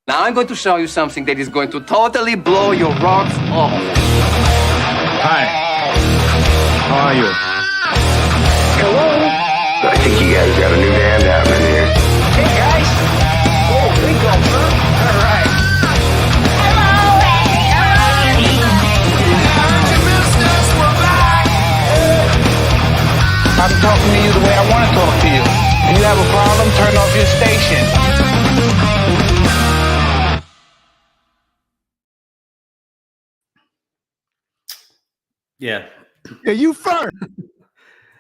Now I'm going to show you something that is going to totally blow your rocks off. Hi. How are you? Hello? I think you guys got a new band happening here. Hey guys! Oh, big go, huh? Alright. I'm talking to you the way I want to talk to you. If you have a problem, turn off your station. Yeah. Yeah, you first.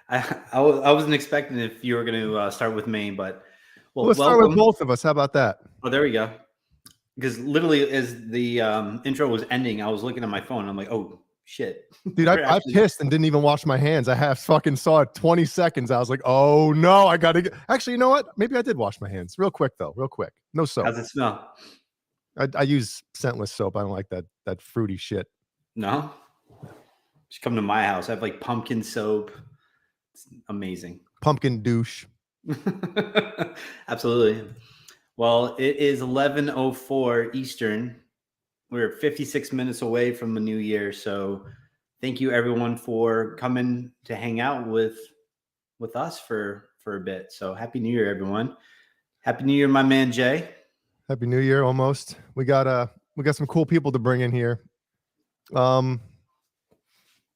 I wasn't expecting if you were going to start with me, but Let's start with both of us. How about that? Oh, there we go. Because literally, as the intro was ending, I was looking at my phone. I'm like, oh shit, dude! I pissed and didn't even wash my hands. I fucking saw it 20 seconds. I was like, oh no, I gotta get. Actually, you know what? Maybe I did wash my hands real quick though. Real quick. No soap. How's it smell? I use scentless soap. I don't like that fruity shit. No. Just come to my house. I have like pumpkin soap. It's amazing. Pumpkin douche. Absolutely. Well, it is 11:04 Eastern. We're 56 minutes away from the new year. So thank you everyone for coming to hang out with us for a bit. So happy New Year, everyone. Happy New Year, my man Jay. Happy New Year almost. We got some cool people to bring in here.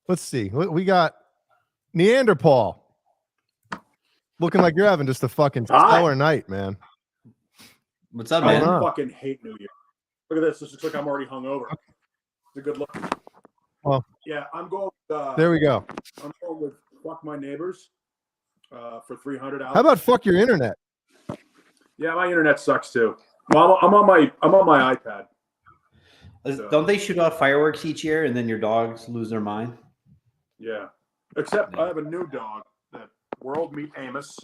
Let's see. We got Neanderthal. Looking like you're having just a fucking stellar night, man. What's up, man? I fucking hate New Year. Look at this. This looks like I'm already hungover. It's a good look. Well, yeah, I'm going with, there we go. I'm going with Fuck My Neighbors for $300. How about fuck your internet? Yeah, my internet sucks too. Well, I'm on my iPad. So. Don't they shoot off fireworks each year and then your dogs lose their mind? Yeah. Except I have a new dog. That World Meet Amos.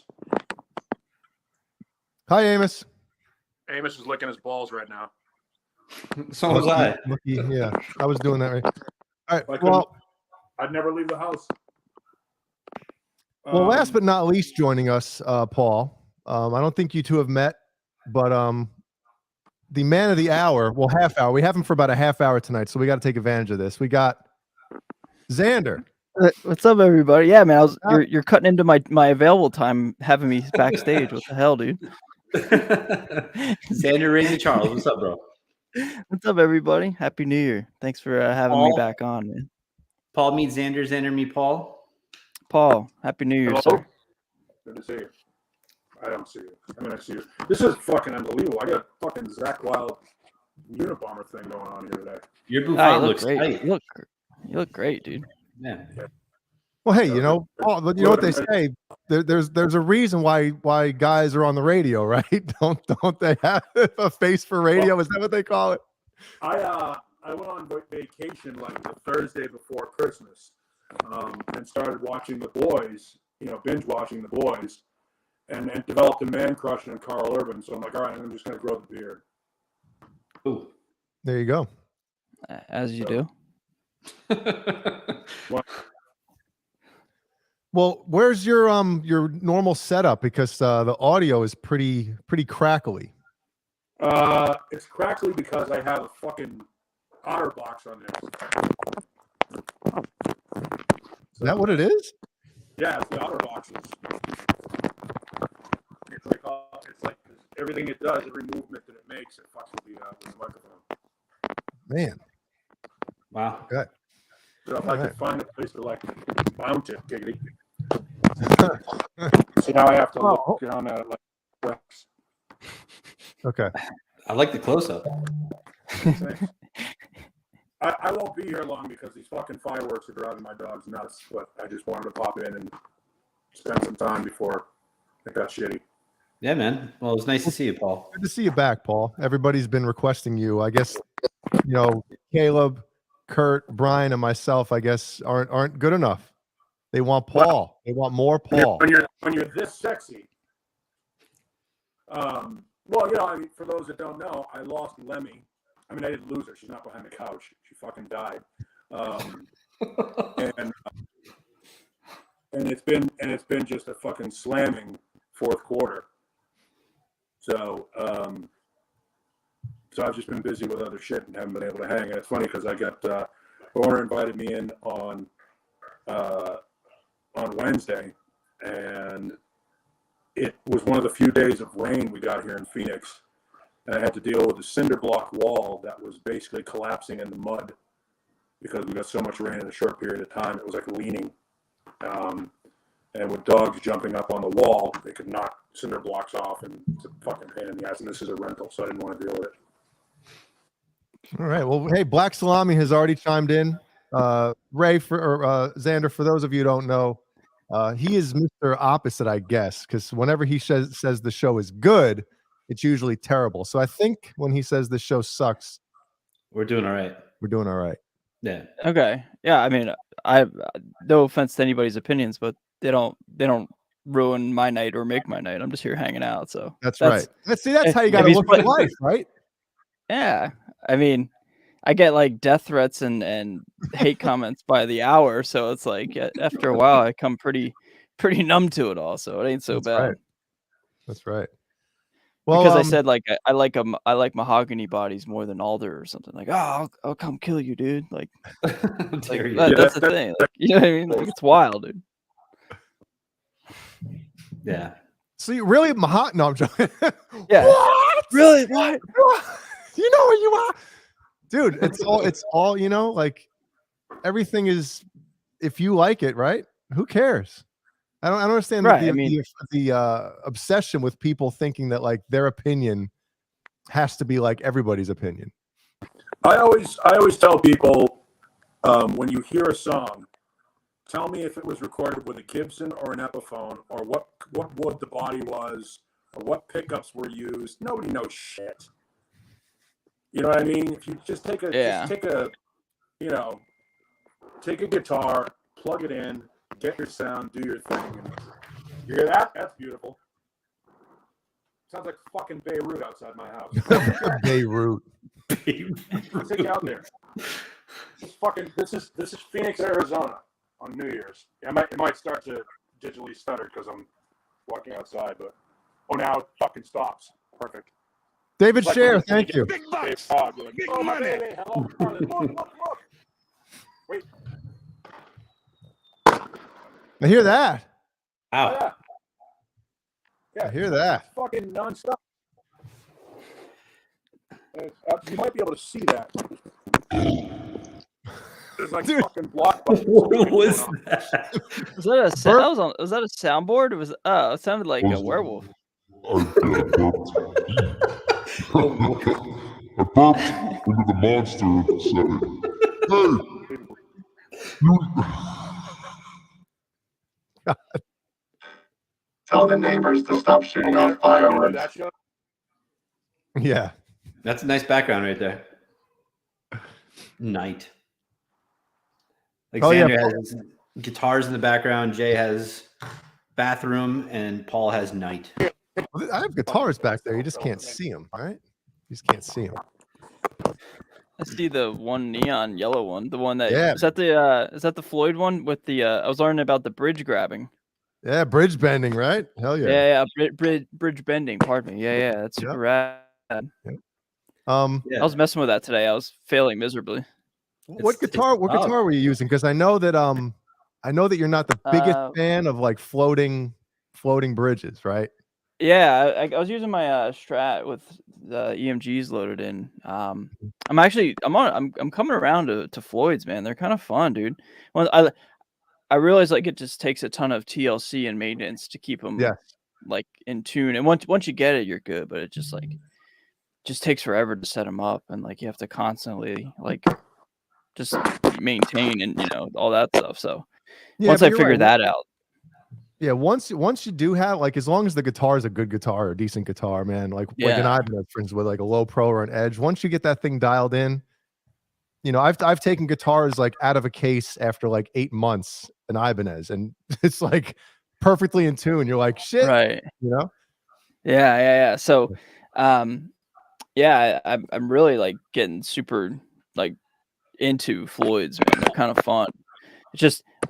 Hi, Amos. Amos is licking his balls right now. So was I. Yeah, I was doing that right. All right. Well, I'd never leave the house. Well, last but not least, joining us, Paul. I don't think you two have met, but the man of the hour, well, half hour. We have him for about a half hour tonight, so we got to take advantage of this. We got Xander. What's up, everybody? Yeah, man, you're cutting into my available time, having me backstage. What the hell, dude? Xander, Randy, Charles. What's up, bro? What's up, everybody? Happy New Year! Thanks for having me back on, man. Paul meet Xander. Xander meet Paul. Paul, Happy New Year, sir. Good to see you. I don't see you. I mean, I see you. This is fucking unbelievable. I got a fucking Zach Wild Unabomber thing going on here today. Your bouffant looks great. tight. You look great, dude. Yeah. Well, hey, you know what they say. There's a reason why guys are on the radio, right? Don't they have a face for radio? Well, is that what they call it? I went on vacation like the Thursday before Christmas, and started watching The Boys. Binge watching The Boys, and developed a man crush on Carl Urban. So I'm like, all right, I'm just gonna grow the beard. Ooh. There you go. As you do. Well, where's your normal setup? Because the audio is pretty crackly. It's crackly because I have a fucking OtterBox on there. Is that what it is? Yeah, it's the OtterBoxes. It's like everything it does, every movement that it makes, it fucks with the microphone. Man. Wow. Okay. So if I could find a place to mount it, giggity. See now I have to look down at it like Okay. I like the close up. I won't be here long because these fucking fireworks are driving my dogs nuts, but I just wanted to pop in and spend some time before it got shitty. Yeah, man. Well, it's nice to see you, Paul. Good to see you back, Paul. Everybody's been requesting you. I guess, Caleb, Kurt, Brian, and myself, I guess, aren't good enough. They want Paul. They want more Paul. When you're this sexy. Well, I mean, for those that don't know, I lost Lemmy. I mean, I didn't lose her. She's not behind the couch. She fucking died. And it's been just a fucking slamming fourth quarter. So So I've just been busy with other shit and haven't been able to hang. And it's funny because I got Boner invited me in on Wednesday, and it was one of the few days of rain we got here in Phoenix, and I had to deal with a cinder block wall that was basically collapsing in the mud because we got so much rain in a short period of time. It was like leaning, and with dogs jumping up on the wall, they could knock cinder blocks off, and it's a fucking pain in the ass. And this is a rental, so I didn't want to deal with it. All right. Well, hey, Black Salami has already chimed in. Ray Xander, for those of you who don't know, he is Mr. Opposite, I guess, because whenever he says the show is good, it's usually terrible. So I think when he says the show sucks, we're doing all right. We're doing all right. Yeah. Okay. Yeah. I mean, I no offense to anybody's opinions, but they don't ruin my night or make my night. I'm just here hanging out. So that's right. That's how you got to look at life, right? Yeah. I mean, I get like death threats and hate comments by the hour, so it's like after a while I come pretty numb to it all. So it ain't so bad. Right. That's right. Well, because I said like I like mahogany bodies more than alder or something. Like, oh, I'll come kill you, dude. Like, that's the thing. Like, you know what I mean? Like, it's wild, dude. Yeah. So you really mahogany? No, I'm joking. Yeah. What? Really? What? You know where you are, dude. It's all you know. Like everything is, if you like it, right? Who cares? I don't understand the obsession with people thinking that like their opinion has to be like everybody's opinion. I always tell people when you hear a song, tell me if it was recorded with a Gibson or an Epiphone, or what wood the body was, or what pickups were used. Nobody knows shit. You know what I mean? If you just take a guitar, plug it in, get your sound, do your thing. And you hear that? That's beautiful. Sounds like fucking Beirut outside my house. Beirut. Let's take you out there. This is Phoenix, Arizona on New Year's. It might start to digitally stutter because I'm walking outside, but now it fucking stops. Perfect. David Scher, thank you. Big bucks. Big money. Baby. Hello. Look. Wait. I hear that. Ow. Yeah. I hear that. It's fucking nonstop. You might be able to see that. There's like fucking blockbusters. What was that? Was that a soundboard? It sounded like a werewolf. I bumped into the monster setting. Hey! Tell the neighbors to stop shooting off fireworks. Yeah. That's a nice background right there. Night. Xander has guitars in the background. Jay has bathroom, and Paul has night. I have guitars back there. You just can't see them, right? You just can't see them. I see the one neon yellow one. The one that is that the Floyd one with the I was learning about the bridge grabbing. Yeah, bridge bending, right? Hell yeah. Yeah, bridge bending. Pardon me. Yeah, that's super rad. Yep. I was messing with that today. I was failing miserably. What guitar were you using? Because I know that you're not the biggest fan of like floating bridges, right? Yeah, I was using my Strat with the EMGs loaded in. I'm coming around to Floyd's, man. They're kind of fun, dude. Well, I realize like it just takes a ton of TLC and maintenance to keep them like in tune. And once you get it, you're good. But it just takes forever to set them up, and like you have to constantly like just maintain and all that stuff. So once I figure that out. Yeah, once you do have like, as long as the guitar is a good guitar or a decent guitar, man, like an Ibanez, for instance, with like a low pro or an edge, once you get that thing dialed in, I've taken guitars like out of a case after like 8 months, an Ibanez, and it's like perfectly in tune. You're like, shit, right? Yeah. So, I'm really like getting super like into Floyd's, man. They're kind of fun.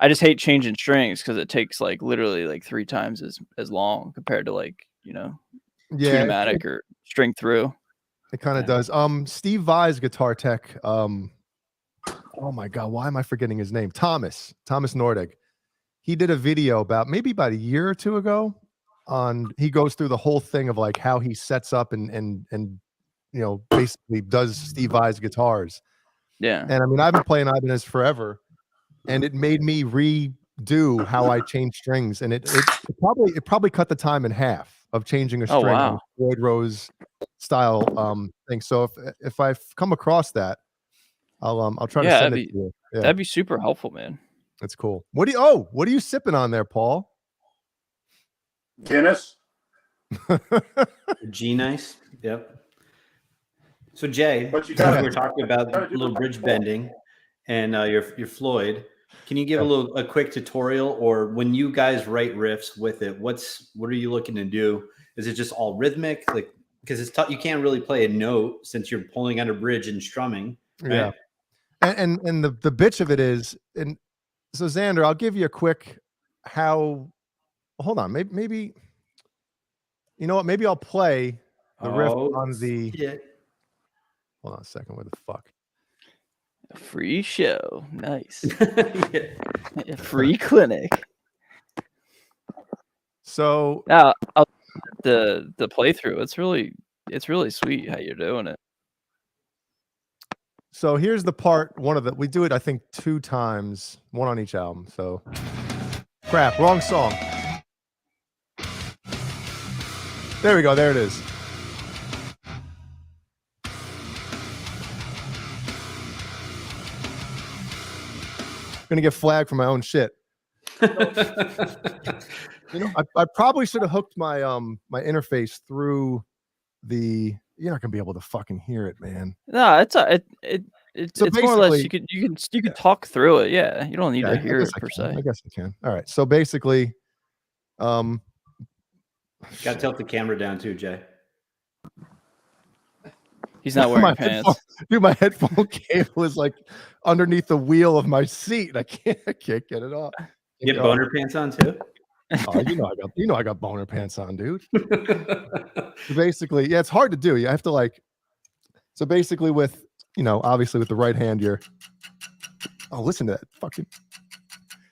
I just hate changing strings because it takes like literally like 3 times as long compared to like, Tune-o-matic or string through. It kind of does. Steve Vai's guitar tech. Oh my God, why am I forgetting his name? Thomas Nordig. He did a video about a year or two ago he goes through the whole thing of like how he sets up and basically does Steve Vai's guitars. Yeah. And I mean, I've been playing Ibanez forever, and it made me redo how I change strings, and it probably cut the time in half of changing a string on a Floyd Rose style thing. So if I come across that, I'll try to send it to you. Yeah. That'd be super helpful, man. That's cool. What are you sipping on there, Paul? Guinness. G nice. Yep. So Jay, But you we're talking about a little bridge bending and your Floyd. Can you give a quick tutorial, or when you guys write riffs with it, what are you looking to do? Is it just all rhythmic? Like, because it's tough, you can't really play a note since you're pulling on a bridge and strumming. Right? Yeah. And the bitch of it is, and so Xander, I'll give you a quick hold on, maybe you know what? Maybe I'll play the riff on the. Shit. Hold on a second. Where the fuck? A free show. Nice. A free clinic. So now the playthrough. It's really sweet how you're doing it. So here's the part. We do it, I think, 2 times, one on each album. So crap, wrong song. There we go. There it is. Gonna get flagged for my own shit. I probably should have hooked my my interface through the. You're not gonna be able to fucking hear it, man. No, it's more or less you can talk through it. Yeah, you don't need to hear it per se. I guess I can. All right. So basically, got to tilt the camera down too, Jay. He's not wearing pants. Dude, my headphone cable is like underneath the wheel of my seat. I can't get it off. You get boner pants on too? Oh, I got boner pants on, dude. Basically, yeah, it's hard to do. You have to so basically with, obviously with the right hand, listen to that fucking,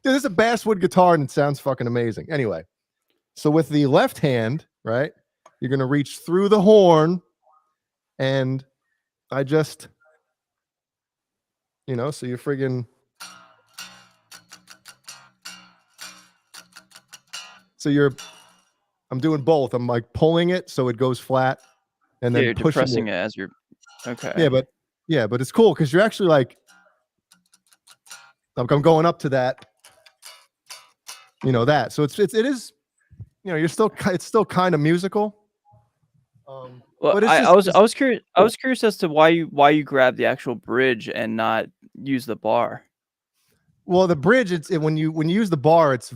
dude, this is a basswood guitar and it sounds fucking amazing. Anyway, so with the left hand, right, you're going to reach through the horn and I just, so you're friggin', I'm doing both. I'm like pulling it so it goes flat and then you're pushing depressing it as you're, okay. Yeah, but it's cool because you're actually like I'm going up to that, that. So it is, it's still kind of musical. Well, but I was curious. I was curious as to why you grabbed the actual bridge and not use the bar. Well, the bridge, when you use the bar, it's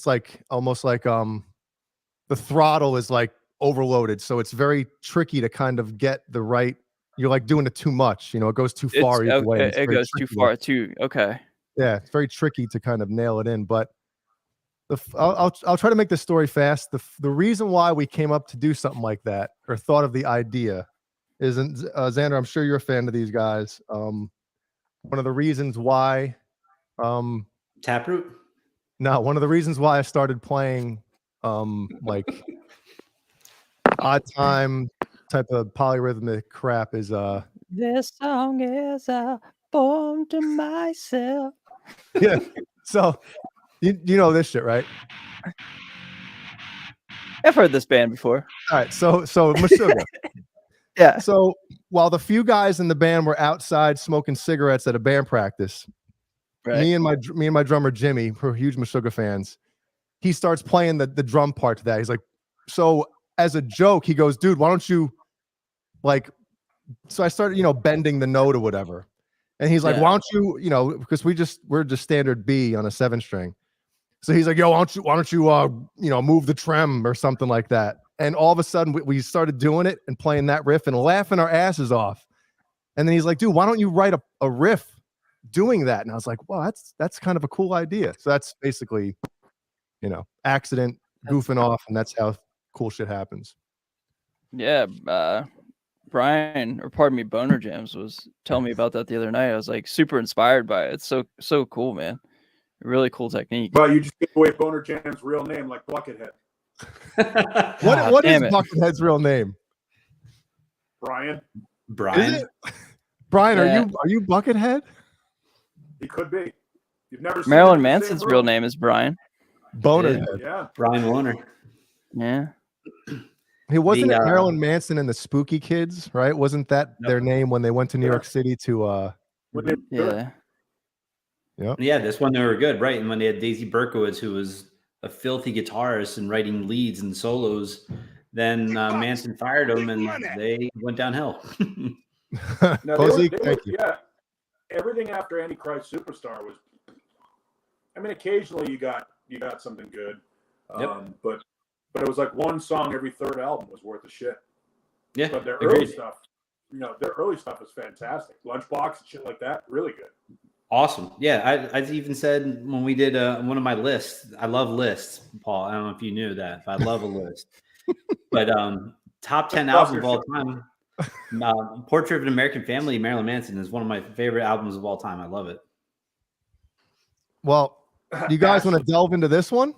like almost like the throttle is like overloaded, so it's very tricky to kind of get the right. You're like doing it too much, it goes too far either way. It goes too far too. Okay. Yeah, it's very tricky to kind of nail it in, but I'll try to make this story fast. The reason why we came up to do something like that or thought of the idea is, Xander, I'm sure you're a fan of these guys. One of the reasons why. Taproot? No, one of the reasons why I started playing like odd time type of polyrhythmic crap is this song is a poem to myself. Yeah. So you know this shit, right? I've heard this band before. All right, so Meshuggah. Yeah. So while the few guys in the band were outside smoking cigarettes at a band practice, right. me and my drummer Jimmy, who are huge Meshuggah fans, he starts playing the drum part to that. He's like, so as a joke, he goes, dude, why don't you so I started, bending the note or whatever. And he's like, why don't you, because we're just standard B on a 7-string. So he's like, yo, why don't you move the trem or something like that. And all of a sudden we started doing it and playing that riff and laughing our asses off. And then he's like, dude, why don't you write a riff doing that? And I was like, well, that's kind of a cool idea. So that's basically, accident, goofing off, and that's how cool shit happens. Yeah, Brian, or pardon me, BonerJams was telling me about that the other night. I was like super inspired by it. It's so cool, man. Really cool technique. But you just gave away BonerJam's real name, like Buckethead. What is damn it. Buckethead's real name? Brian. Is it? Brian, Yeah. are you Buckethead? He could be. You've never seen Marilyn him in the same Manson's room. real name is Brian. Bonerhead. Yeah. Brian Warner. Yeah. He wasn't The, it Marilyn Manson and the Spooky Kids, right? Wasn't that their name when they went to New York City to Yeah. Yeah, this one they were good, right? And when they had Daisy Berkowitz, who was a filthy guitarist and writing leads and solos, then Manson fired him and they went downhill. No, Posey, thank you. Yeah. Everything after Antichrist Superstar was. I mean, occasionally you got something good, but it was like one song every third album was worth a shit. Yeah, but their agreed. early stuff, their early stuff is fantastic. Lunchbox and shit like that, really good. Awesome. Yeah, I even said when we did one of my lists, I love lists, Paul. I don't know if you knew that, but I love a list. But top 10 albums of all time. Portrait of an American Family, Marilyn Manson is one of my favorite albums of all time. I love it. Well, you guys want to delve into this one?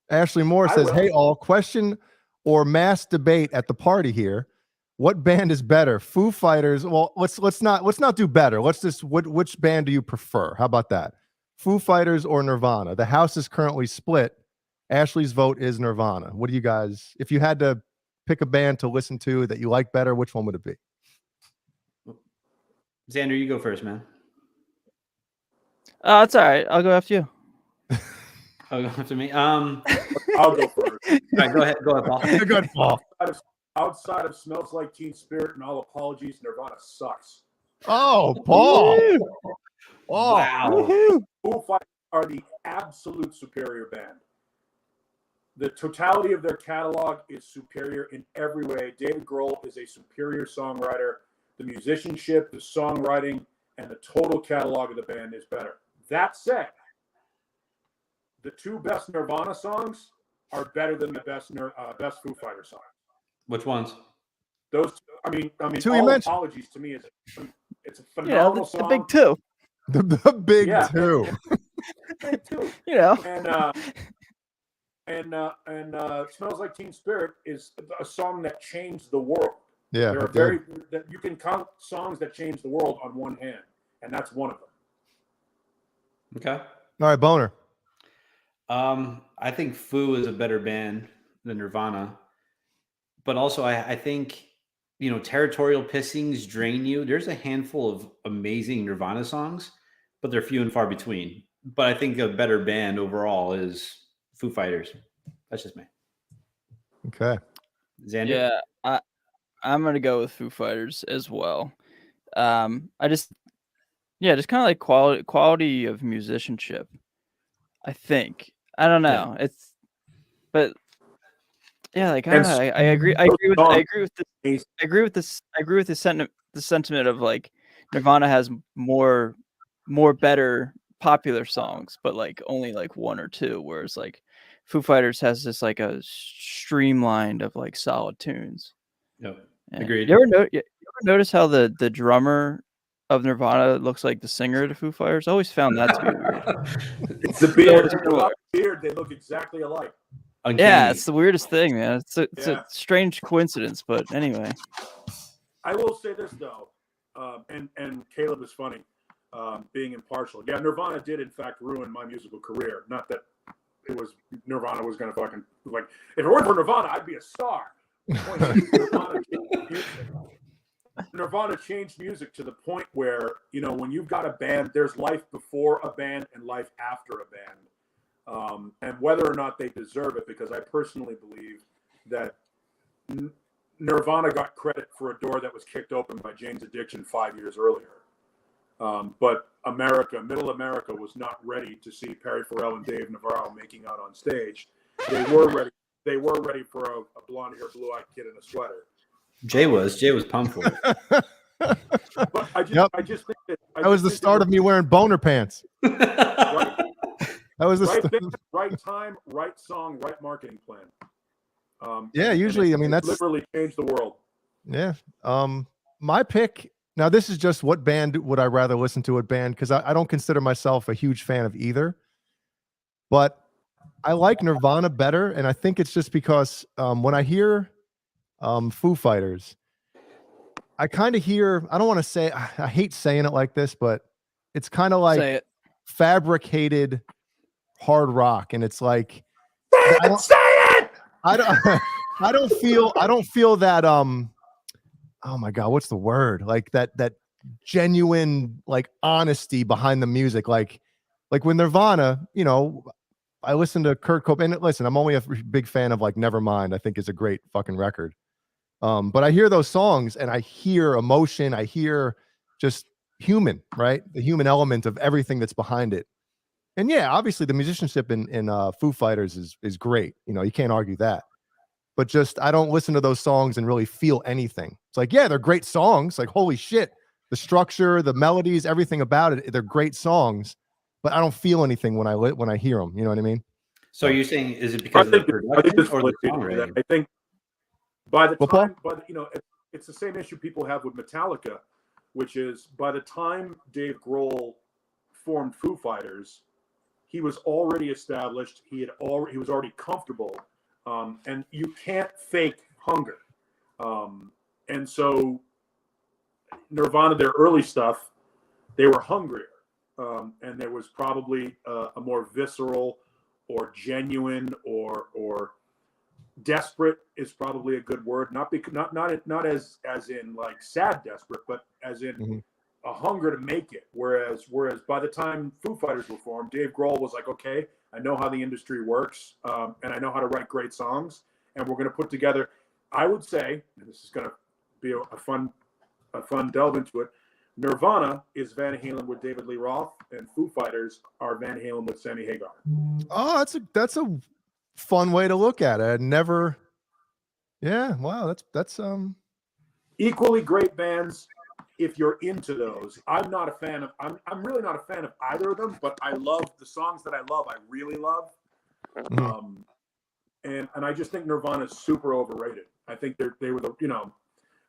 Ashley Moore says, "Hey, all, question or mass debate at the party here. What band is better, Foo Fighters?" Well, let's not do better. Let's just which band do you prefer? How about that? Foo Fighters or Nirvana? The house is currently split. Ashley's vote is Nirvana. What do you guys? If you had to pick a band to listen to that you like better, which one would it be? Xander, you go first, man. It's all right. I'll go after you. Oh, go after me. I'll go first. All right, go ahead, Paul. Go ahead, Paul. Outside of Smells Like Teen Spirit and all apologies, Nirvana sucks. Oh, Paul. Oh, Wow. Foo Fighters are the absolute superior band. The totality of their catalog is superior in every way. David Grohl is a superior songwriter. The musicianship, the songwriting, and the total catalog of the band is better. That said, the two best Nirvana songs are better than the best Foo Fighters songs. Which ones? Those, I mean, Two you all mentioned. apologies to me it's a phenomenal The song. big two. the big two. Big two. And Smells Like Teen Spirit is a song that changed the world. Yeah, There are that you can count songs that changed the world on one hand, and that's one of them. Okay. All right, Boner. I think Foo is a better band than Nirvana, but also I think Territorial Pissings, Drain You. There's a handful of amazing Nirvana songs, but they're few and far between. But I think a better band overall is Foo Fighters. That's just me. Okay. Xander? Yeah, I'm gonna go with Foo Fighters as well. Just kind of like quality of musicianship. I think. I don't know. But yeah, like I agree. I agree with the sentiment of like Nirvana has more better popular songs, but like only like one or two, whereas like Foo Fighters has this like a streamlined of like solid tunes. Yep. Yeah. Agreed. You ever notice how the drummer of Nirvana looks like the singer of Foo Fighters? I always found that to be weird. It's the beard. They look exactly alike. Uncanny. Yeah, it's the weirdest thing, man. It's a strange coincidence, but anyway. I will say this though, and Caleb is funny, being impartial. Yeah, Nirvana did in fact ruin my musical career. Not that it was Nirvana was going to fucking like. If it weren't for Nirvana, I'd be a star. Nirvana changed music to the point where when you've got a band, there's life before a band and life after a band. And whether or not they deserve it, because I personally believe that Nirvana got credit for a door that was kicked open by Jane's Addiction 5 years earlier. But middle America was not ready to see Perry Farrell and Dave Navarro making out on stage. They were ready. They were ready for a blonde-haired, blue-eyed kid in a sweater. Jay was pumped for it. But I just think that was the start of me wearing boner pants. Right, That was right band, right time, right song, right marketing plan. Yeah, usually, I mean, that's literally changed the world. Yeah. My pick. Now, this is just what band would I rather listen to? What band? Because I don't consider myself a huge fan of either. But I like Nirvana better, and I think it's just because when I hear Foo Fighters, I kind of hear. I don't want to say. I hate saying it like this, but it's kind of Say like it. fabricated hard rock, and it's like Say it. I don't. I don't feel that. Oh my God, what's the word? Like that genuine like honesty behind the music. Like with Nirvana, you know, I listen to Kurt Cobain. And listen, I'm only a big fan of like Nevermind. I think is a great fucking record. But I hear those songs and I hear emotion. I hear just human, right? The human element of everything that's behind it. And yeah, obviously the musicianship in Foo Fighters is great. You know, you can't argue that. But just I don't listen to those songs and really feel anything. It's like, yeah, they're great songs. Like, holy shit, the structure, the melodies, everything about it, they're great songs. But I don't feel anything when I hear them. You know what I mean? So you're saying is it because of the production or the songwriting? I think by the Well, time, it's the same issue people have with Metallica, which is by the time Dave Grohl formed Foo Fighters, he was already established. He was already comfortable. And you can't fake hunger. And so Nirvana, their early stuff, they were hungrier. And there was probably a more visceral or genuine or desperate is probably a good word. Not as in like sad desperate, but as in a hunger to make it. Whereas by the time Foo Fighters were formed, Dave Grohl was like, okay, I know how the industry works, and I know how to write great songs, and we're going to put together. I would say, and this is going to be a fun delve into it. Nirvana is Van Halen with David Lee Roth, and Foo Fighters are Van Halen with Sammy Hagar. Oh, that's a fun way to look at it. I'd never. Yeah, wow, that's equally great bands. If you're into those, I'm not a fan of. I'm really not a fan of either of them, but I love the songs that I love. I really love, and I just think Nirvana is super overrated. I think they were the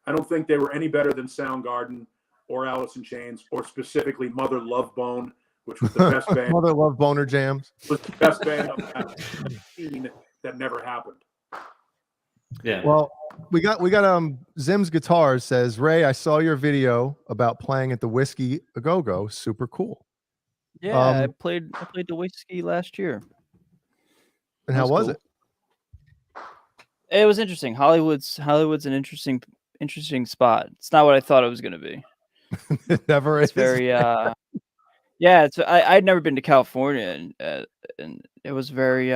I don't think they were any better than Soundgarden or Alice in Chains or specifically Mother Love Bone, which was the best band. Mother Love BonerJams was the best band of that scene that never happened. Yeah. Well, we got Zim's Guitars says, Ray, I saw your video about playing at the Whiskey A Go-Go. Super cool. Yeah, I played the Whiskey last year. And how was it? It was interesting. Hollywood's an interesting spot. It's not what I thought it was going to be. It never is. It's very yeah, I'd never been to California and it was very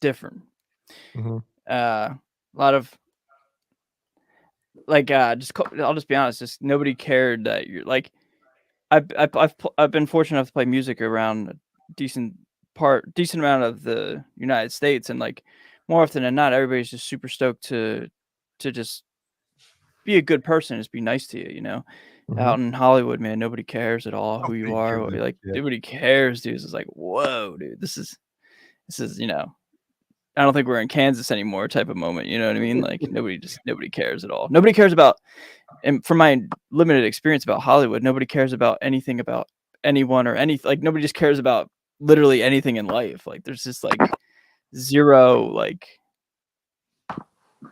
different. A lot of like I'll just be honest, just nobody cared that you're like I've been fortunate enough to play music around a decent amount of the United States, and like more often than not everybody's just super stoked to just be a good person, just be nice to you, you know. Out in Hollywood, man, nobody cares at all who you are. Like nobody cares, dude. It's like, whoa, dude, this is you know, I don't think we're in Kansas anymore type of moment. You know what I mean? Like nobody cares at all. Nobody cares about, and from my limited experience about Hollywood, nobody cares about anything about anyone or anything. Like nobody just cares about literally anything in life. Like there's just like zero like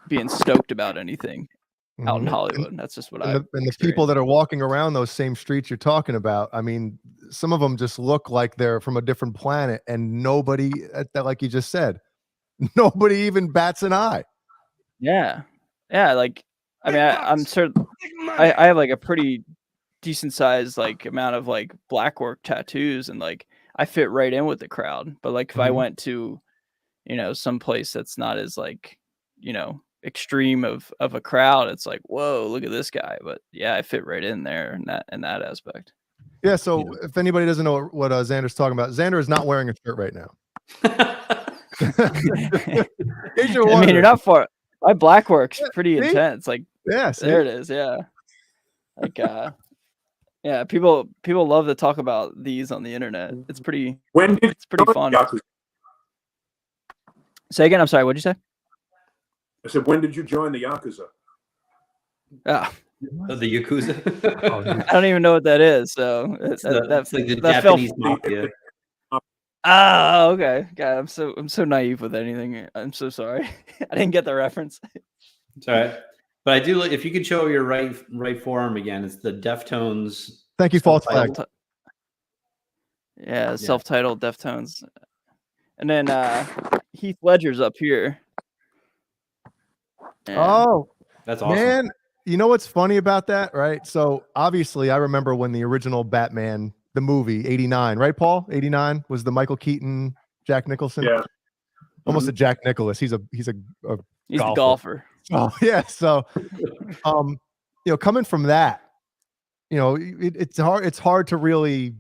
being stoked about anything out in Hollywood. And that's just what and the people that are walking around those same streets you're talking about, I mean, some of them just look like they're from a different planet, and nobody, like you just said, nobody even bats an eye. Yeah. Like, I mean, I'm certain I have like a pretty decent sized like amount of like black work tattoos, and like I fit right in with the crowd. But like if I went to, you know, some place that's not as like, you know, extreme of a crowd, it's like, whoa, look at this guy. But yeah, I fit right in there in that aspect. Yeah. So if anybody doesn't know what Xander's talking about, Xander is not wearing a shirt right now. I mean, you're not far. My black work's pretty intense. Like, there it is. Yeah. Like, yeah, people love to talk about these on the internet. It's pretty fun. Say again. I'm sorry. What'd you say? I said, when did you join the Yakuza? Ah, The Yakuza. I don't even know what that is. So It's like the that fell. Japanese mafia. Ah, okay. God, I'm so naive with anything. I'm so sorry. I didn't get the reference. It's all right. But I do. If you could show your right forearm again, it's the Deftones. Thank you, False Flag. Yeah, self-titled Deftones. And then Heath Ledger's up here. Yeah. Oh, that's awesome. Man, you know what's funny about that, right? So obviously, I remember when the original Batman, the movie, 89, right, Paul? 89 was the Michael Keaton, Jack Nicholson. Yeah. Almost a Jack Nicholas. He's He's golfer. the golfer. Oh yeah. So, coming from that, it's hard to really,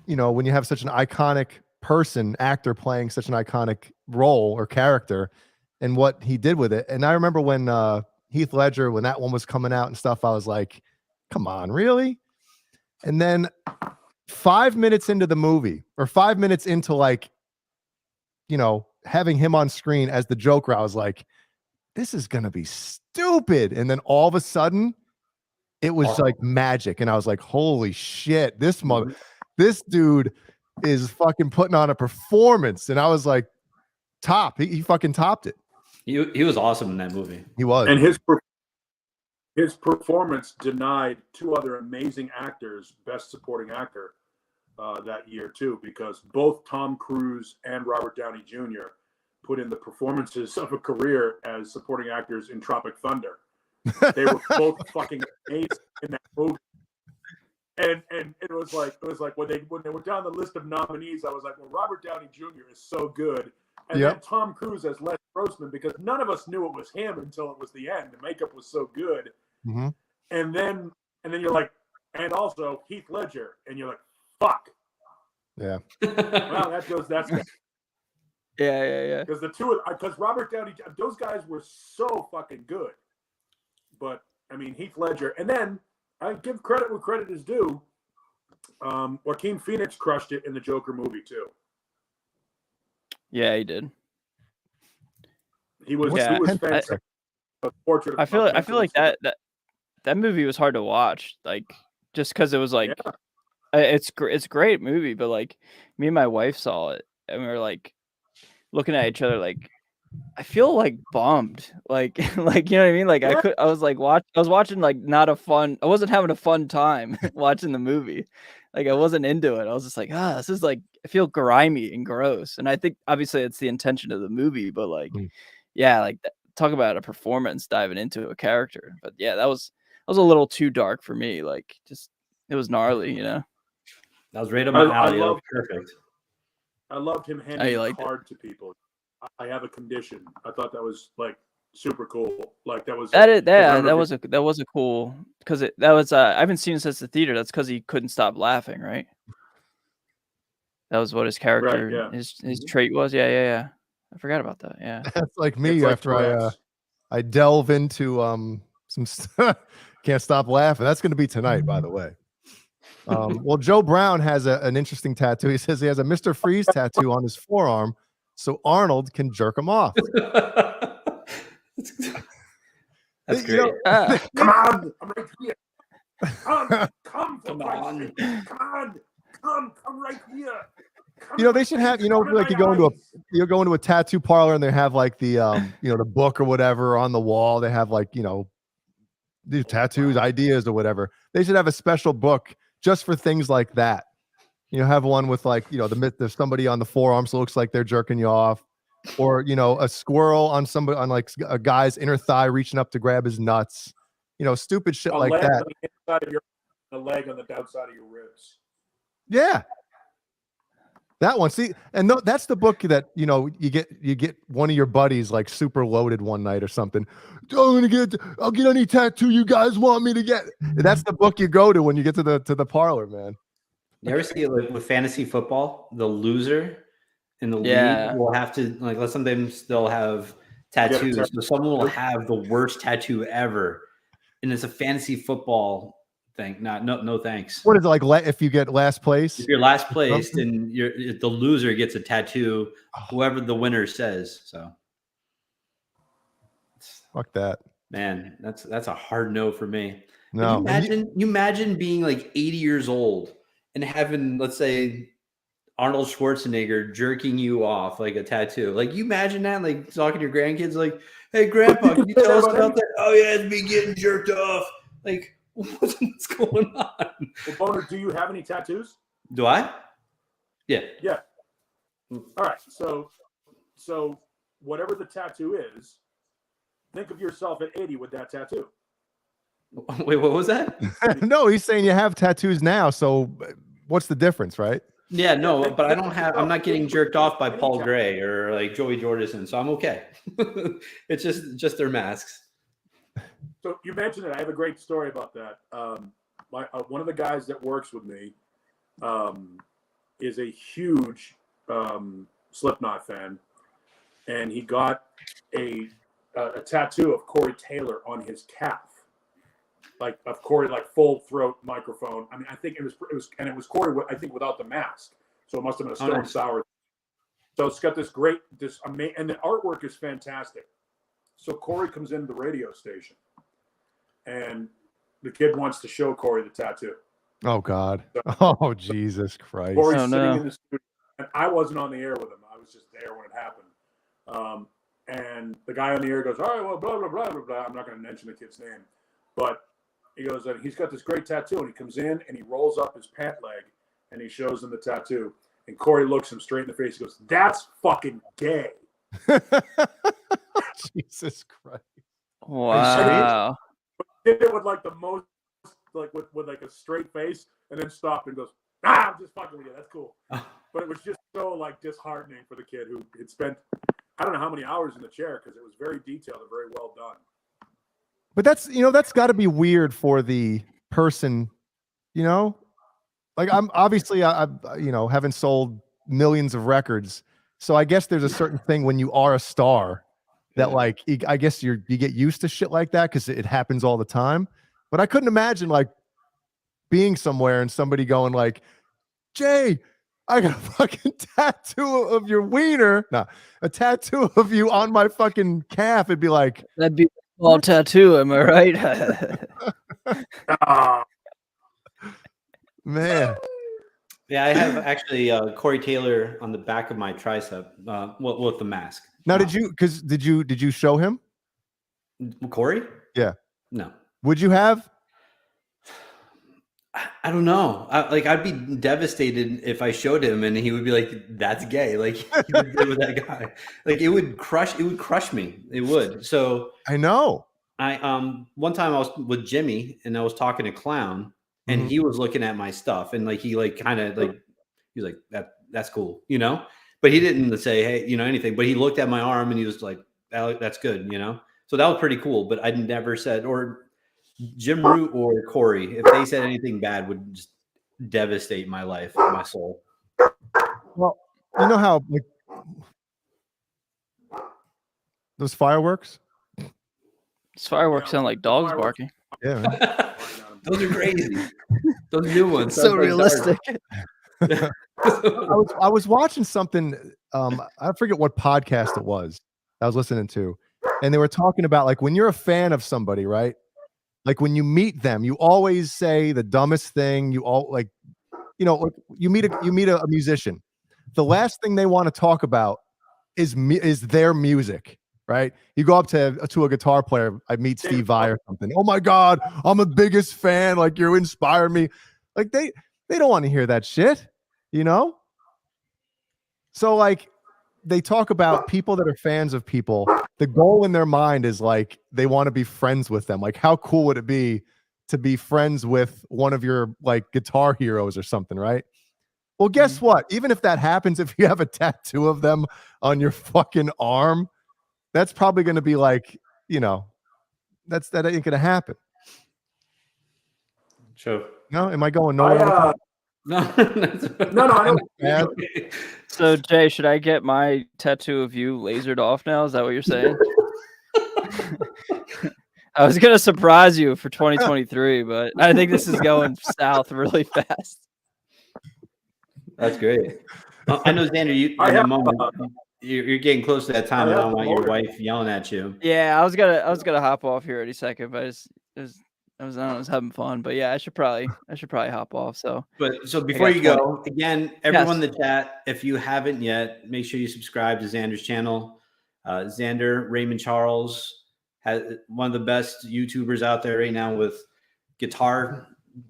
when you have such an iconic actor playing such an iconic role or character, and what he did with it. And I remember when Heath Ledger, when that one was coming out and stuff, I was like, come on, really? And then 5 minutes into the movie, or 5 minutes into having him on screen as the Joker, I was like, this is gonna be stupid. And then all of a sudden, it was like magic, and I was like, holy shit, this dude is fucking putting on a performance. And I was like, he fucking topped it. He was awesome in that movie. He was. And his performance denied two other amazing actors Best Supporting Actor that year too, because both Tom Cruise and Robert Downey Jr. put in the performances of a career as supporting actors in Tropic Thunder. They were both fucking amazing in that movie. And it was like when they were down the list of nominees, I was like, well, Robert Downey Jr. is so good. And then Tom Cruise as Les Grossman, because none of us knew it was him until it was the end. The makeup was so good. Mm-hmm. And then you're like, and also Heath Ledger, and you're like, fuck. Yeah. Well, that's Yeah. Because Robert Downey, those guys were so fucking good. But I mean, Heath Ledger, and then I give credit where credit is due. Joaquin Phoenix crushed it in the Joker movie too. Yeah, he did. He was fantastic. I feel like that movie was hard to watch, like just because it was like it's a great movie, but like me and my wife saw it and we were like looking at each other like, I feel like bummed, like you know what I mean? Like I was watching like I wasn't having a fun time watching the movie. Like I wasn't into it. I was just like, this is like, I feel grimy and gross. And I think obviously it's the intention of the movie, but like, talk about a performance diving into a character. But yeah, that was a little too dark for me. Like just, it was gnarly, That was right on my alley. Perfect. I loved him handing card to people. I have a condition. I thought that was like super cool. Like that was a cool, because that was I haven't seen it since the theater. That's because he couldn't stop laughing, right? That was what his character, his trait was. Yeah. I forgot about that. Yeah, that's like me after I delve into some can't stop laughing. That's going to be tonight, by the way. Well, Joe Brown has an interesting tattoo. He says he has a Mr. Freeze tattoo on his forearm, so Arnold can jerk him off. That's great. Come on, I'm right here. Come on, come right here. They should have, like you go into a tattoo parlor and they have like the the book or whatever on the wall. They have like, these tattoos, ideas or whatever. They should have a special book just for things like that. Have one with like, there's somebody on the forearm, so it looks like they're jerking you off, or, a squirrel on somebody, on like a guy's inner thigh reaching up to grab his nuts, stupid shit like that. The leg on the outside of your ribs. Yeah. That one. See, and that's the book that, you get one of your buddies like super loaded one night or something. I'll get any tattoo you guys want me to get. That's the book you go to when you get to the parlor, man. You ever see it like with fantasy football? The loser in the league will have to, like, sometimes they'll have tattoos. So someone will have the worst tattoo ever, and it's a fantasy football thing. No thanks. What is it like if you get last place? If you're last place, then the loser gets a tattoo, whoever the winner says. So fuck that. Man, that's a hard no for me. No. You imagine being like 80 years old and having, let's say, Arnold Schwarzenegger jerking you off like a tattoo. Like, you imagine that, like talking to your grandkids, like, "Hey, Grandpa, can you tell us about that?" "Oh yeah, it's me getting jerked off." Like, what's going on? Well, Boner, do you have any tattoos? Do I? Yeah. Yeah. All right. So whatever the tattoo is, think of yourself at 80 with that tattoo. Wait, what was that? No, he's saying you have tattoos now. So what's the difference, right? Yeah, no, but I'm not getting jerked off by Paul Gray or like Joey Jordison, so I'm okay. It's just their masks. So you mentioned it. I have a great story about that. One of the guys that works with me is a huge Slipknot fan, and he got a tattoo of Corey Taylor on his calf, like of Corey, like full throat microphone. I mean, I think it was Corey, I think, without the mask, so it must have been a Stone Sour. So it's got this amazing, and the artwork is fantastic. So Corey comes into the radio station, and the kid wants to show Corey the tattoo. Oh God! Oh Jesus Christ! Corey's sitting in the studio, and I wasn't on the air with him. I was just there when it happened. And the guy on the air goes, "All right, well, blah blah blah blah blah." I'm not going to mention the kid's name, but he goes, he's got this great tattoo, and he comes in and he rolls up his pant leg and he shows him the tattoo. And Corey looks him straight in the face. He goes, "That's fucking gay." Jesus Christ! Wow. Did it with like the most, like with like a straight face, and then stopped and goes, "I'm just fucking with you. That's cool." But it was just so like disheartening for the kid who had spent, I don't know how many hours in the chair, because it was very detailed and very well done. But that's got to be weird for the person, like I'm obviously I haven't sold millions of records. So I guess there's a certain thing when you are a star that like, I guess you get used to shit like that because it happens all the time. But I couldn't imagine like being somewhere and somebody going like, "Jay, I got a fucking tattoo of your wiener." No, a tattoo of you on my fucking calf. It'd be like, that'd be a small tattoo. Am I right? Man. Yeah, I have actually Corey Taylor on the back of my tricep, with the mask. Now, did you show him Corey? Yeah. No. Would you have? I don't know. I'd be devastated if I showed him and he would be like, "That's gay." Like he would do with that guy. Like it would crush me. It would. So I know. One time I was with Jimmy and I was talking to Clown and he was looking at my stuff and like he like kind of like he's like, that's cool, But he didn't say, "Hey," anything. But he looked at my arm and he was like, "That's good," So that was pretty cool. But I never said, or Jim Root or Corey, if they said anything bad, would just devastate my life, my soul. Well, you know how like those fireworks? Those fireworks sound like dogs barking. Yeah, man. Those are crazy. Those new ones. So realistic. I was watching something. I forget what podcast it was I was listening to, and they were talking about like when you're a fan of somebody, right? Like when you meet them, you always say the dumbest thing. You all like, like you meet a musician. The last thing they want to talk about is their music, right? You go up to a guitar player. I meet Steve Vai or something. "Oh my God, I'm the biggest fan. Like you inspire me." Like they don't want to hear that shit, So like they talk about people that are fans of people. The goal in their mind is like they want to be friends with them. Like how cool would it be to be friends with one of your like guitar heroes or something, right? Well, guess what? Even if that happens, if you have a tattoo of them on your fucking arm, that's probably going to be like, that ain't going to happen. Sure. No, am I going nowhere? No, I don't. So Jay, should I get my tattoo of you lasered off now? Is that what you're saying? I was gonna surprise you for 2023, but I think this is going south really fast. That's great. I know, Xander, you in a moment You're getting close to that time. I don't want your wife yelling at you. Yeah, I was gonna hop off here any second, but I was having fun. But yeah, I should probably hop off. So Before you 20. go, again, everyone Yes. in the chat, if you haven't yet, make sure you subscribe to Xander's channel. Xander Raymond Charles has one of the best YouTubers out there right now with guitar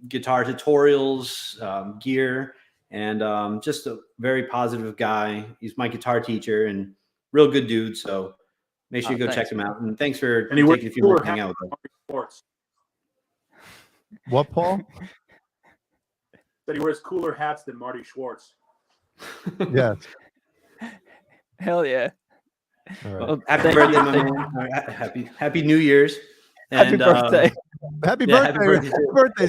tutorials, gear, and just a very positive guy. He's my guitar teacher and real good dude. So make sure you go check him out. And thanks for taking a few minutes to hang out with us. What, Paul? That he wears cooler hats than Marty Schwartz. Yes. Hell yeah. All right. Well, Happy birthday, my man. Happy New Year's. Happy birthday. Happy yeah, birthday. Happy birthday,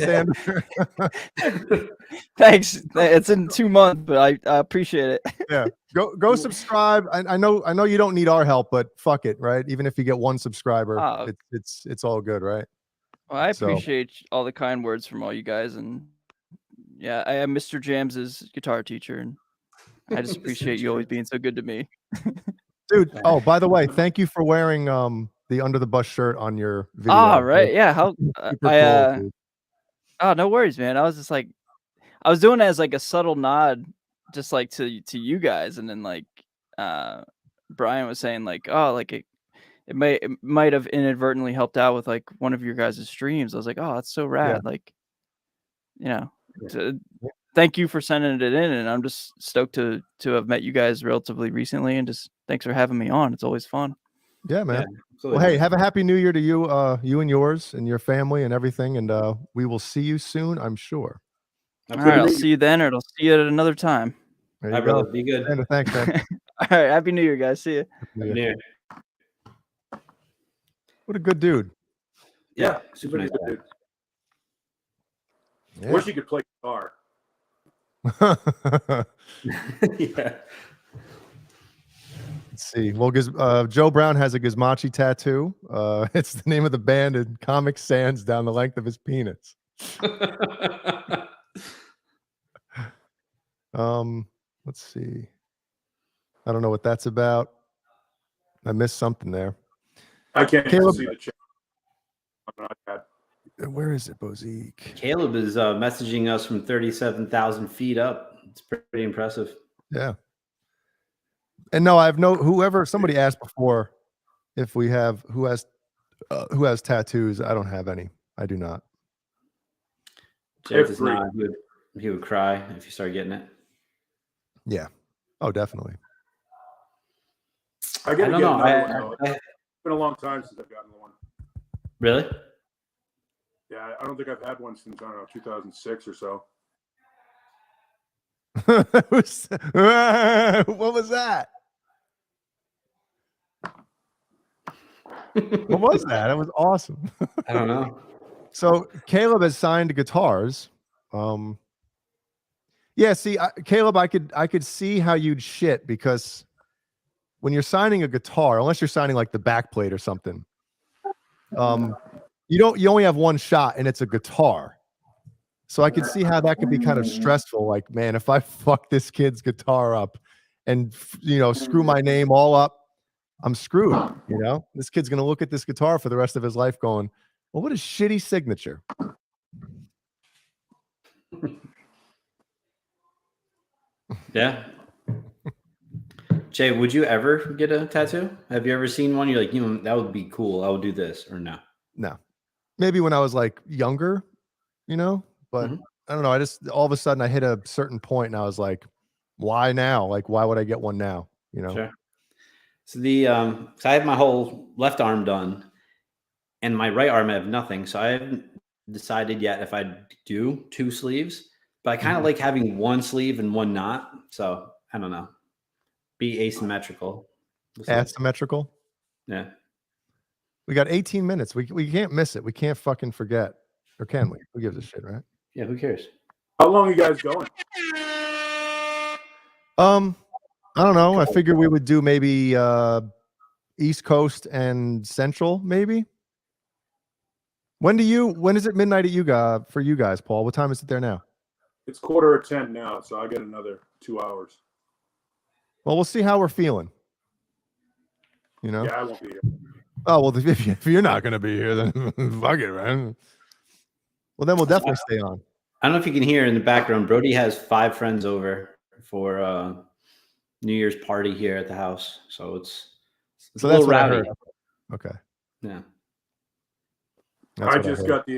Xander. Thanks. It's in 2 months, but I appreciate it. Yeah. Go subscribe. I know you don't need our help, but fuck it, right? Even if you get one subscriber, it's all good, right? Well, I appreciate all the kind words from all you guys, and yeah, I am Mr. Jams's guitar teacher, and I just appreciate you always being so good to me. Dude, oh, by the way, thank you for wearing the Under the Bus shirt on your video. Oh, right. Yeah. How Cool, oh, no worries, man. I was just like, I was doing it as like a subtle nod, just like to you guys, and then like Brian was saying like, oh, like it might have inadvertently helped out with like one of your guys' streams. I was like, oh, that's so rad. Yeah. Like, thank you for sending it in, and I'm just stoked to have met you guys relatively recently, and just thanks for having me on. It's always fun. Yeah, man. Yeah, well, hey, have a happy New Year to you, you and yours and your family and everything, and we will see you soon, I'm sure. All right, I'll see you then, or I'll see you at another time. There you Hi, go. brother. Be good. Xander, thanks, man. All right, happy New Year, guys. See you. Happy New Year. What a good dude. Yeah, super nice Dude. Yeah. Wish you could play guitar. Yeah. Let's see. Well, Joe Brown has a Gizmachi tattoo. It's the name of the band in Comic Sans down the length of his penis. Let's see. I don't know what that's about. I missed something there. I can't Caleb, see the chat. Where is it, Bozique? Caleb is messaging us from 37,000 feet up. It's pretty impressive. Yeah. And no, I have somebody asked before if we have who has tattoos. I don't have any. I do not. Jeff is not. He would cry if you start getting it. Yeah. Oh, definitely. I gotta don't get know. another one, though. It's been a long time since I've gotten one. Really? Yeah, I don't think I've had one since, I don't know, 2006 or so. What was that? What was that? That was awesome. I don't know. So Caleb has signed guitars. Yeah, see, Caleb, I could see how you'd shit, because when you're signing a guitar, unless you're signing like the back plate or something, you only have one shot, and it's a guitar. So I could see how that could be kind of stressful. Like, man, if I fuck this kid's guitar up and screw my name all up, I'm screwed. This kid's gonna look at this guitar for the rest of his life going, well, what a shitty signature. Yeah. Jay, would you ever get a tattoo? Have you ever seen one? You're like, that would be cool. I would do this, or no? No. Maybe when I was like younger, but I don't know. I just all of a sudden I hit a certain point and I was like, why now? Like, why would I get one now? Sure. So so I have my whole left arm done, and my right arm I have nothing. So I haven't decided yet if I do 2 sleeves, but I kind of like having one sleeve and one not. So I don't know. Be asymmetrical. Asymmetrical. Yeah. We got 18 minutes. We can't miss it. We can't fucking forget. Or can we? Who gives a shit, right? Yeah, who cares? How long are you guys going? I don't know. I figured we would do maybe East Coast and Central, maybe. When is it midnight for you guys, Paul? What time is it there now? It's 9:45 now, so I get another 2 hours. Well, we'll see how we're feeling. You know? Yeah, I won't be here. Oh well, if you're not gonna be here, then fuck it, man. Well, then we'll definitely stay on. I don't know if you can hear in the background. Brody has 5 friends over for New Year's party here at the house, so it's So a that's little what I rowdy. heard. Okay. Yeah. That's I what just heard. got the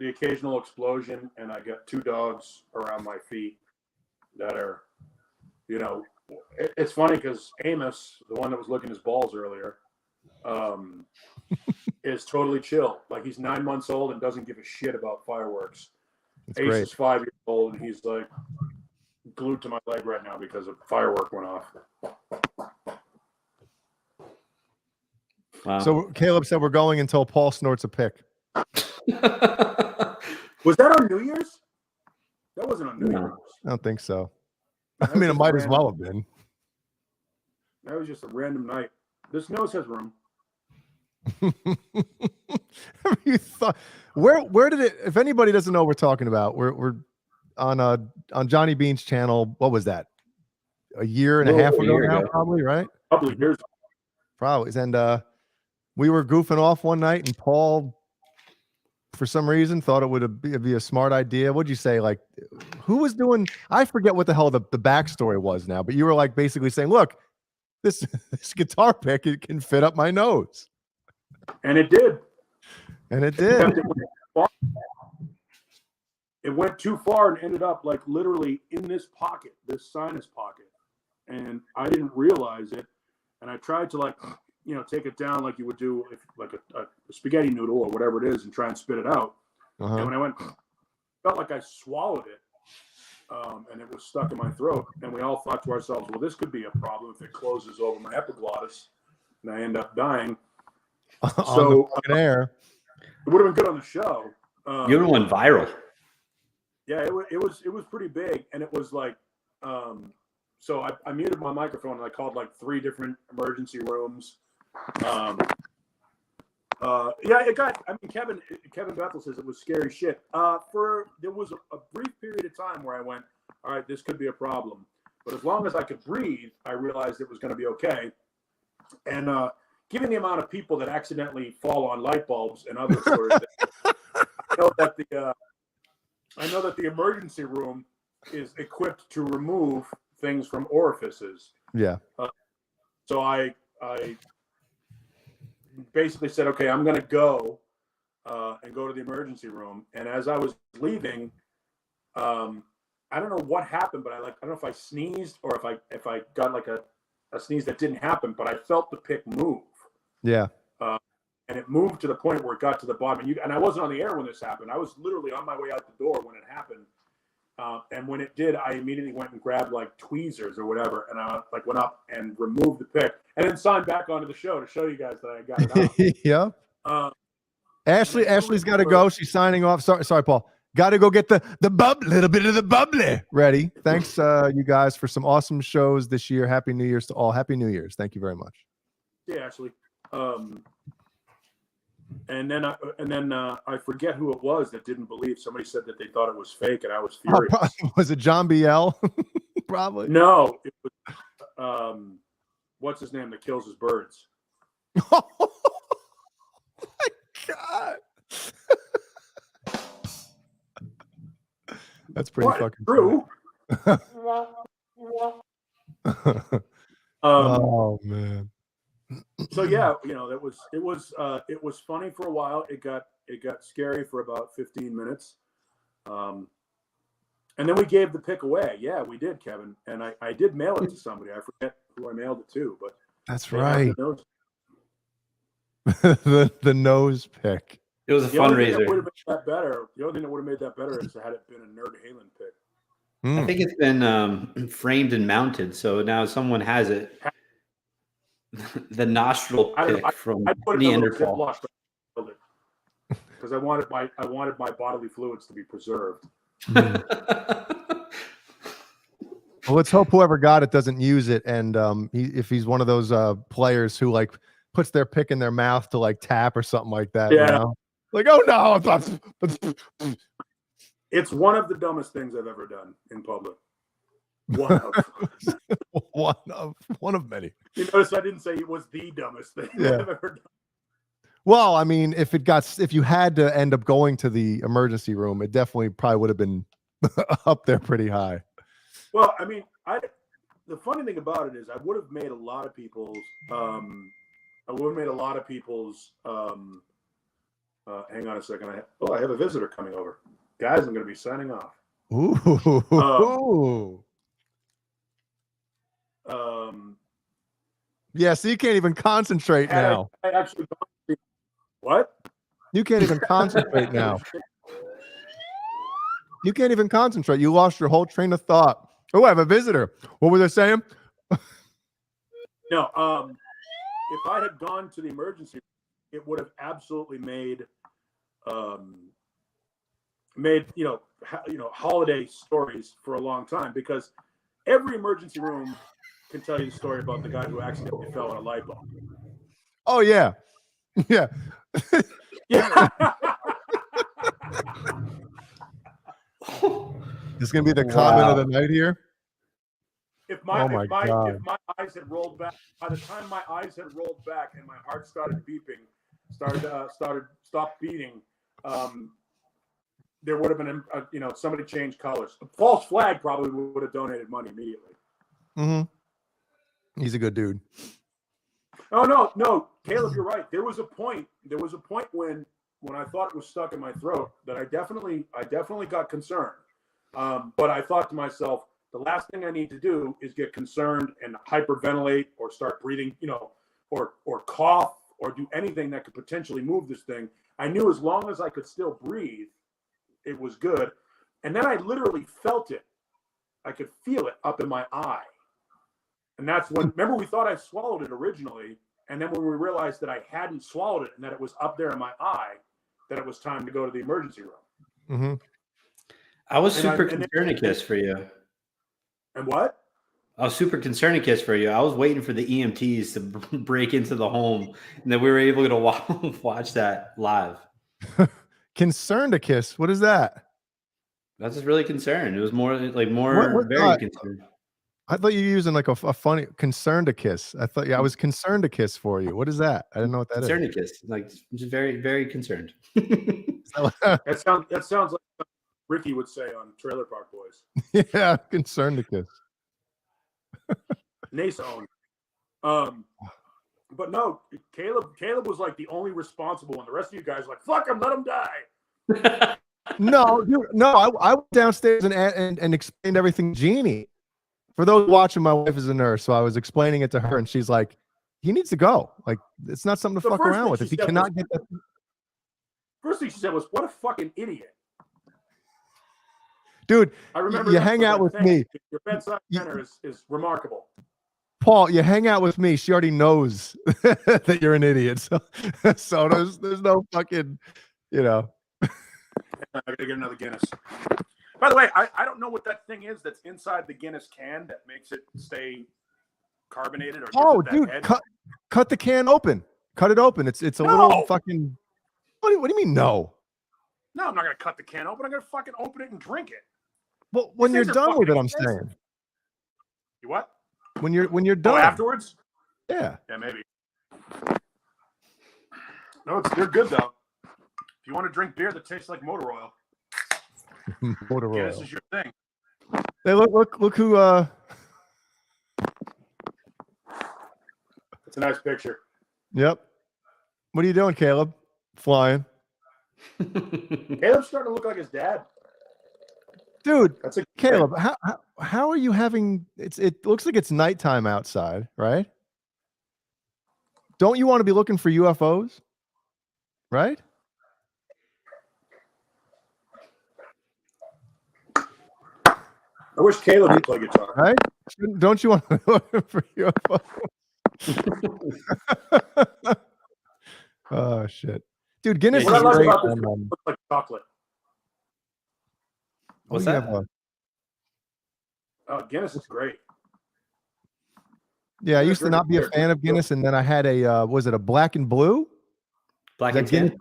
occasional explosion, and I got 2 dogs around my feet that are, you know, it's funny because Amos, the one that was licking his balls earlier, is totally chill. Like he's 9 months old and doesn't give a shit about fireworks. It's Ace great. is 5 years old and he's like glued to my leg right now because a firework went off. Wow. So Caleb said we're going until Paul snorts a pick. Was that on New Year's? That wasn't on New No. Year's. I don't think so. That I mean, it was might just as well have been. That was just a random night. This nose has room. You thought where did it? If anybody doesn't know what we're talking about, we're on Johnny Bean's channel. What was that? A year and a half ago now, probably, right? A couple of years. Probably. And we were goofing off one night, and Paul, for some reason, thought it would be a smart idea. What'd you say? Like, who was doing? I forget what the hell the backstory was now, but you were like basically saying, "Look, this guitar pick, it can fit up my nose," And it did. and it did. It went too far and ended up like literally in this pocket, this sinus pocket. And I didn't realize it. And I tried to take it down like you would do if like a spaghetti noodle or whatever it is and try and spit it out. Uh-huh. And when I felt like I swallowed it and it was stuck in my throat. And we all thought to ourselves, well, this could be a problem if it closes over my epiglottis and I end up dying. On So the fucking air. it would have been good on the show. You went viral. Yeah, it was pretty big, and it was like, so I muted my microphone and I called like 3 different emergency rooms. Yeah, it got. I mean, Kevin Bethel says it was scary shit. There was a brief period of time where I went, all right, this could be a problem, but as long as I could breathe, I realized it was going to be okay. And given the amount of people that accidentally fall on light bulbs and other sort of things, I know that the emergency room is equipped to remove things from orifices. Yeah. So I basically said, okay, I'm going to go and go to the emergency room. And as I was leaving, I don't know what happened, but I don't know if I sneezed or if I got like a sneeze that didn't happen, but I felt the pick move. Yeah. And it moved to the point where it got to the bottom. And I wasn't on the air when this happened. I was literally on my way out the door when it happened. And when it did, I immediately went and grabbed like tweezers or whatever, and I went up and removed the pick, and then signed back onto the show to show you guys that I got it out. Yeah. Ashley's got to go. She's signing off. Sorry, Paul. Got to go get the little bit of the bubbly ready. Thanks, you guys, for some awesome shows this year. Happy New Year's to all. Happy New Year's. Thank you very much. Yeah, Ashley. And then I forget who it was that didn't believe. Somebody said that they thought it was fake, and I was furious. Was it John B.L.? Probably. No, it was what's his name that kills his birds? Oh my God. That's pretty fucking true. Oh man. So yeah, it was funny for a while. It got scary for about 15 minutes. And then we gave the pick away. Yeah, we did, Kevin. And I did mail it to somebody. I forget who I mailed it to, but that's right. The nose pick. It was a The only thing that fundraiser. would have made that better. The only thing that would have made that better is had it been a Nerd Halen pick. I think it's been framed and mounted, so now someone has it. The nostril pick from Neanderthal. Because I wanted my bodily fluids to be preserved. Well, let's hope whoever got it doesn't use it, and if he's one of those players who like puts their pick in their mouth to like tap or something like that. Yeah. You know? Like, oh no. It's one of the dumbest things I've ever done in public. One of. one of many. You notice I didn't say it was the dumbest thing Yeah. I've ever done. Well, I mean, if you had to end up going to the emergency room, it definitely probably would have been up there pretty high. Well, I mean, the funny thing about it is I would have made a lot of people's hang on a second. I have a visitor coming over. Guys, I'm going to be signing off. Ooh. Yeah, so you can't even concentrate now. I actually what? You can't even concentrate now. You can't even concentrate. You lost your whole train of thought. Oh, I have a visitor. What were they saying? No, if I had gone to the emergency, it would have absolutely made holiday stories for a long time, because every emergency room can tell you the story about the guy who accidentally fell on a light bulb. Oh yeah, yeah, yeah. This is gonna be the comment of the night here. If my eyes had rolled back, by the time my eyes had rolled back and my heart started beeping, stopped beating, there would have been somebody changed colors. A false flag probably would have donated money immediately. Mm-hmm. He's a good dude. Oh no, Caleb, you're right. There was a point when I thought it was stuck in my throat that I definitely got concerned. But I thought to myself, the last thing I need to do is get concerned and hyperventilate or start breathing, or cough or do anything that could potentially move this thing. I knew as long as I could still breathe, it was good. And then I literally felt it. I could feel it up in my eye. And that's when, remember, we thought I swallowed it originally. And then when we realized that I hadn't swallowed it and that it was up there in my eye, that it was time to go to the emergency room. Mm-hmm. I was super concernicus for you. And what? I was super concernicus for you. I was waiting for the EMTs to break into the home, and then we were able to watch that live. Concerned-a-kiss. What is that? That's just really concerned. It was very concerned. I thought you were using like a funny concerned-a-kiss. I thought, I was concerned-a-kiss for you. What is that? I didn't know what that is. Concerned-a-kiss, like just very, very concerned. That sounds like Ricky would say on Trailer Park Boys. Yeah, concerned-a-kiss. Nace owned. But no, Caleb was like the only responsible one. The rest of you guys were like, fuck him, let him die. No, I went downstairs and explained everything to Jeannie. For those watching, my wife is a nurse, so I was explaining it to her, and she's like, he needs to go. Like, it's not something to fuck around with. If he cannot get that. First thing she said was, what a fucking idiot. Dude, I remember you hang out with me. Your bedside manner is remarkable. Paul, you hang out with me. She already knows that you're an idiot. So there's no fucking, I gotta get another Guinness. By the way, I don't know what that thing is that's inside the Guinness can that makes it stay carbonated. Or dude, cut the can open. Cut it open. It's a little fucking. What do you mean no? No, I'm not gonna cut the can open. I'm gonna fucking open it and drink it. Well, when you're done with it, I'm saying. You what? When you're done. Oh, afterwards? Yeah. Yeah, maybe. No, they're good though. If you want to drink beer that tastes like motor oil, motor oil. This is your thing. Hey, look who. It's a nice picture. Yep. What are you doing, Caleb? Flying. Caleb's starting to look like his dad. Dude, Caleb, how are you having it looks like it's nighttime outside, right? Don't you want to be looking for UFOs? Right? I wish Caleb would play guitar. Right? Don't you want to be looking for UFOs? Oh shit. Dude, Guinness is great. Looks like chocolate. What's that? Guinness is great. Yeah, I used to not be a fan of Guinness, and then I had a was it a black and blue? Black and tan?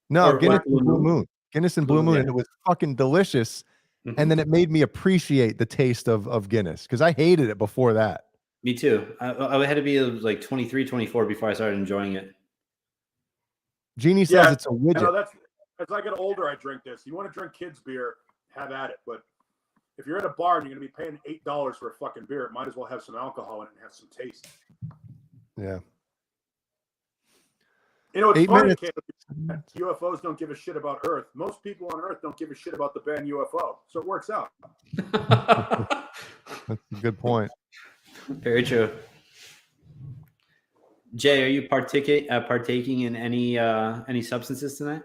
No, Guinness and Blue Moon. Guinness and Blue Moon, and it was fucking delicious. and then it made me appreciate the taste of Guinness because I hated it before that. Me too. I had to be like 23, 24 before I started enjoying it. Jeannie says it's a widget. I know that's as I get older, I drink this. You want to drink kids' beer, have at it. But if you're at a bar and you're going to be paying $8 for a fucking beer, it might as well have some alcohol in it and have some taste. Yeah. You know, it's 8 funny, minutes. Caleb, UFOs don't give a shit about Earth. Most people on Earth don't give a shit about the band UFO. So it works out. That's a good point. Very true. Jay, are you partaking in any substances tonight?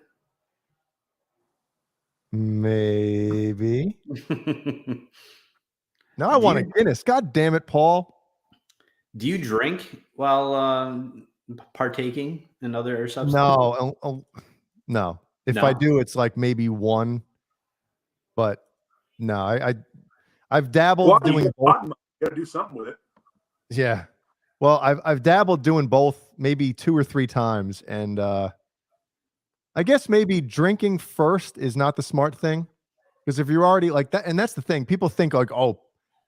Maybe. Now I want a Guinness. God damn it, Paul. Do you drink while partaking in other substances? No. If I do, it's like maybe one. But no, I've dabbled doing both. You got to do something with it. Yeah. Well, I've dabbled doing both maybe 2 or 3 times, and I guess maybe drinking first is not the smart thing, because if you're already like that, and that's the thing, people think like, oh,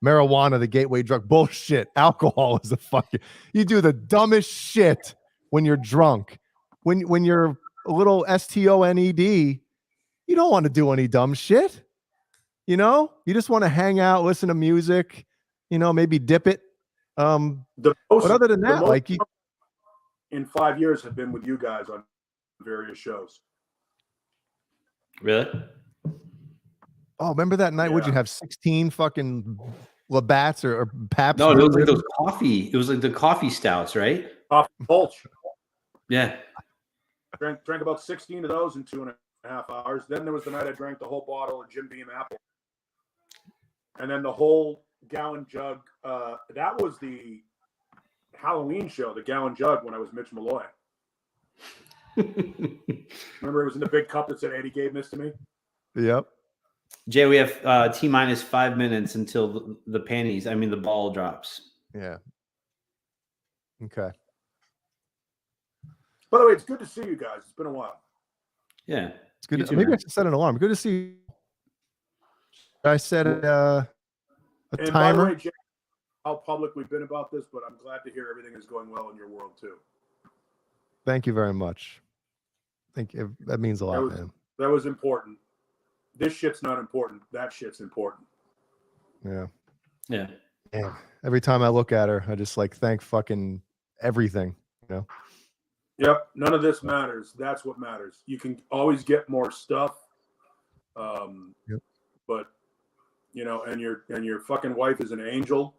marijuana, the gateway drug. Bullshit. Alcohol is the fucking. You do the dumbest shit when you're drunk. When you're a little stoned, you don't want to do any dumb shit. You know, you just want to hang out, listen to music. You know, maybe dip it. But other than that, like in 5 years have been with you guys on various shows. Really? Oh, remember that night? Would you have 16 fucking Labatt's or Paps? No, it was like those coffee. It was like the coffee stouts, right? Coffee Pulch. Yeah. Drank about 16 of those in 2.5 hours. Then there was the night I drank the whole bottle of Jim Beam Apple. And then the whole gallon jug. That was the Halloween show, the gallon jug, when I was Mitch Malloy. Remember, it was in the big cup that said Eddie gave this to me? Yep. Jay, we have T-minus 5 minutes until the ball drops. Yeah. Okay. By the way, it's good to see you guys. It's been a while. Yeah. It's good. Maybe I should set an alarm. Good to see you. I set a and timer. By the way, Jay, how public we've been about this, but I'm glad to hear everything is going well in your world too. Thank you very much. That means a lot, man. That was important. This shit's not important. That shit's important. Yeah. Yeah. Yeah. Every time I look at her, I just like thank fucking everything, you know? Yep. None of this matters. That's what matters. You can always get more stuff. Yep. But you know, and your fucking wife is an angel.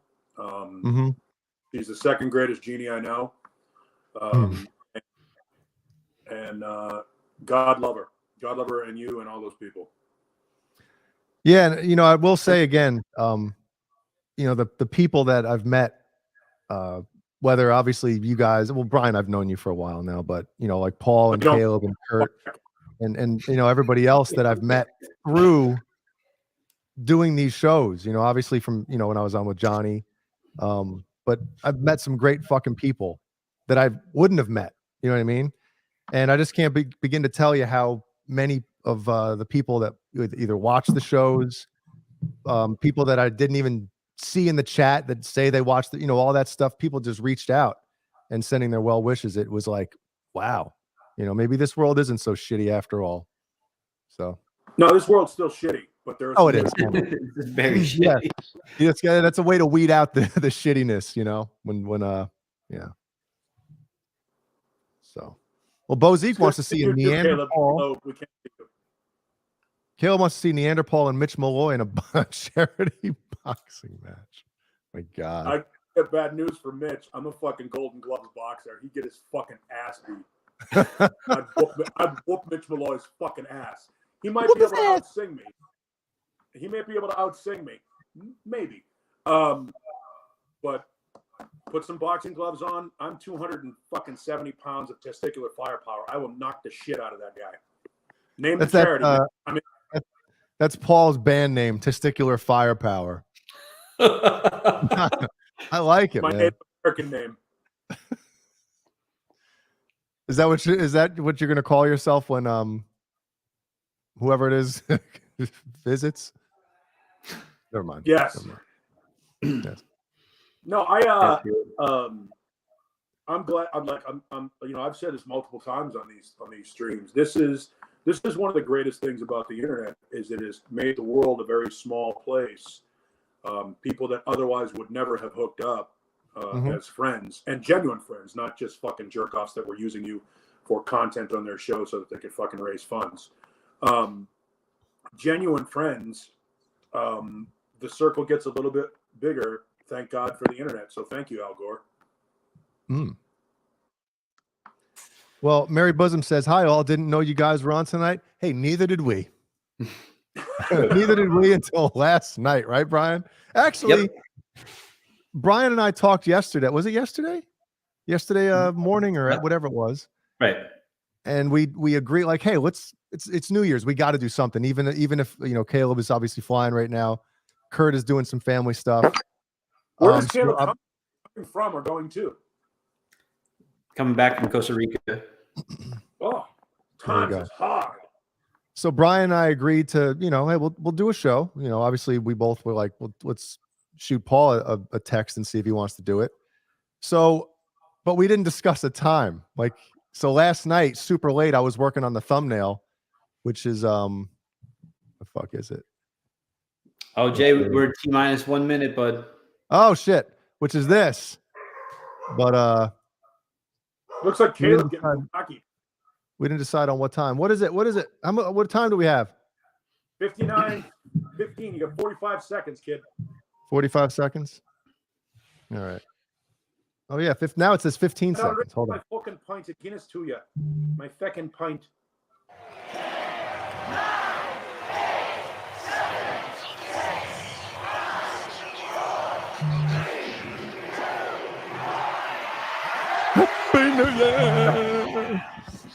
She's the second greatest genie I know. And God love her. God love her and you and all those people. Yeah, and you know, I will say again, you know, the people that I've met, whether obviously you guys, well, Brian, I've known you for a while now, but you know, like Paul and Caleb and Kurt and you know, everybody else that I've met through doing these shows, you know, obviously from, you know, when I was on with Johnny, but I've met some great fucking people that I wouldn't have met, you know what I mean? And I just can't begin to tell you how many of the people that either watch the shows, people that I didn't even see in the chat that say they watched the, you know, all that stuff, people just reached out and sending their well wishes. It was like, wow, you know, maybe this world isn't so shitty after all. So no, this world's still shitty, but there's it is. It's very shitty. Yeah, that's a way to weed out the shittiness, you know, when yeah. So well, Bozique wants to see a Neanderthal. Caleb wants to see Neanderthal and Mitch Malloy in a charity boxing match. My God. I got bad news for Mitch. I'm a fucking Golden Gloves boxer. He'd get his fucking ass beat. I'd whoop Mitch Malloy's fucking ass. He might be able to outsing me. He may be able to outsing me. Maybe. But put some boxing gloves on. I'm 270 pounds of testicular firepower. I will knock the shit out of that guy. Name the charity. That's Paul's band name, Testicular Firepower. I like it, my man. American name. Is that what you're gonna call yourself when whoever it is visits? Never mind. Yes. Never mind. Yes. No, I'm glad. I'm. You know, I've said this multiple times on these streams. This is one of the greatest things about the internet is it has made the world a very small place. People that otherwise would never have hooked up as friends and genuine friends, not just fucking jerk offs that were using you for content on their show so that they could fucking raise funds. Genuine friends. The circle gets a little bit bigger. Thank God for the internet. So thank you, Al Gore. Well, Mary Bosom says, hi, all. Didn't know you guys were on tonight. Hey, neither did we. Neither did we until last night, right, Brian? Actually, Brian and I talked yesterday. Was it yesterday? Yesterday morning or whatever it was. Right. And we agree, like, hey, it's New Year's. We got to do something. Even if, you know, Caleb is obviously flying right now. Kurt is doing some family stuff. Where does Caleb come from or going to? Coming back from Costa Rica. Oh, times is hard. So Brian and I agreed to, you know, hey, we'll do a show. You know, obviously we both were like, well, let's shoot Paul a text and see if he wants to do it. So, but we didn't discuss a time. Like, so last night, super late, I was working on the thumbnail, which is the fuck is it? Oh, Jay, we're T- 1 minute, bud. Oh shit, which is this. But looks like Caleb getting hockey. We didn't decide on what time. What is it? What time do we have? 59-15. You got 45 seconds, kid. 45 seconds. All right. Oh yeah, now it says 15 seconds. Hold on. My fucking pint of Guinness to you. My feckin' pint.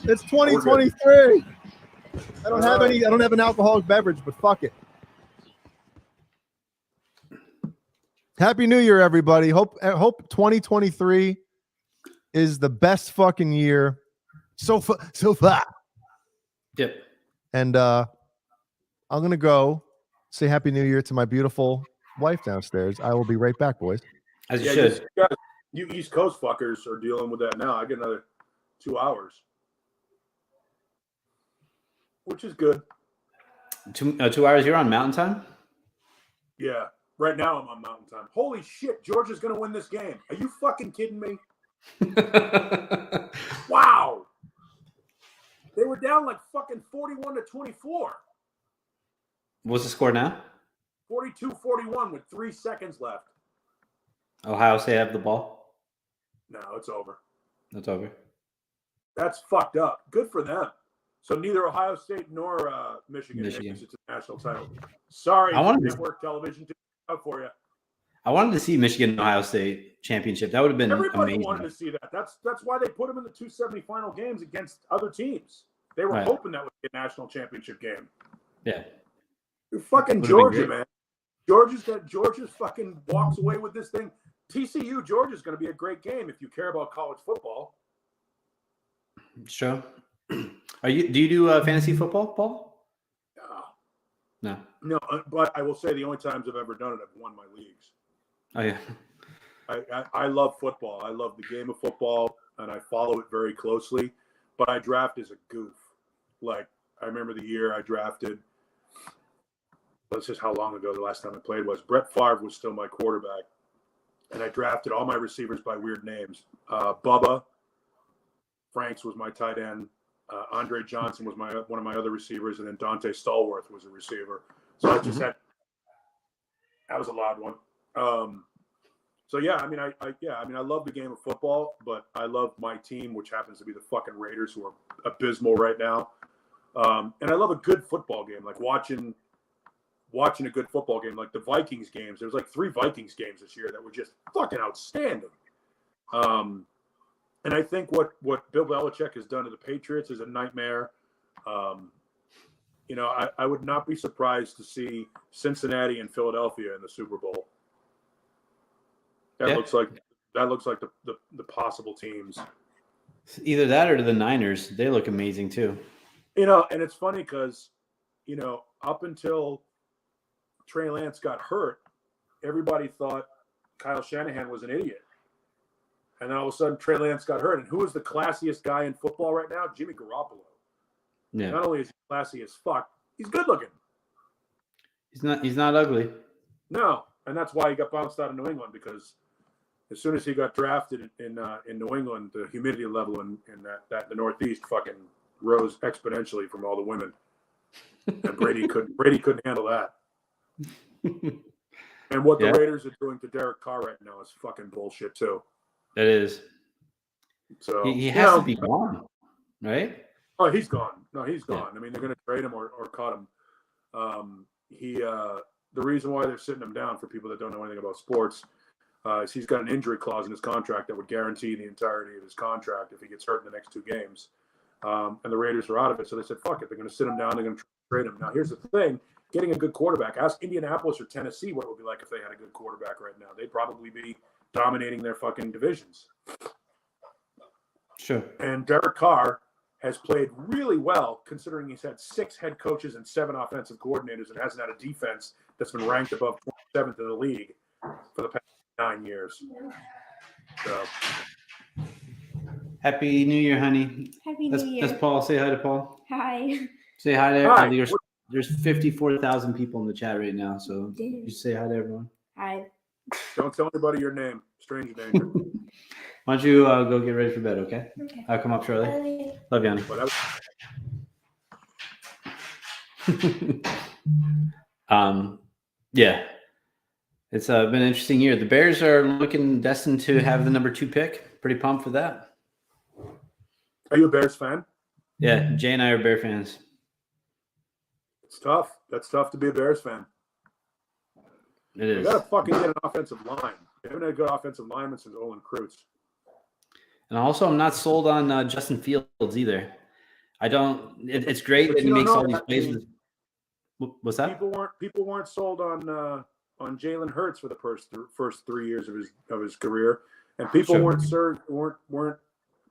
It's 2023. I don't have an alcoholic beverage, but fuck it. Happy New Year, everybody. Hope 2023 is the best fucking year so far. Yep. And I'm gonna go say Happy New Year to my beautiful wife downstairs. I will be right back, boys. As you should. You East Coast fuckers are dealing with that now. I get another 2 hours, which is good. 2 hours. You're on Mountain Time. Yeah, right now I'm on Mountain Time. Holy shit, Georgia's gonna win this game. Are you fucking kidding me? Wow. They were down like fucking 41-24. What's the score now? 42-41 with 3 seconds left. Ohio State have the ball. No, it's over. That's over. That's fucked up. Good for them. So neither Ohio State nor Michigan makes it to the national title. Sorry, network television out for you. I wanted to see Michigan and Ohio State championship. That would have been Everybody amazing. wanted to see that. That's why they put them in the 2 semifinal games against other teams. They were hoping that would be a national championship game. Yeah. You're fucking Georgia, man. Georgia's fucking walks away with this thing. TCU Georgia's going to be a great game if you care about college football. Sure. Do you do fantasy football, Paul? No. But I will say the only times I've ever done it, I've won my leagues. Oh yeah. I love football. I love the game of football, and I follow it very closely. But I draft as a goof. Like, I remember the year I drafted. This is how long ago the last time I played was. Brett Favre was still my quarterback. And I drafted all my receivers by weird names. Bubba Franks was my tight end. Andre Johnson was one of my other receivers. And then Dante Stallworth was a receiver. So I just had – that was a loud one. So, yeah, I love the game of football, but I love my team, which happens to be the fucking Raiders, who are abysmal right now. And I love a good football game, like watching a good football game, like the Vikings games. There was like 3 Vikings games this year that were just fucking outstanding. And I think what Bill Belichick has done to the Patriots is a nightmare. I would not be surprised to see Cincinnati and Philadelphia in the Super Bowl. That looks like the possible teams. Either that or the Niners. They look amazing too. And it's funny because, up until Trey Lance got hurt, everybody thought Kyle Shanahan was an idiot. And then all of a sudden, Trey Lance got hurt. And who is the classiest guy in football right now? Jimmy Garoppolo. Yeah. Not only is he classy as fuck, he's good looking. He's not ugly. No, and that's why he got bounced out of New England, because as soon as he got drafted in New England, the humidity level in the Northeast fucking rose exponentially from all the women, and Brady couldn't handle that. And what the Raiders are doing to Derek Carr right now is fucking bullshit too. It is. So he has to be gone, right? Oh, he's gone. No, he's gone. I mean, they're going to trade him or cut him. The reason why they're sitting him down, for people that don't know anything about sports, is he's got an injury clause in his contract that would guarantee the entirety of his contract if he gets hurt in the next 2 games. And the Raiders are out of it, so they said, fuck it. They're going to sit him down. They're going to trade him. Now, here's the thing. Getting a good quarterback. Ask Indianapolis or Tennessee what it would be like if they had a good quarterback right now. They'd probably be dominating their fucking divisions. Sure. And Derek Carr has played really well, considering he's had 6 head coaches and 7 offensive coordinators and hasn't had a defense that's been ranked above 27th in the league for the past 9 years. So, Happy New Year, honey. Happy New Year. That's Paul. Say hi to Paul. Hi. Say hi to Hi. There's 54,000 people in the chat right now, so just say hi to everyone. Hi. don't tell anybody your name. Stranger danger. Why don't you go get ready for bed, okay? Okay. I'll come up shortly. Love you, honey. Yeah. It's been an interesting year. The Bears are looking destined to have the number 2 pick. Pretty pumped for that. Are you a Bears fan? Yeah, Jay and I are Bear fans. It's tough. That's tough to be a Bears fan. It is. You got to fucking get an offensive line. They haven't had a good offensive lineman since Olin Kreutz. And also, I'm not sold on Justin Fields either. I don't. It's great But that he you don't makes know all these that. plays. What's that? People weren't sold on Jalen Hurts for the first 3 years of his career, and people weren't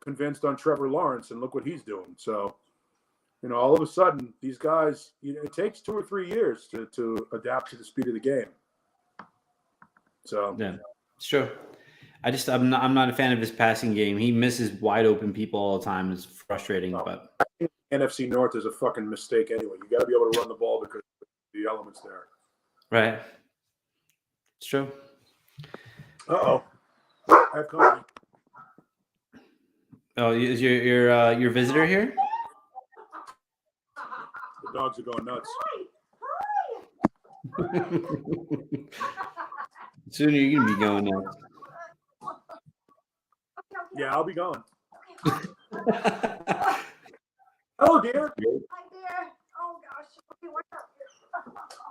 convinced on Trevor Lawrence, and look what he's doing. So, all of a sudden, these guys, it takes 2 or 3 years to adapt to the speed of the game. So yeah, it's true. I'm not a fan of his passing game. He misses wide open people all the time. It's frustrating, but NFC North is a fucking mistake anyway. You got to be able to run the ball because of the elements there. Right. It's true. I have company. Oh, is your visitor here? The dogs are going nuts. Soon you're gonna be going nuts. Yeah, I'll be going. Hello, dear. Hi, dear. Oh, gosh.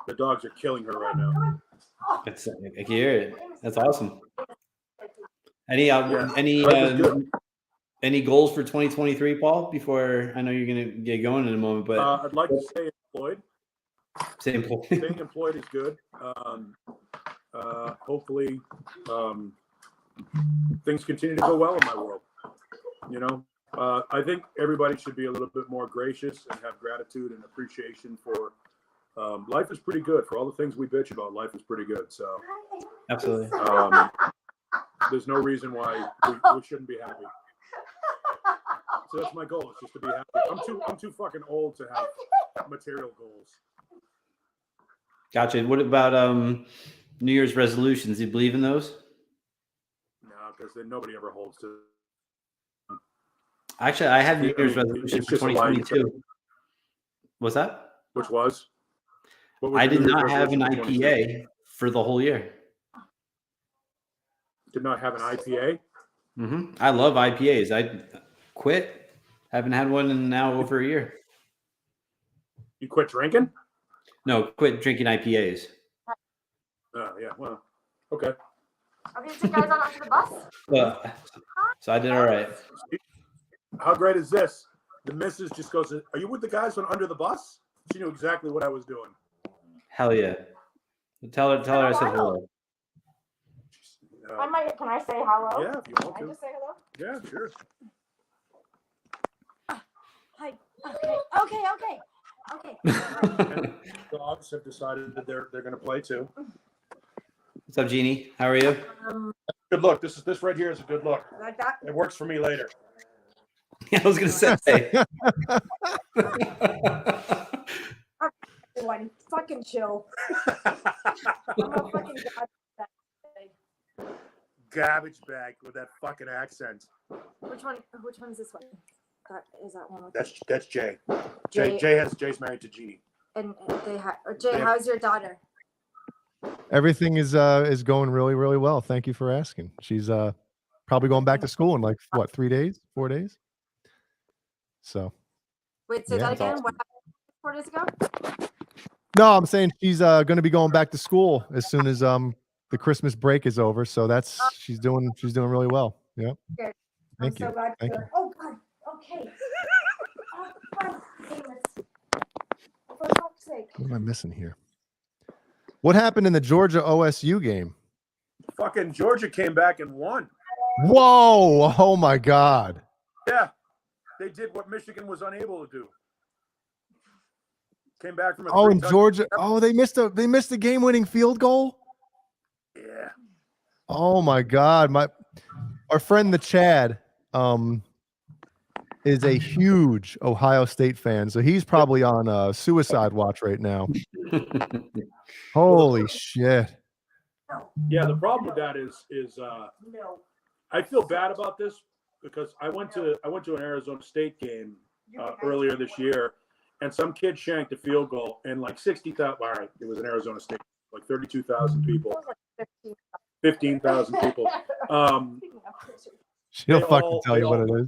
The dogs are killing her right now. I can hear it. That's awesome. Any any goals for 2023, Paul? Before I know you're gonna get going in a moment, but I'd like to stay employed. Staying employed is good. Hopefully, things continue to go well in my world. I think everybody should be a little bit more gracious and have gratitude and appreciation for life is pretty good. For all the things we bitch about, life is pretty good. So, absolutely. There's no reason why we shouldn't be happy. So that's my goal. Is just to be happy. I'm too fucking old to have material goals. Gotcha. What about New Year's resolutions? Do you believe in those? No, because nobody ever holds to. Actually, I have New Year's resolution for 2022. What's that? Which was? I did not have an IPA for the whole year. Did not have an IPA? Mm-hmm. I love IPAs. I quit. Haven't had one in now over a year. You quit drinking? No, quit drinking IPAs. Oh, yeah. Well, okay. Okay, so you guys on onto the bus? So I did all right. How great is this? The missus just goes, are you with the guys on Under the Bus? She knew exactly what I was doing. Hell yeah. Tell her I said hello. Can I say hello? Yeah, if you want to. Can I just say hello? Yeah, sure. Hi. Okay. dogs have decided that they're going to play too. What's up, Jeannie? How are you? Good look. This right here is a good look. Like that? It works for me later. I was gonna say. Everyone, fucking chill. I'm a fucking Garbage bag with that fucking accent. Which one is this one? Is that one? That's Jay. Jay. Jay's married to Jeannie. And Jay, how's your daughter? Everything is going really, really well. Thank you for asking. She's probably going back to school in like what, 3 days, 4 days? So Wait, say Yeah, that that's again. awesome. What happened 4 days ago? no, I'm saying she's going to be going back to school as soon as the Christmas break is over. So that's she's doing really well. Yeah. Good. Thank you. So glad Thank to you. hear. Oh God. Okay. Oh, God damn it. For fuck's sake. What am I missing here? What happened in the Georgia OSU game? Fucking Georgia came back and won. Whoa! Oh my God! Yeah, they did what Michigan was unable to do. Came back from a Oh, in 3-touchdown Georgia. Oh, they missed a game-winning field goal. Yeah. Oh my God! Our friend the Chad is a huge Ohio State fan, so he's probably on suicide watch right now. Holy shit! Yeah, the problem with that is No. I feel bad about this because I went to an Arizona State game earlier this year, and some kid shanked a field goal, and like 60,000. All right, it was an Arizona State, like 32,000 people, 15,000 people. She'll They fucking all- tell they you what all- it is.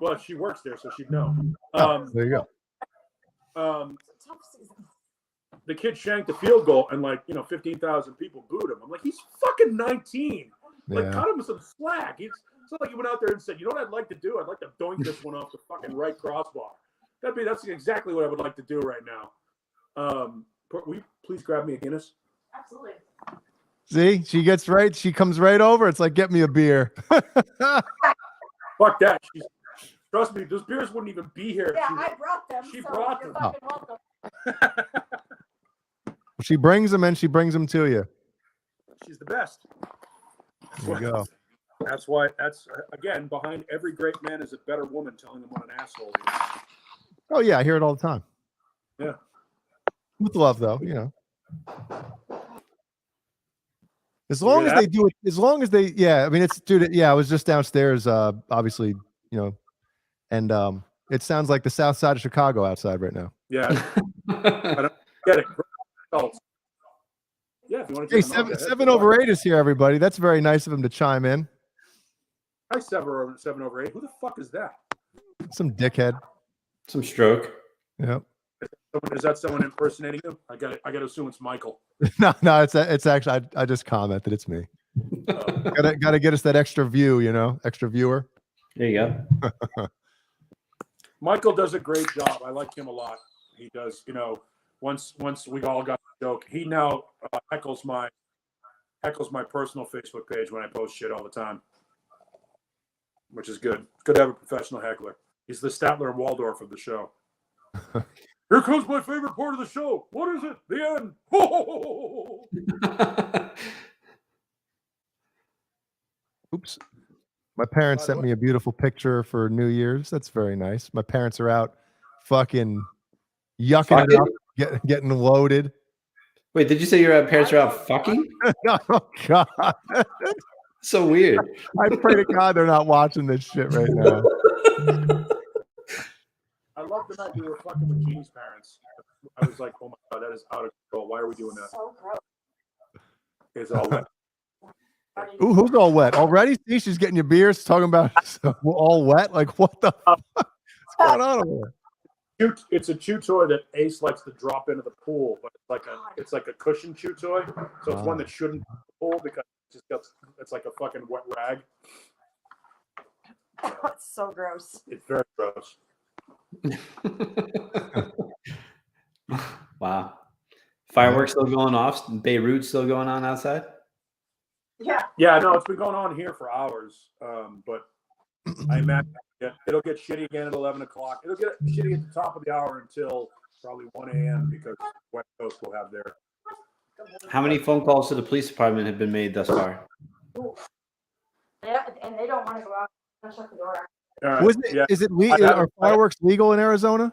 Well, she works there, so she'd know. There you go. Tough season. The kid shanked a field goal, and 15,000 people booed him. I'm like, he's fucking 19. Like, Yeah. cut him some slack. It's not like he went out there and said, you know what I'd like to do? I'd like to doink this one off the fucking right crossbar. That's exactly what I would like to do right now. Will you please grab me a Guinness? Absolutely. See, she comes right over. It's like, get me a beer. Fuck that. Trust me, those beers wouldn't even be here. Yeah, I brought them. She so brought you're them. fucking welcome. She brings them and she brings them to you. She's the best. There you go. That's again, behind every great man is a better woman telling him what an asshole he is. Oh yeah, I hear it all the time. Yeah. With love, though, As long as they do it, I mean, it's, dude, yeah, I was just downstairs, obviously, and it sounds like the south side of Chicago outside right now. Yeah. I don't get it. Yeah, if you want to Hey, get them out there, 7 over 8 is here, everybody. That's very nice of him to chime in. Hi, 7 over 8. Who the fuck is that? Some dickhead. Some stroke. Yep. Is that someone impersonating you? I got to assume it's Michael. No, it's actually, I just commented. It's me. Gotta get us that extra view, extra viewer. There you go. Michael does a great job. I like him a lot. He does, once we all got the joke, he now heckles my personal Facebook page when I post shit all the time, which is good. It's good to have a professional heckler. He's the Statler and Waldorf of the show. Here comes my favorite part of the show. What is it? The end. Oops. My parents sent me a beautiful picture for New Year's. That's very nice. My parents are out fucking yucking it up, getting loaded. Wait, did you say your parents are out fucking? Oh, God. So weird. I pray to God they're not watching this shit right now. I love the night we were fucking with Jeannie's parents. I was like, oh my God, that is out of control. Why are we doing that? So gross. It's all wet. Ooh, who's all wet? Already? See, she's getting your beers, talking about all wet? Like, what the fuck? What's going on over there? It's a chew toy that Ace likes to drop into the pool, but it's like a cushion chew toy. So it's one that shouldn't be in the pool because it's like a fucking wet rag. That's so gross. It's very gross. Wow. Fireworks still going off? Beirut still going on outside? Yeah. Yeah, no, it's been going on here for hours. But I imagine it'll get shitty again at 11 o'clock. It'll get shitty at the top of the hour until probably 1 a.m. because West Coast will have their. How many phone calls to the police department have been made thus far? And they don't want to go out. I'll shut the door. Is it legal? Are fireworks legal in Arizona?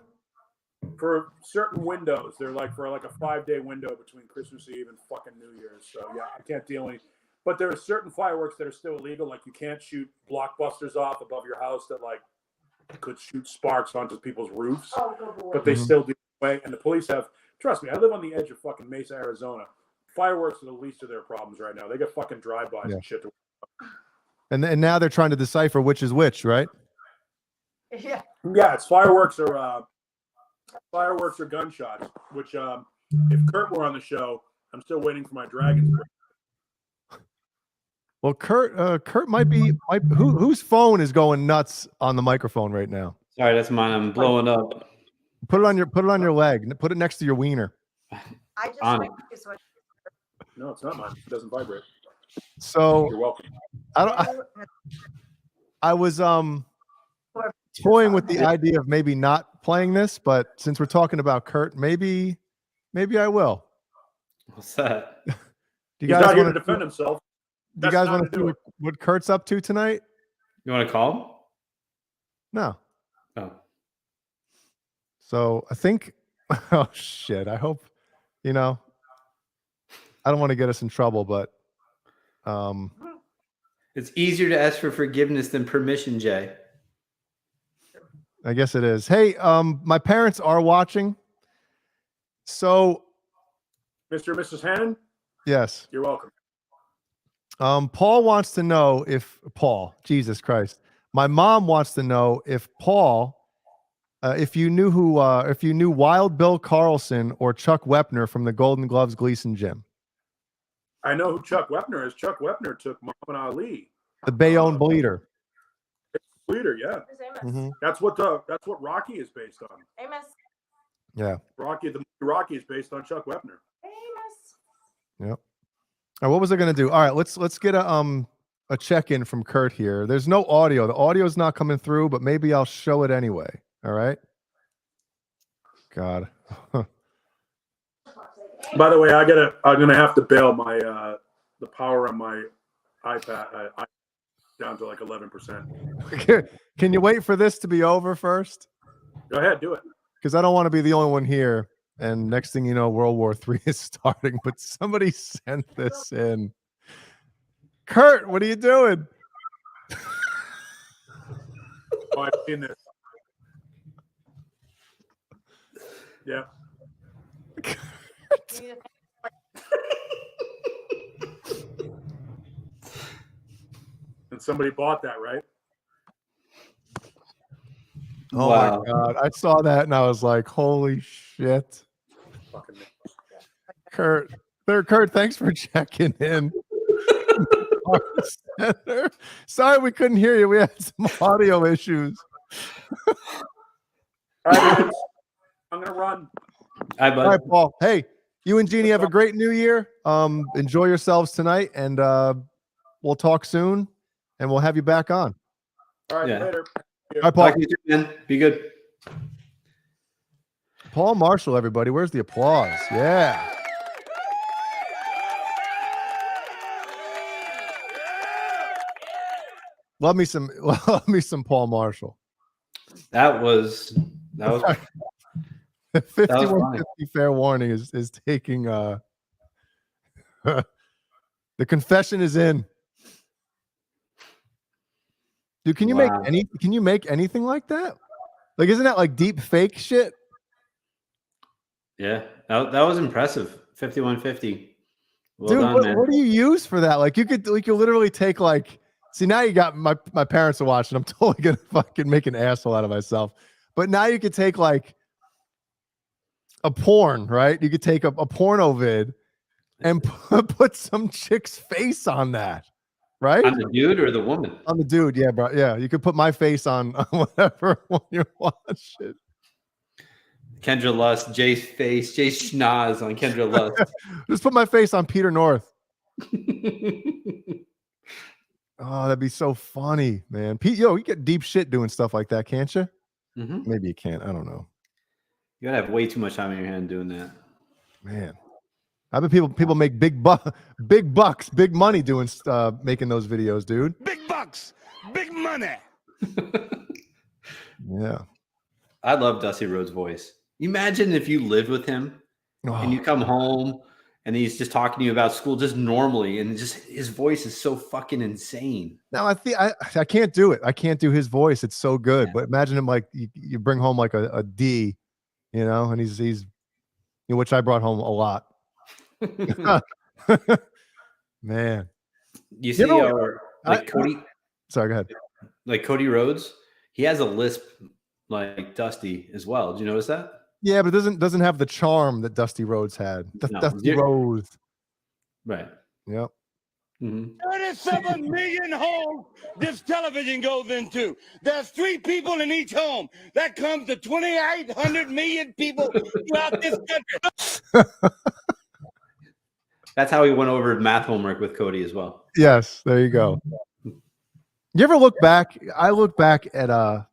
For certain windows, they're like for like a 5-day window between Christmas Eve and fucking New Year's. So yeah, I can't deal any. But there are certain fireworks that are still illegal. Like you can't shoot blockbusters off above your house that like could shoot sparks onto people's roofs. Oh, good boy. But they still do anyway. And the police have. Trust me, I live on the edge of fucking Mesa, Arizona. Fireworks are the least of their problems right now. They got fucking drive-bys and shit. And now they're trying to decipher which is which, right? Yeah. Yeah, it's fireworks or gunshots. Which, if Kurt were on the show, I'm still waiting for my dragons. Well, Kurt might be. Whose phone is going nuts on the microphone right now? Sorry, that's mine. I'm blowing up. Put it on your leg. Put it next to your wiener. I just On it. No, it's not mine. It doesn't vibrate. So You're welcome. I was toying with the idea of maybe not playing this, but since we're talking about Kurt, maybe I will. What's that? He's not here to defend himself. Do you guys want to see what Kurt's up to tonight? You want to call him? No. Oh. So I think, oh shit. I hope, I don't want to get us in trouble, but it's easier to ask for forgiveness than permission, Jay. I guess it is. Hey, my parents are watching. So Mr. and Mrs. Hannon? Yes. You're welcome. Paul wants to know Jesus Christ. My mom wants to know if Paul, if you knew Wild Bill Carlson or Chuck Wepner from the Golden Gloves Gleason Gym. I know who Chuck Wepner is. Chuck Wepner took Muhammad Ali. The Bayonne Bleeder. Bleeder, yeah. Mhm. That's what Rocky is based on. Amos. Yeah. Rocky is based on Chuck Wepner. Amos. Yep. All right, what was I going to do? All right, let's get a check-in from Kurt here. There's no audio. The audio's not coming through, but maybe I'll show it anyway. All right. God. By the way, I'm gonna have to bail my the power on my iPad down to like 11%. Can you wait for this to be over first? Go ahead, do it. Because I don't want to be the only one here. And next thing you know, World War III is starting. But somebody sent this in. Kurt, what are you doing? Oh, I've seen this. Yeah. And somebody bought that, right? Oh Wow. my God. I saw that and I was like, holy shit. Fucking Kurt, thanks for checking in. Sorry we couldn't hear you. We had some audio issues. All right, man. I'm gonna run. Hi, bud. All right, Paul. Hey, you and Jeannie have a great new year. Enjoy yourselves tonight, and we'll talk soon, and we'll have you back on. All right, Yeah. later. All right, Paul. Talk to you soon, man. Be good. Paul Marshall, everybody. Where's the applause? Yeah. Love me some Paul Marshall. That was 5150 fair warning is taking the confession is in. Dude, can you make anything like that? Like, isn't that like deep fake shit? Yeah, that was impressive. 5150. Well Dude, done, man. what do you use for that? Like, you literally take like. See, now you got my parents are watching. I'm totally gonna fucking make an asshole out of myself. But now you could take like a porn, right? You could take a porno vid and put some chick's face on that, right? On the dude or the woman? On the dude, yeah, bro. Yeah, you could put my face on whatever one you watch it. Kendra Lust, Jay's face, Jay's schnoz on Kendra Lust. Just put my face on Peter North. Oh, that'd be so funny, man. Pete, you get deep shit doing stuff like that, can't you? Mm-hmm. Maybe you can't. I don't know. You gotta have way too much time in your hand doing that. Man, I bet people make big bucks, big money doing making those videos, dude. Big bucks, big money. Yeah. I love Dusty Rhodes' voice. Imagine if you lived with him and you come home and he's just talking to you about school just normally, and just his voice is so fucking insane. Now I can't do it. I can't do his voice. It's so good. But imagine him like you bring home like a D, and he's which I brought home a lot. Man. You see, Cody. Sorry, go ahead. Like Cody Rhodes, he has a lisp like Dusty as well. Did you notice that? Yeah, but it doesn't have the charm that Dusty Rhodes had. Dusty Rhodes. Right. Yep. 37 million homes this television goes into. There's 3 people in each home. That comes to 2,800 million people throughout this country. That's how he went over math homework with Cody as well. Yes, there you go. You ever look back? I look back at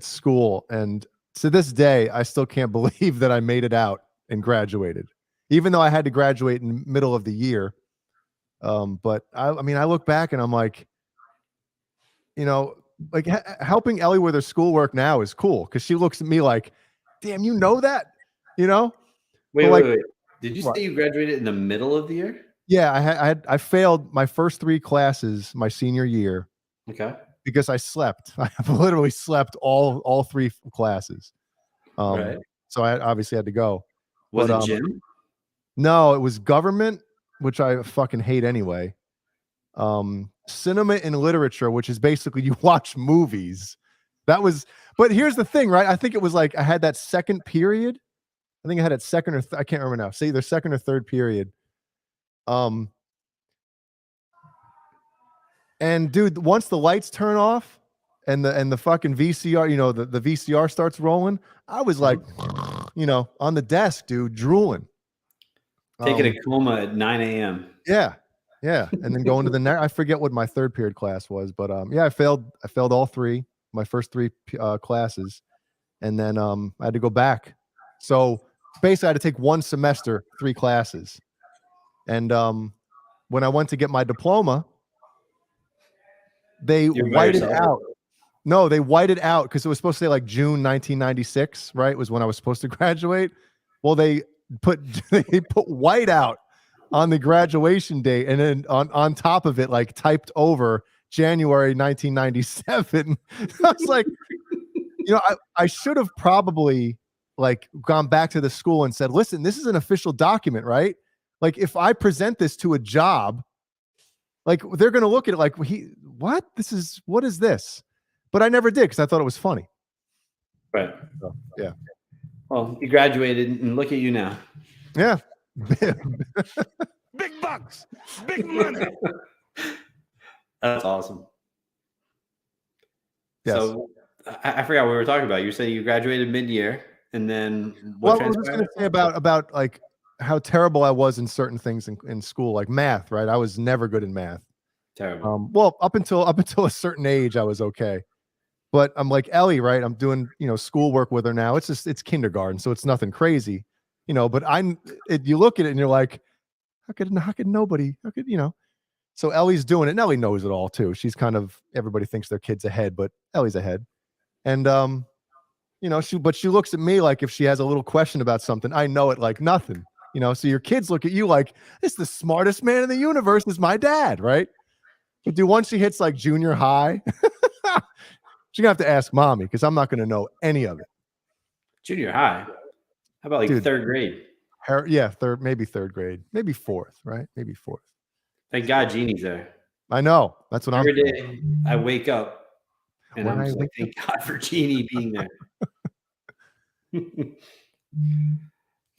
school, and to this day, I still can't believe that I made it out and graduated, even though I had to graduate in the middle of the year. But I mean, I look back and I'm like, like helping Ellie with her schoolwork now is cool because she looks at me like, damn, you know that, Wait. Did you say you graduated in the middle of the year? Yeah, I failed my first 3 classes my senior year. Okay. Because I slept. I literally slept all 3 classes. Right. So I obviously had to go. Was it gym? No, it was government, which I fucking hate anyway. Cinema and literature, which is basically you watch movies. But here's the thing, right? I think it was like I had that second period. I think I had it second or I can't remember now. Say either second or third period. And dude, once the lights turn off and the fucking VCR, the VCR starts rolling, I was like, on the desk, dude, drooling. Taking a coma at 9 a.m. Yeah. And then going to the next, I forget what my third period class was, but yeah, I failed all 3, my first 3 classes. And then I had to go back. So basically I had to take 1 semester, 3 classes. And when I went to get my diploma, they whited it out. No, they whited it out because it was supposed to say like June 1996, right? Was when I was supposed to graduate. Well, they put white out on the graduation date, and then on top of it, like typed over January 1997. I was like, I should have probably like gone back to the school and said, listen, this is an official document, right? Like if I present this to a job, like they're going to look at it like, what is this? But I never did because I thought it was funny. Right. So, yeah. Well, you graduated and look at you now. Yeah. Big bucks, big money. That's awesome. Yes. So I forgot what we were talking about. You said you graduated mid-year, and then what I was just going to say about like how terrible I was in certain things in school, like math, right? I was never good in math. Terrible. Well, up until a certain age, I was okay. But I'm like Ellie, right? I'm doing, schoolwork with her now. It's kindergarten, so it's nothing crazy, but you look at it and you're like, how could nobody, so Ellie's doing it, and Ellie knows it all too. She's everybody thinks their kid's ahead, but Ellie's ahead. And, she looks at me like if she has a little question about something, I know it like nothing, so your kids look at you like, it's the smartest man in the universe is my dad, right? But dude, once she hits like junior high, she's gonna have to ask mommy because I'm not gonna know any of it. Junior high? How about like third grade? Yeah, maybe third grade, maybe 4th, right? Maybe 4th. Thank God Jeannie's there. I know. That's what Every day I wake up and I'm just like, thank God for Jeannie being there.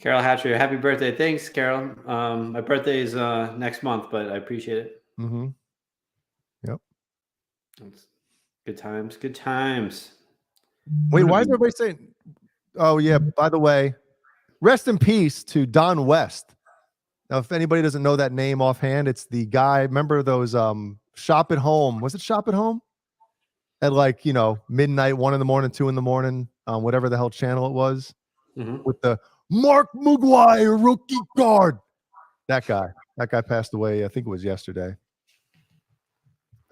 Carol Hatcher, happy birthday. Thanks, Carol. My birthday is next month, but I appreciate it. Mm-hmm. Yep. Good times. Good times. Wait, why is everybody saying? Oh yeah. By the way, rest in peace to Don West. Now, if anybody doesn't know that name offhand, it's the guy. Remember those Shop at Home? Was it Shop at Home? At like midnight, 1 in the morning, 2 in the morning, whatever the hell channel it was. with the Mark McGuire rookie card. That guy passed away. I think it was yesterday.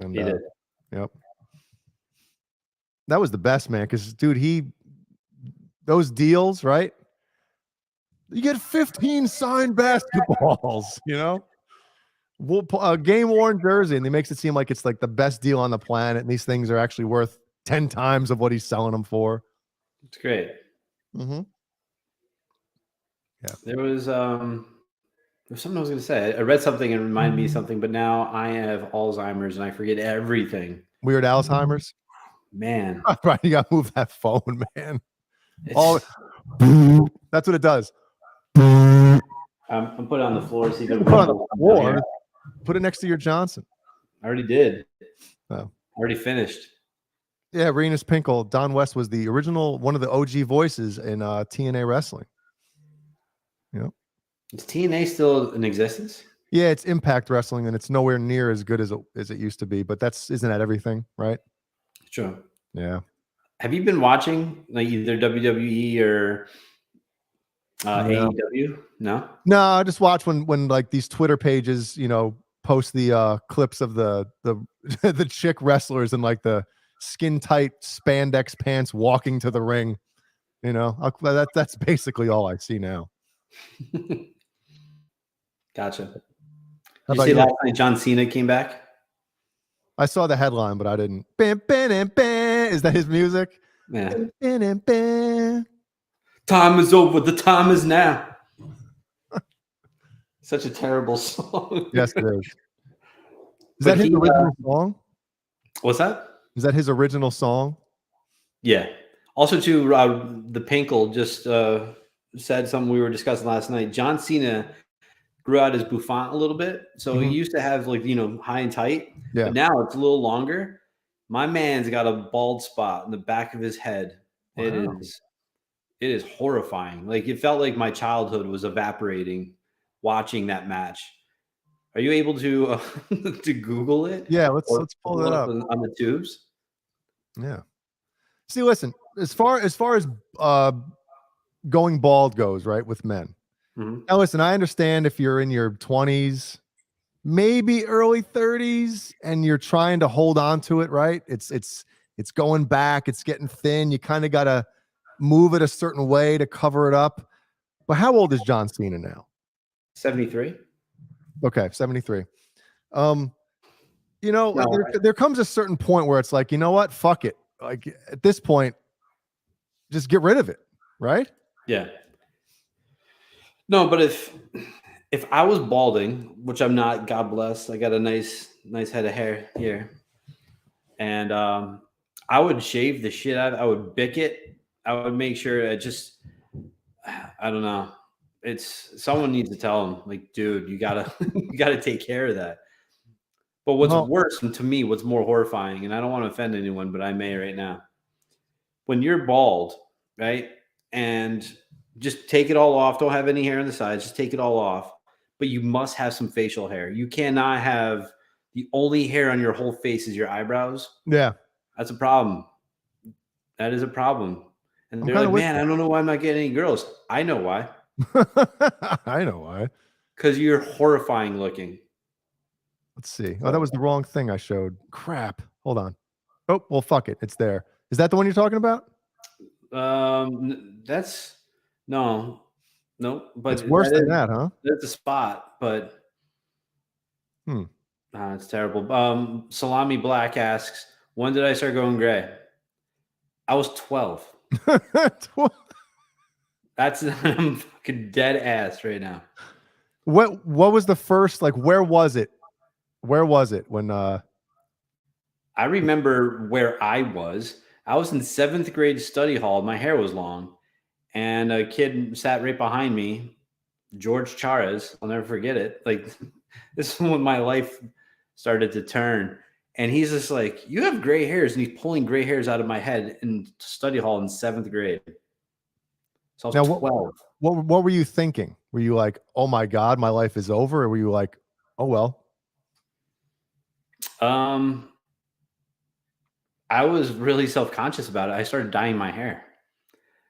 And He did. Yep. That was the best, man. Because dude, those deals, right? You get 15 signed basketballs, you know, a game worn jersey, and he makes it seem like it's like the best deal on the planet. And these things are actually worth 10 times of what he's selling them for. It's great. Mm-hmm. Yeah. There was something I was going to say. I read something and reminded me of something, but now I have Alzheimer's and I forget everything. Weird Alzheimer's. Man. Right. You got to move that phone, man. That's what it does. I'm put it on the floor. So you can put it on the floor. Put it next to your Johnson. I already did. Oh. I already finished. Yeah, Renus Pinkle. Don West was the original, one of the OG voices in TNA wrestling. Yep. Is TNA still in existence? Yeah, it's Impact Wrestling, and it's nowhere near as good as it used to be. But isn't that everything, right? Sure. Yeah. Have you been watching like either WWE or AEW? No. No, I just watch when like these Twitter pages, you know, post the clips of the the chick wrestlers in like the skin tight spandex pants walking to the ring. You know, that's basically all I see now. Gotcha. Did you see last night John Cena came back? I saw the headline, but I didn't. Bam, bam, bam, bam. Is that his music? Yeah. Bam, bam, bam. Time is over. The time is now. Such a terrible song. Yes, it is. Is that his original song? What's that? Is that his original song? Yeah. Also, too, the Pinkle just said something we were discussing last night. John Cena grew out his bouffant a little bit. So he used to have like, you know, high and tight. Yeah. But now it's a little longer. My man's got a bald spot in the back of his head. Wow. It is horrifying. Like it felt like my childhood was evaporating watching that match. Are you able to to Google it? Yeah, let's pull that up on the tubes. Yeah. See, listen, as far as going bald goes, right, with men. Now, listen, I understand if you're in your 20s, maybe early 30s, and you're trying to hold on to it, right? It's going back, it's getting thin. You kind of got to move it a certain way to cover it up. But how old is John Cena now? 73. Okay, 73. You know, there comes a certain point where it's like, you know what? Fuck it. Like at this point, just get rid of it, right? Yeah. No, but if I was balding, which I'm not, God bless, I got a nice head of hair here, and I would shave the shit out. I would bick it. I would make sure I don't know. Someone needs to tell him, like, dude, you gotta take care of that. But what's worse, and to me, what's more horrifying, and I don't want to offend anyone, but I may right now. When you're bald, right, and just take it all off. Don't have any hair on the sides. Just take it all off. But you must have some facial hair. You cannot have the only hair on your whole face is your eyebrows. Yeah. That's a problem. That is a problem. And they're like, man, I don't know why I'm not getting any girls. I know why. I know why. Because you're horrifying looking. Let's see. Oh, that was the wrong thing I showed. Crap. Hold on. Oh, well, fuck it. It's there. Is that the one you're talking about? That's no, but it's worse than that, huh? That's a spot, but it's terrible. Salami Black asks, when did I start going gray? I was 12. That's I'm fucking dead ass right now. What was the first, like, where was it? Where was it when I remember where I was. I was in 7th grade study hall. My hair was long. And a kid sat right behind me, George Charas. I'll never forget it. Like, this is when my life started to turn. And he's just like, you have gray hairs. And he's pulling gray hairs out of my head in study hall in 7th grade. So I was 12. What were you thinking? Were you like, oh my God, my life is over? Or were you like, oh, well? I was really self-conscious about it. I started dyeing my hair.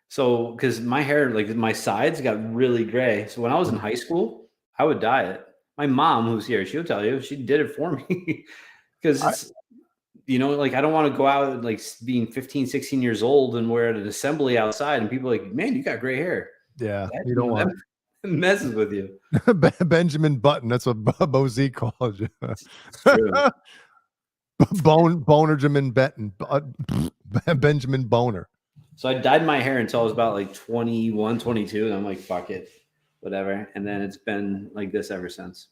So, because my hair, like my sides got really gray. So when I was in high school, I would dye it. My mom, who's here, she'll tell you, she did it for me. Because it's, like I don't want to go out like being 15, 16 years old and we're at an assembly outside and people are like, man, you got gray hair. Yeah, you don't want that messes with you. Benjamin Button. That's what Bo Z calls you. It's true. BonerJams Benton. Benjamin Boner. So I dyed my hair until I was about like 21, 22. And I'm like, fuck it, whatever. And then it's been like this ever since.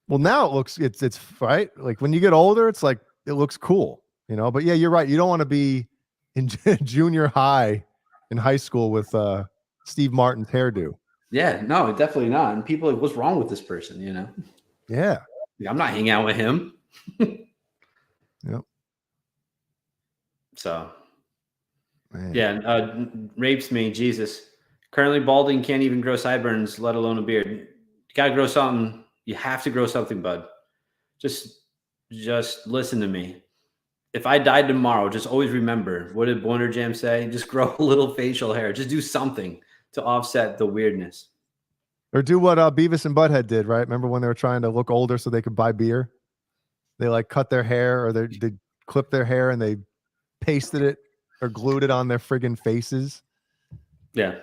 Well, now it looks, it's right. Like when you get older, it's like, it looks cool, but yeah, you're right. You don't want to be in junior high in high school with Steve Martin's hairdo. Yeah, no, definitely not. And people are like, what's wrong with this person? Yeah. I'm not hanging out with him. Yep. So, man. Yeah, rapes me, Jesus. Currently balding, can't even grow sideburns, let alone a beard. You gotta grow something. You have to grow something, bud. Just listen to me. If I died tomorrow, just always remember, what did BonerJams say? Just grow a little facial hair. Just do something to offset the weirdness. Or do what Beavis and Butthead did, right? Remember when they were trying to look older so they could buy beer? They like cut their hair or they clipped their hair and they pasted it or glued it on their friggin' faces. Yeah.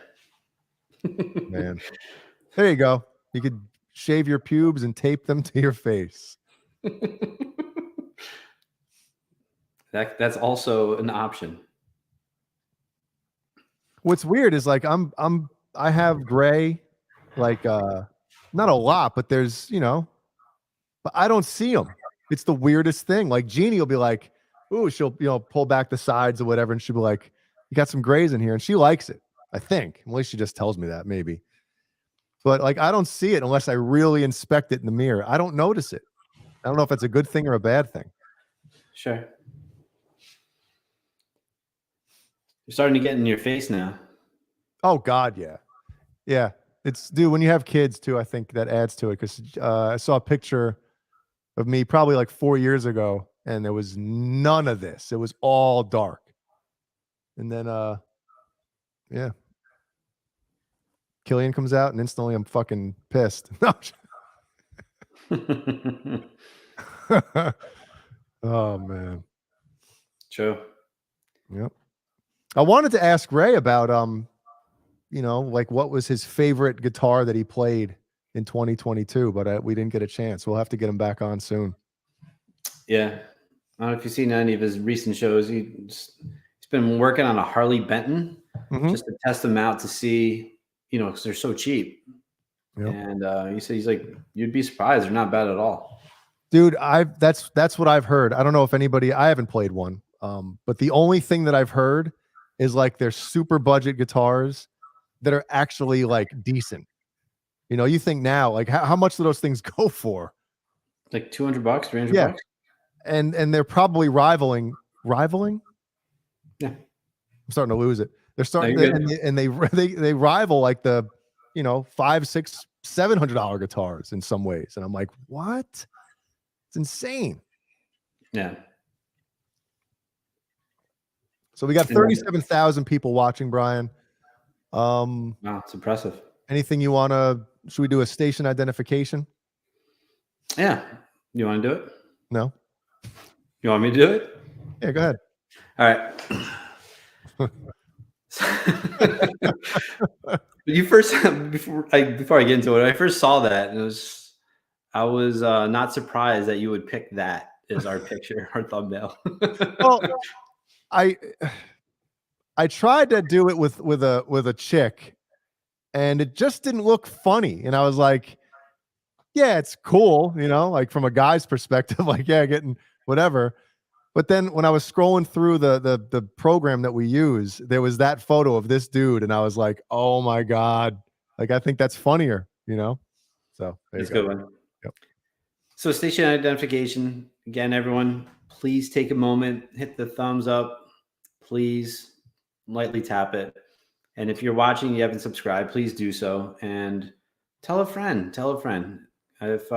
Man. There you go. You could shave your pubes and tape them to your face. That's also an option. What's weird is like I have gray, like not a lot, but there's but I don't see them. It's the weirdest thing. Like Jeannie will be like, ooh, she'll pull back the sides or whatever, and she'll be like, you got some grays in here, and she likes it. I think, at least she just tells me that maybe. But like I don't see it unless I really inspect it in the mirror. I don't notice it. I don't know if it's a good thing or a bad thing. Sure. You're starting to get in your face now. Oh God, yeah. Yeah. It's dude, when you have kids too, I think that adds to it because I saw a picture of me probably like 4 years ago and there was none of this. It was all dark. And then yeah. Killian comes out and instantly I'm fucking pissed. Oh man. True. Yep. I wanted to ask Ray about like what was his favorite guitar that he played in 2022, but we didn't get a chance. We'll have to get him back on soon. Yeah. I don't know if you've seen any of his recent shows. He's been working on a Harley Benton just to test them out to see, because they're so cheap. Yep. And he said, he's like, you'd be surprised. They're not bad at all. Dude, that's what I've heard. I don't know if I haven't played one. But the only thing that I've heard is like they're super budget guitars that are actually like decent. You think now, like how much do those things go for? Like $200, $300 yeah. bucks? And they're probably rivaling? Yeah. I'm starting to lose it. They're starting and they rival like the, $500, $600, $700 guitars in some ways. And I'm like, what? It's insane. Yeah. So we got 37,000 people watching, Brian. Wow, it's impressive. Anything you want to, should we do a station identification? Yeah. You want to do it? No. You want me to do it? Yeah, go ahead. All right. You first, before I get into it, I first saw that and I was not surprised that you would pick that as our picture, our thumbnail. Well, I tried to do it with a chick and it just didn't look funny. And I was like, yeah, it's cool, like from a guy's perspective, like, yeah, getting whatever. But then when I was scrolling through the program that we use, there was that photo of this dude. And I was like, oh my God, like, I think that's funnier, So that's a good one. Yep. So station identification, again, everyone, please take a moment, hit the thumbs up, please lightly tap it. And if you're watching, you haven't subscribed, please do so. And tell a friend. If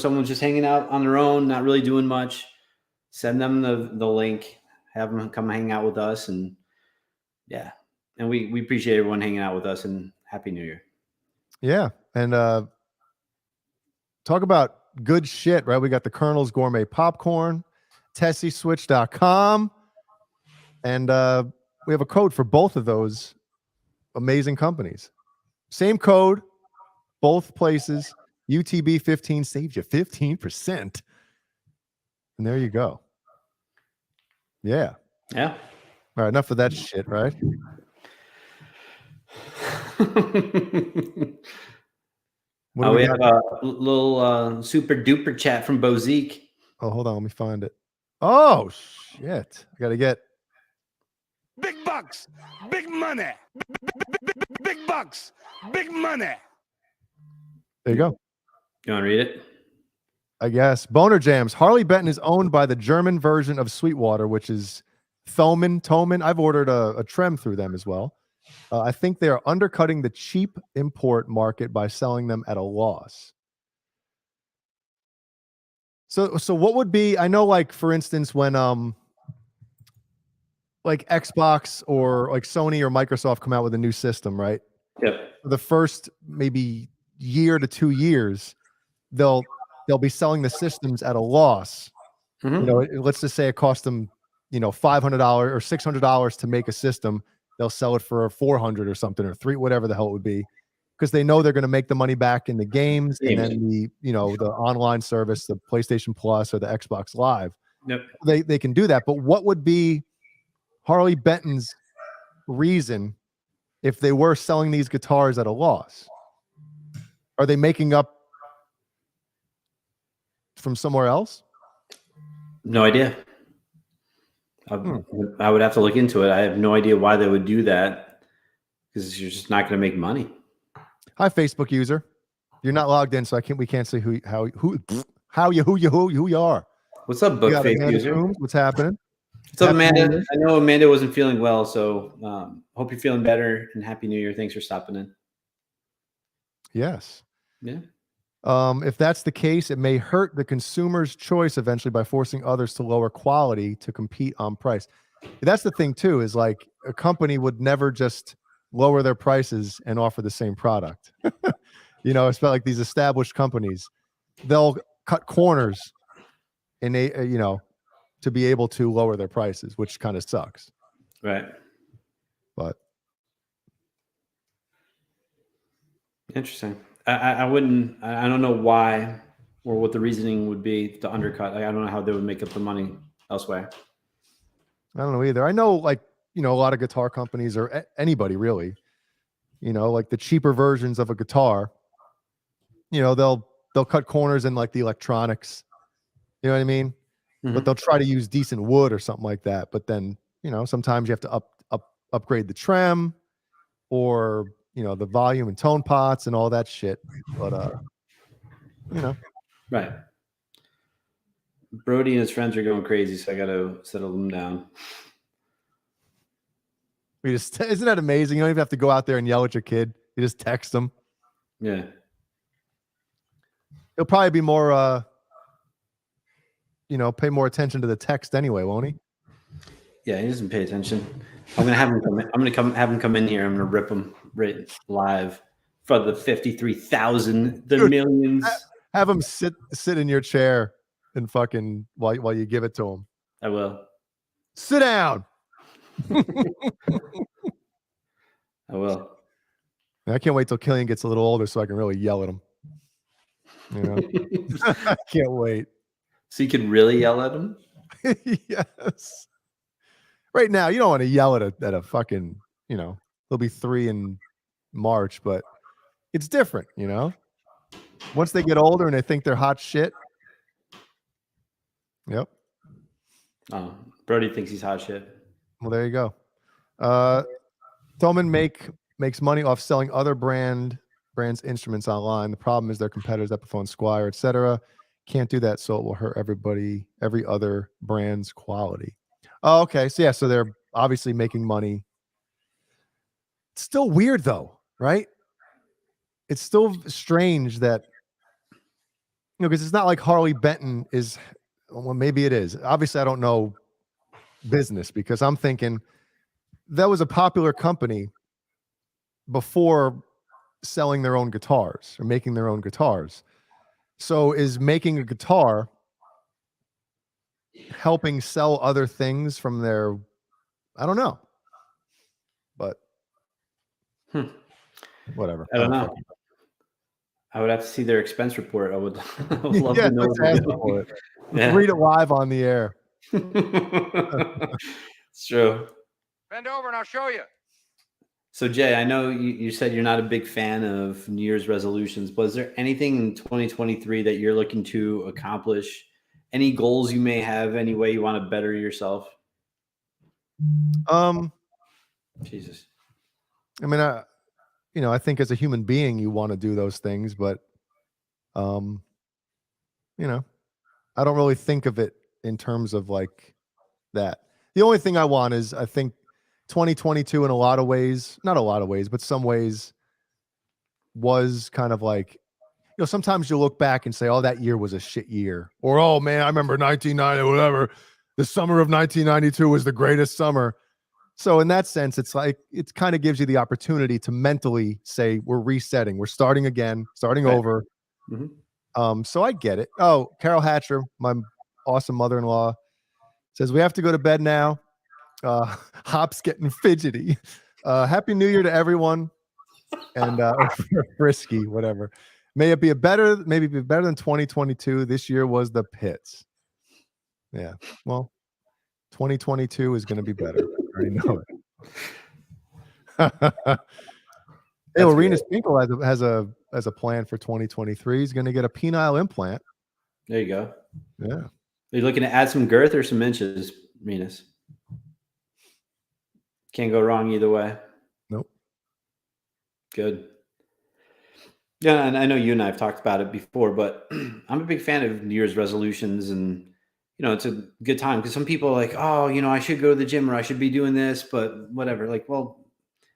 someone's just hanging out on their own, not really doing much, send them the link, have them come hang out with us. And yeah, And we appreciate everyone hanging out with us, and Happy New Year. Yeah. And talk about good shit, right? We got the Colonel's Gourmet Popcorn, TessieSwitch.com. And we have a code for both of those amazing companies. Same code, both places. UTB 15 saves you 15%. And there you go. Yeah. Yeah. All right, enough of that shit, right? What do we we have got? a little super duper chat from Bozique. Oh, hold on, let me find it. Oh shit. I gotta get Big bucks, big money, big bucks, big money. there you go. You want to read it? I guess. BonerJams. Harley Benton is owned by the German version of Sweetwater, which is Thomann. I've ordered a trem through them as well. I think they are undercutting the cheap import market by selling them at a loss. So what would be, I know, like, for instance, when like Xbox or like Sony or Microsoft come out with a new system, right? Yep. For the first maybe year to 2 years, they'll be selling the systems at a loss. Mhm. You know, let's just say it cost them, you know, $500 or $600 to make a system. They'll sell it for 400 or something, or $300, whatever the hell it would be, because they know they're going to make the money back in the games and then the, you know, the online service, the PlayStation Plus or the Xbox Live. Yep. They can do that. But what would be Harley Benton's reason if they were selling these guitars at a loss? Are they making up from somewhere else? No idea. I would have to look into it. I have no idea why they would do that, because you're just not going to make money. Hi, Facebook user. You're not logged in, so we can't see who you are. What's up, book face user? What's happening? What's up, Amanda? I know Amanda wasn't feeling well, so hope you're feeling better, and Happy New Year. Thanks for stopping in. Yes. Yeah. If that's the case, it may hurt the consumer's choice eventually by forcing others to lower quality to compete on price. That's the thing too, is like a company would never just lower their prices and offer the same product. You know, it's about like these established companies, they'll cut corners in you know, to be able to lower their prices, which kind of sucks. Right. But interesting. I wouldn't. I don't know why or what the reasoning would be to undercut. I don't know how they would make up the money elsewhere. I don't know either. I know, like, you know, a lot of guitar companies, or anybody really, you know, like the cheaper versions of a guitar, you know, they'll cut corners in like the electronics. You know what I mean? Mm-hmm. But they'll try to use decent wood or something like that. But then, you know, sometimes you have to upgrade the trem, or, you know, the volume and tone pots and all that shit. But you know. Right. Brody and his friends are going crazy, so I got to settle them down. Isn't that amazing? You don't even have to go out there and yell at your kid. You just text them. Yeah. He'll probably be more you know, pay more attention to the text anyway, won't he? Yeah, he doesn't pay attention. I'm gonna have him come in. Have him come in here. I'm gonna rip him right live for the 53,000, the Dude, millions. Have him sit in your chair and fucking while you give it to him. I will. Sit down. I will. I can't wait till Killian gets a little older so I can really yell at him. You know, I can't wait. So you could really yell at him? Yes. Right now, you don't want to yell at a fucking, you know, he'll be 3 in March, but it's different, you know? Once they get older and they think they're hot shit. Yep. Oh, Brody thinks he's hot shit. Well, there you go. Thomann makes money off selling other brands' instruments online. The problem is their competitors, Epiphone, Squire, etc., can't do that, so it will hurt every other brand's quality. Oh, okay. So yeah, so they're obviously making money. It's still weird though, right? It's still strange that, you know, because it's not like Harley Benton is, well, maybe it is. Obviously, I don't know business, because I'm thinking that was a popular company before selling their own guitars or making their own guitars. So is making a guitar helping sell other things from their, I don't know, but whatever. I don't know. I would have to see their expense report. I would love Yeah, to know. let's ask for it. Let's read it live on the air. It's true. Bend over and I'll show you. So Jay, I know you said you're not a big fan of New Year's resolutions, but is there anything in 2023 that you're looking to accomplish? Any goals you may have? Any way you want to better yourself? Jesus. I mean, I think as a human being, you want to do those things, but, I don't really think of it in terms of like that. The only thing I want is, I think 2022 in a lot of ways, not a lot of ways, but some ways was kind of like, sometimes you look back and say, oh, that year was a shit year. Or, oh man, I remember 1990, whatever. The summer of 1992 was the greatest summer. So in that sense, it's like, it kind of gives you the opportunity to mentally say, we're resetting, we're starting again, starting over. So I get it. Oh, Carol Hatcher, my awesome mother-in-law, says we have to go to bed now. Hop's getting fidgety. Happy New Year to everyone. And frisky, whatever. May it be maybe be better than 2022. This year was the pits. Yeah. Well, 2022 is going to be better. I already know it. Hey, Arenas Pinkle has a plan for 2023. He's going to get a penile implant. There you go. Yeah. Are you looking to add some girth or some inches, Renus? Can't go wrong either way. Nope. Good. Yeah, and I know you and I have talked about it before, but I'm a big fan of New Year's resolutions, and it's a good time because some people are like, oh, I should go to the gym or I should be doing this, but whatever. Like, well,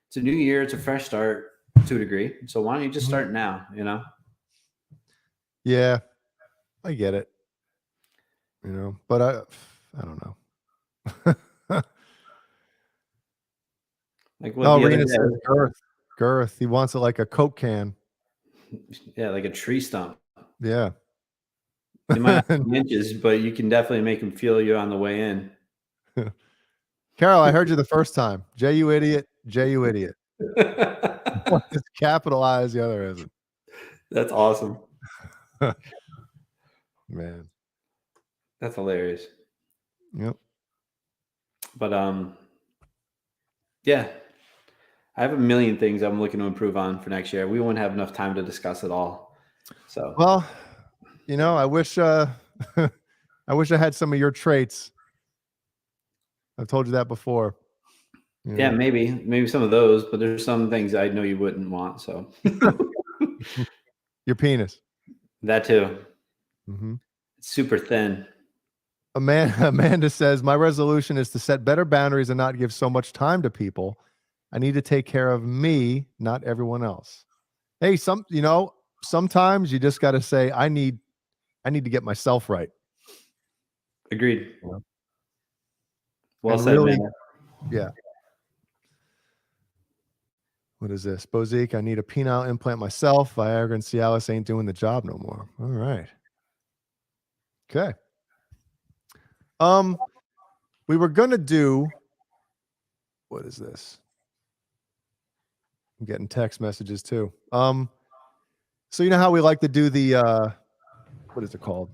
it's a new year, it's a fresh start to a degree. So why don't you just start now, Yeah, I get it. But I don't know. Like what? Rena says girth. He wants it like a Coke can. Yeah, like a tree stump. Yeah. You might have inches, but you can definitely make him feel you on the way in. Carol, I heard you the first time. Jay, you idiot. Jay, you idiot. One is capitalized, the other isn't. That's awesome. Man. That's hilarious. Yep. But yeah. I have a million things I'm looking to improve on for next year. We won't have enough time to discuss it all. So well, I wish I had some of your traits. I've told you that before. Yeah, maybe some of those, but there's some things I know you wouldn't want. So your penis. That too. Mm-hmm. It's super thin. Amanda says, my resolution is to set better boundaries and not give so much time to people. I need to take care of me, not everyone else. Hey, sometimes you just got to say, I need to get myself right. Agreed. Well said, really, man. Yeah. What is this? Bozique, I need a penile implant myself. Viagra and Cialis ain't doing the job no more. All right. Okay. We were going to do, what is this? I'm getting text messages too. So you know how we like to do the, what is it called?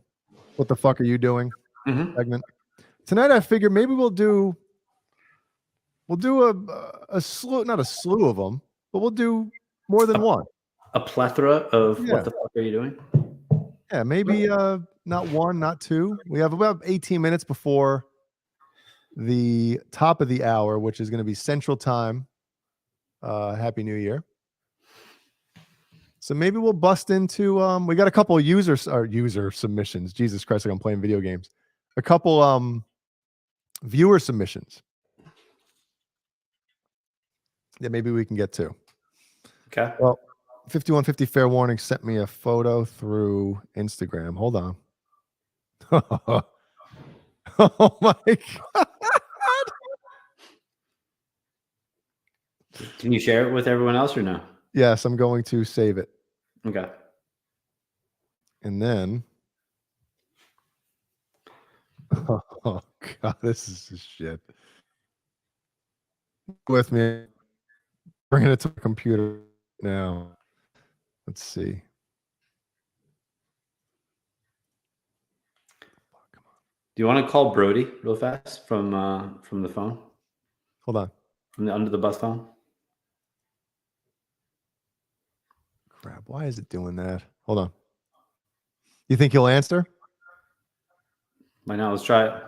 What the fuck are you doing? Segment. Tonight I figured maybe we'll do a slew, not a slew of them, but we'll do more than one. A plethora of what the fuck are you doing? Yeah, maybe not one, not two. We have about 18 minutes before the top of the hour, which is going to be Central Time. Happy New Year. So maybe we'll bust into we got a couple of user submissions. Jesus Christ, like I'm playing video games. A couple viewer submissions that maybe we can get to. Okay. Well, 5150 Fair Warning sent me a photo through Instagram. Hold on. Oh my God. Can you share it with everyone else or no? Yes, I'm going to save it. Okay. And then, oh God, this is just shit. With me, bringing it to the computer now. Let's see. Do you want to call Brody real fast from the phone? Hold on. From the under the bus phone? Crap, why is it doing that? Hold on. You think he'll answer? Why not? Let's try it.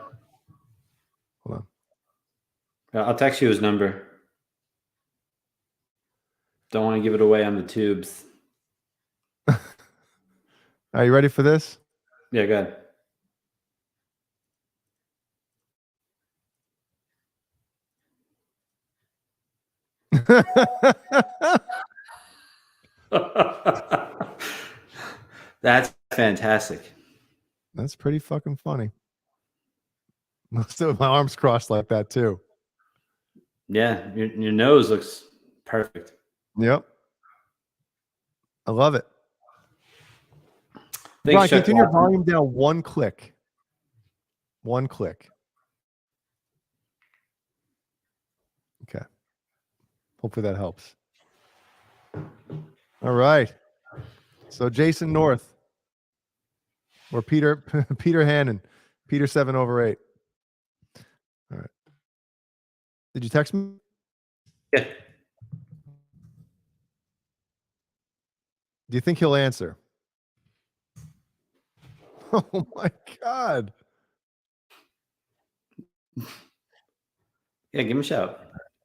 Hold on. I'll text you his number. Don't want to give it away on the tubes. Are you ready for this? Yeah, go ahead. That's fantastic. That's pretty fucking funny. So my arms crossed like that too. Yeah, your nose looks perfect. Yep. I love it. Thanks, Brian, Chuck. continue your volume down one click. One click. Okay. Hopefully that helps. All right. So Jason North. Or Peter Hannon. Peter 7/8. All right. Did you text me? Yeah. Do you think he'll answer? Oh my God. Yeah, give him a shout.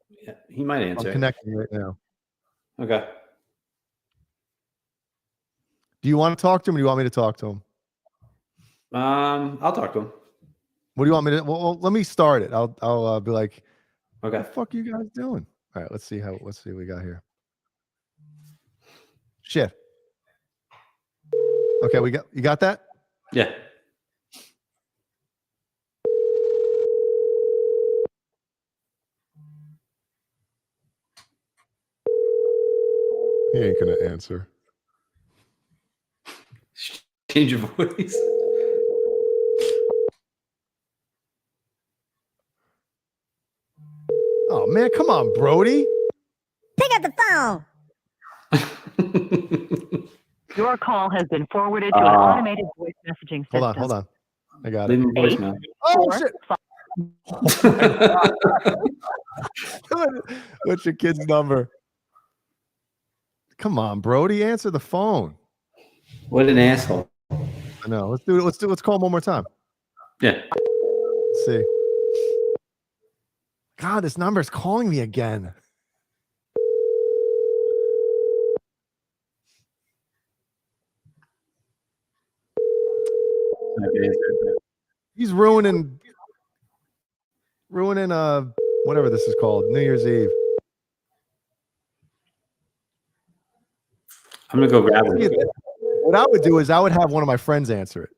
Yeah, he might answer. I'm connecting right now. Okay. Do you want to talk to him or do you want me to talk to him? I'll talk to him. What do you want me to? Well, let me start it. I'll be like, Okay. what the fuck are you guys doing? All right, let's see what we got here. Shit. Okay, you got that? Yeah. He ain't gonna answer. Change your voice. Oh man, come on, Brody. Pick up the phone. Your call has been forwarded to an automated voice messaging system. Hold on. I got it. Leave him a voicemail. Oh shit. What's your kid's number? Come on, Brody, answer the phone. What an asshole. I know. Let's do it. Let's call him one more time. Yeah. Let's see. God, this number is calling me again. He's ruining whatever this is called, New Year's Eve. I'm gonna go grab him. What I would do is I would have one of my friends answer it.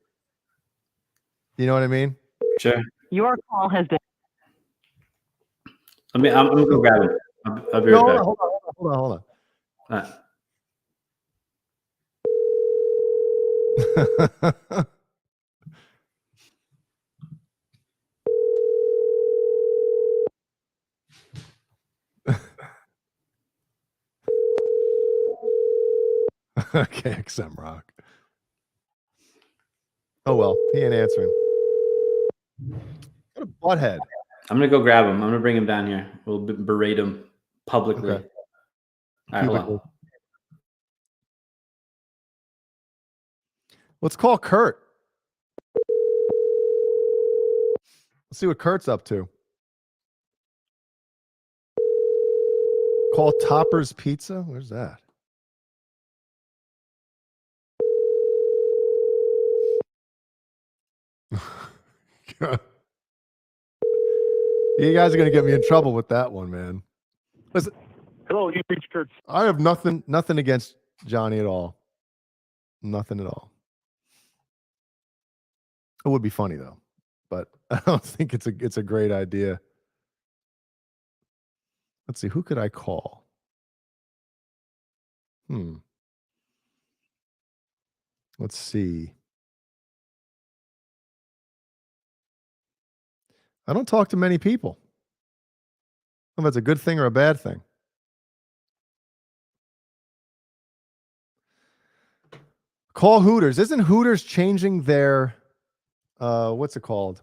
You know what I mean? Sure. Your call has been. I'm gonna go grab him. I'll be right back. Hold on. All right. Okay, XM Rock. Oh well, he ain't answering. What a butthead. I'm gonna go grab him. I'm gonna bring him down here. We'll berate him publicly. Okay. All right, hold on. Let's call Kurt. Let's see what Kurt's up to. Call Topper's Pizza. Where's that? You guys are gonna get me in trouble with that one, man. Listen, Hello, you reached Kurt. I have nothing against Johnny at all. Nothing at all. It would be funny though, but I don't think it's a great idea. Let's see. Who could I call? Let's see. I don't talk to many people. I don't know if that's a good thing or a bad thing. Call Hooters. Isn't Hooters changing their what's it called?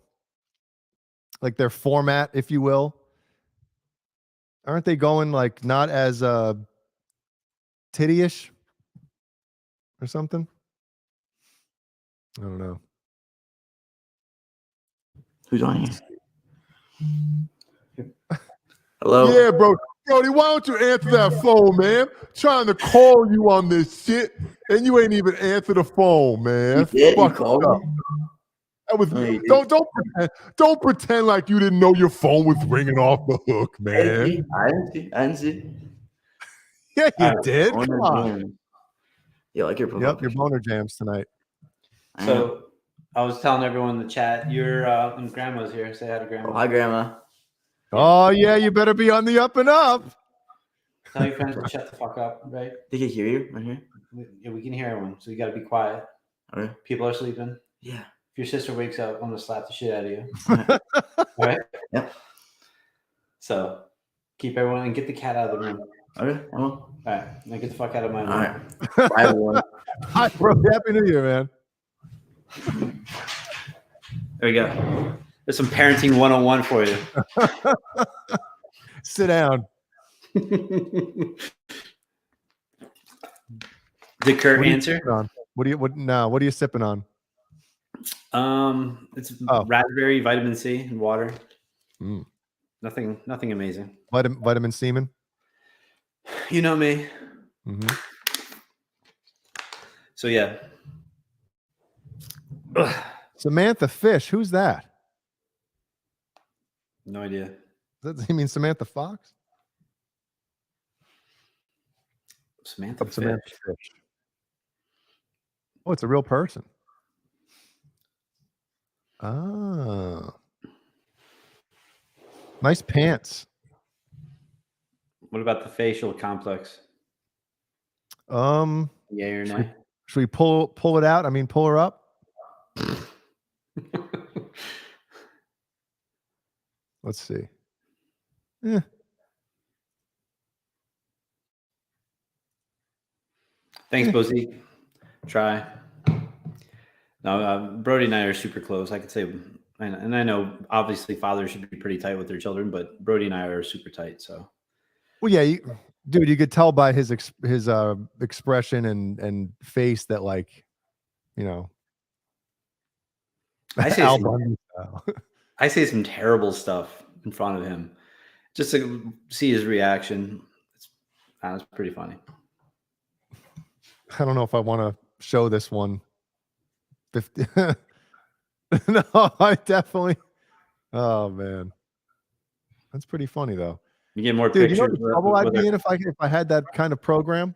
Like their format, if you will? Aren't they going like not as titty-ish or something? I don't know. Who's on here? Hello? Yeah, bro. Brody, why don't you answer that phone, man? Trying to call you on this shit, and you ain't even answer the phone, man. You Fuck called up. me? That was No, you don't pretend like you didn't know your phone was ringing off the hook, man. I didn't see. Yeah, you Alright, did. Boner Come on. Jams. Yeah, like your profile Yep, your picture. boner jams tonight. So I was telling everyone in the chat, your grandma's here. Say hi to grandma. Oh, hi, Grandma. Oh yeah, you better be on the up and up. Tell your friends to shut the fuck up, right? They can hear you right here. Yeah, we can hear everyone, so you got to be quiet. All right. People are sleeping. Yeah. If your sister wakes up, I'm gonna slap the shit out of you. All right? Yep. So keep everyone and get the cat out of the room. Okay. All right. Now get the fuck out of my room. All right. Bye, everyone. Hi, bro. Happy New Year, man. There we go. There's some parenting 101 for you. Sit down. Did Kurt What are you answer? sipping on? What are you sipping on? It's raspberry, vitamin C, and water. Mm. Nothing amazing. Vitamin semen. You know me. Mm-hmm. So yeah. Samantha Fish. Who's that? No idea. Does that mean Samantha Fox? Samantha Fish. Samantha Fish. Oh, it's a real person. Ah. Nice pants. What about the facial complex? Yay or nay? Should we pull it out? I mean, pull her up. Let's see. Thanks, Bozy. Try. No, Brody and I are super close. I could say, and I know obviously fathers should be pretty tight with their children, but Brody and I are super tight. So, well, yeah, dude, you could tell by his expression and face that, like, you know, I say some terrible stuff in front of him just to see his reaction. It's pretty funny. I don't know if I want to show this one. 50. No, I definitely. Oh man, that's pretty funny though. You get more Dude, pictures. you know the trouble I'd be in if I had that kind of program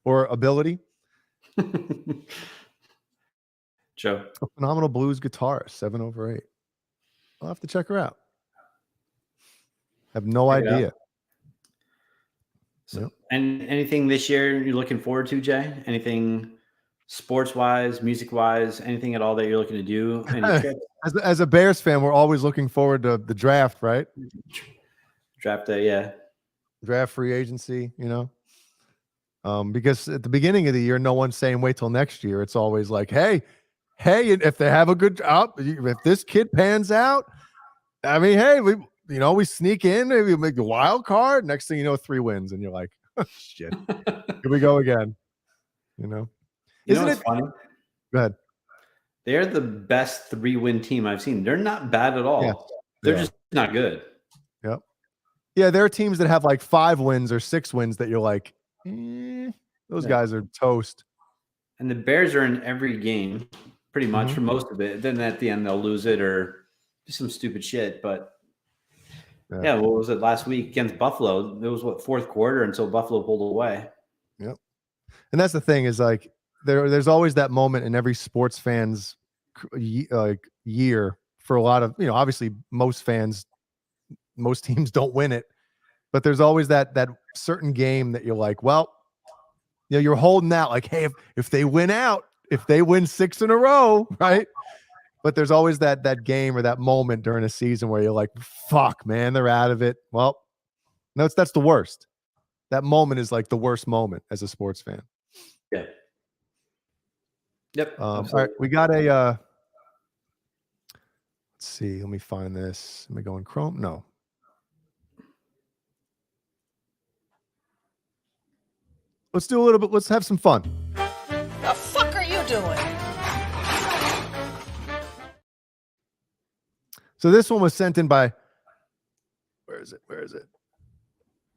or ability. Joe, a phenomenal blues guitarist, 7/8. I'll have to check her out. I have no idea. So, yep. And anything this year you're looking forward to, Jay? Anything sports-wise, music-wise, anything at all that you're looking to do? Any trips? As a Bears fan, we're always looking forward to the draft, right? Draft day, yeah. Draft, free agency, you know. Because at the beginning of the year, no one's saying wait till next year. It's always like, hey, if they have a good job, if this kid pans out, I mean, hey, we sneak in, maybe we make the wild card. Next thing you know, 3 wins, and you're like, oh, shit, here we go again. You know, isn't it funny? Go ahead. They're the best 3-win team I've seen. They're not bad at all. Yeah. They're just not good. Yep. Yeah, there are teams that have like 5 wins or 6 wins that you're like, those guys are toast. And the Bears are in every game, pretty much for most of it. Then at the end they'll lose it or do some stupid shit. But yeah, what was it last week against Buffalo? It was fourth quarter until Buffalo pulled away. Yep. And that's the thing is like there's always that moment in every sports fan's year for a lot of, obviously most teams don't win it. but there's always that certain game that you're like, well, you know, you're holding out like, hey, if they win out, if they win 6 in a row, right? But there's always that game or that moment during a season where you're like, fuck, man, they're out of it. Well, no, that's the worst. That moment is like the worst moment as a sports fan. Yeah. Yep. All right, we got a let's see, let me find this. Am I going Chrome? No. Let's do a little bit, let's have some fun. The fuck are you doing? So this one was sent in by, where is it?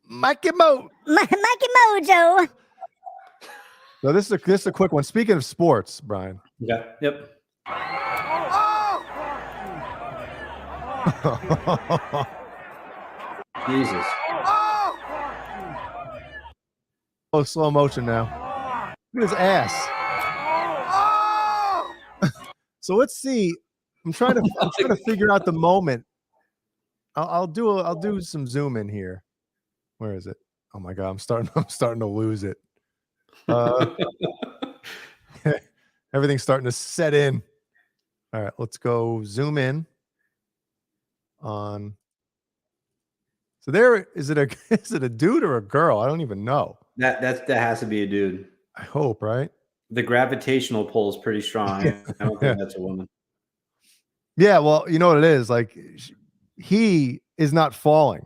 Mikey Mojo. So this is a quick one. Speaking of sports, Brian. Yeah. Yep. Jesus. Oh, slow motion now. Look at his ass. So let's see. I'm trying to figure out the moment. I'll do some zoom in here. Where is it? Oh my god, I'm starting to lose it. Everything's starting to set in. All right, let's go zoom in on. So there is it a dude or a girl? I don't even know. That has to be a dude. I hope, right? The gravitational pull is pretty strong. I don't think that's a woman. Yeah, well, you know what it is. Like, he is not falling.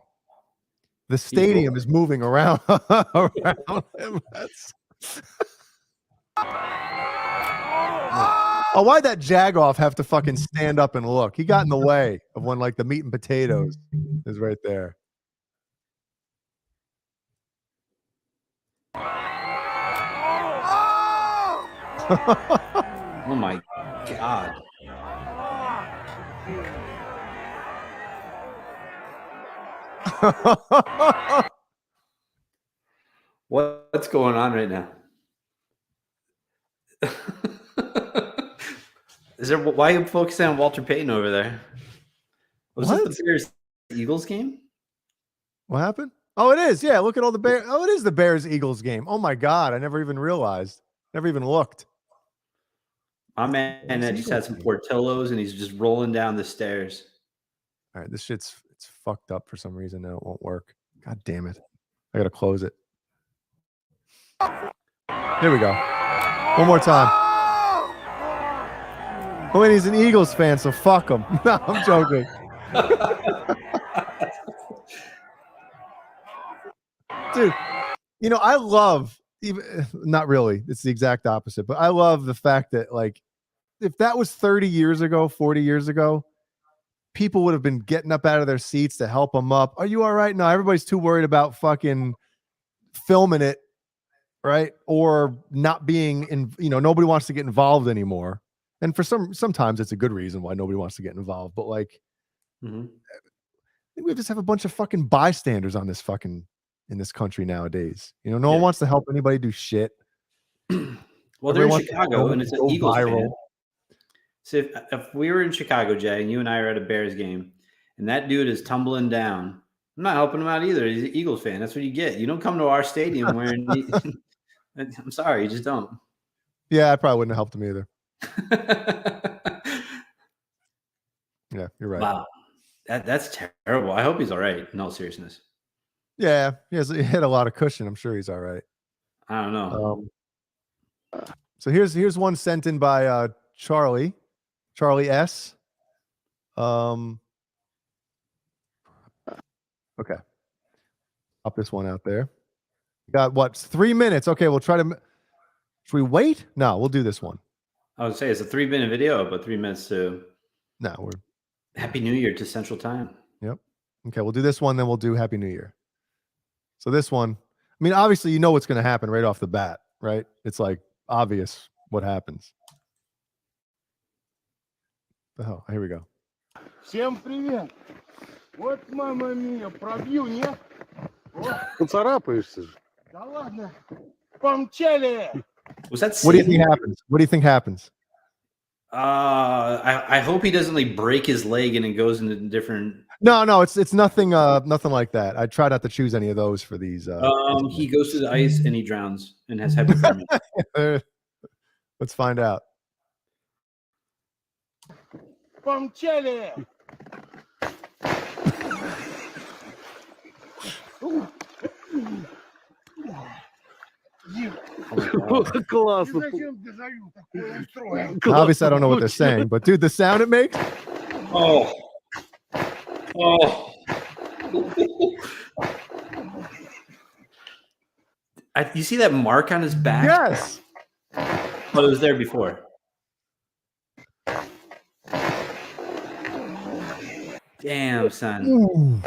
The stadium is moving around around him. Oh, why'd that Jagoff have to fucking stand up and look? He got in the way of when like the meat and potatoes is right there. Oh my god. What's going on right now? Why are you focusing on Walter Payton over there? Was it the Bears Eagles game? What happened? Oh, it is. Yeah, look at all the Bears. Oh, it is the Bears Eagles game. Oh my god, I never even realized. Never even looked. My man that just had some Portillos and he's just rolling down the stairs. All right, this it's fucked up for some reason. Now it won't work. God damn it. I gotta close it. Here we go. One more time. Oh, and he's an Eagles fan, so fuck him. No, I'm joking. Dude, you know, I love, even not really, it's the exact opposite, but I love the fact that, like, if that was 30 years ago, 40 years ago, people would have been getting up out of their seats to help them up. Are you all right? No, everybody's too worried about fucking filming it, right? Or not being in, you know, nobody wants to get involved anymore. And for sometimes it's a good reason why nobody wants to get involved. But like, I think we just have a bunch of fucking bystanders on this fucking in this country nowadays. You know, no one wants to help anybody do shit. Well, they're in Chicago and it's an Eagles fan. So if we were in Chicago, Jay, and you and I are at a Bears game, and that dude is tumbling down, I'm not helping him out either. He's an Eagles fan. That's what you get. You don't come to our stadium wearing. I'm sorry, you just don't. Yeah, I probably wouldn't have helped him either. Yeah, you're right. Wow, that's terrible. I hope he's all right. In all seriousness. Yeah, he had a lot of cushion. I'm sure he's all right. I don't know. So here's one sent in by Charlie S. Okay. Up this one out there. Got what? 3 minutes. Okay, we'll try to. Should we wait? No, we'll do this one. I would say it's a 3-minute video, but 3 minutes to. No, we're. Happy New Year to Central Time. Yep. Okay, we'll do this one, then we'll do Happy New Year. So this one, I mean, obviously, you know what's going to happen right off the bat, right? It's like obvious what happens. The hell? Here we go. Всем привет. Вот мама мия, пробью, нет? Поцарапаешься же. Да ладно. Помчали. Was that? What do you think happens? What do you think happens? I hope he doesn't like break his leg and it goes into different No, it's nothing. Nothing like that. I try not to choose any of those for these. He goes to the ice and he drowns and has hypothermia. Let's find out. From Chile. Obviously, I don't know what they're saying, but dude, the sound it makes. Oh. You see that mark on his back? Yes. Oh, it was there before. Damn, son. Ooh.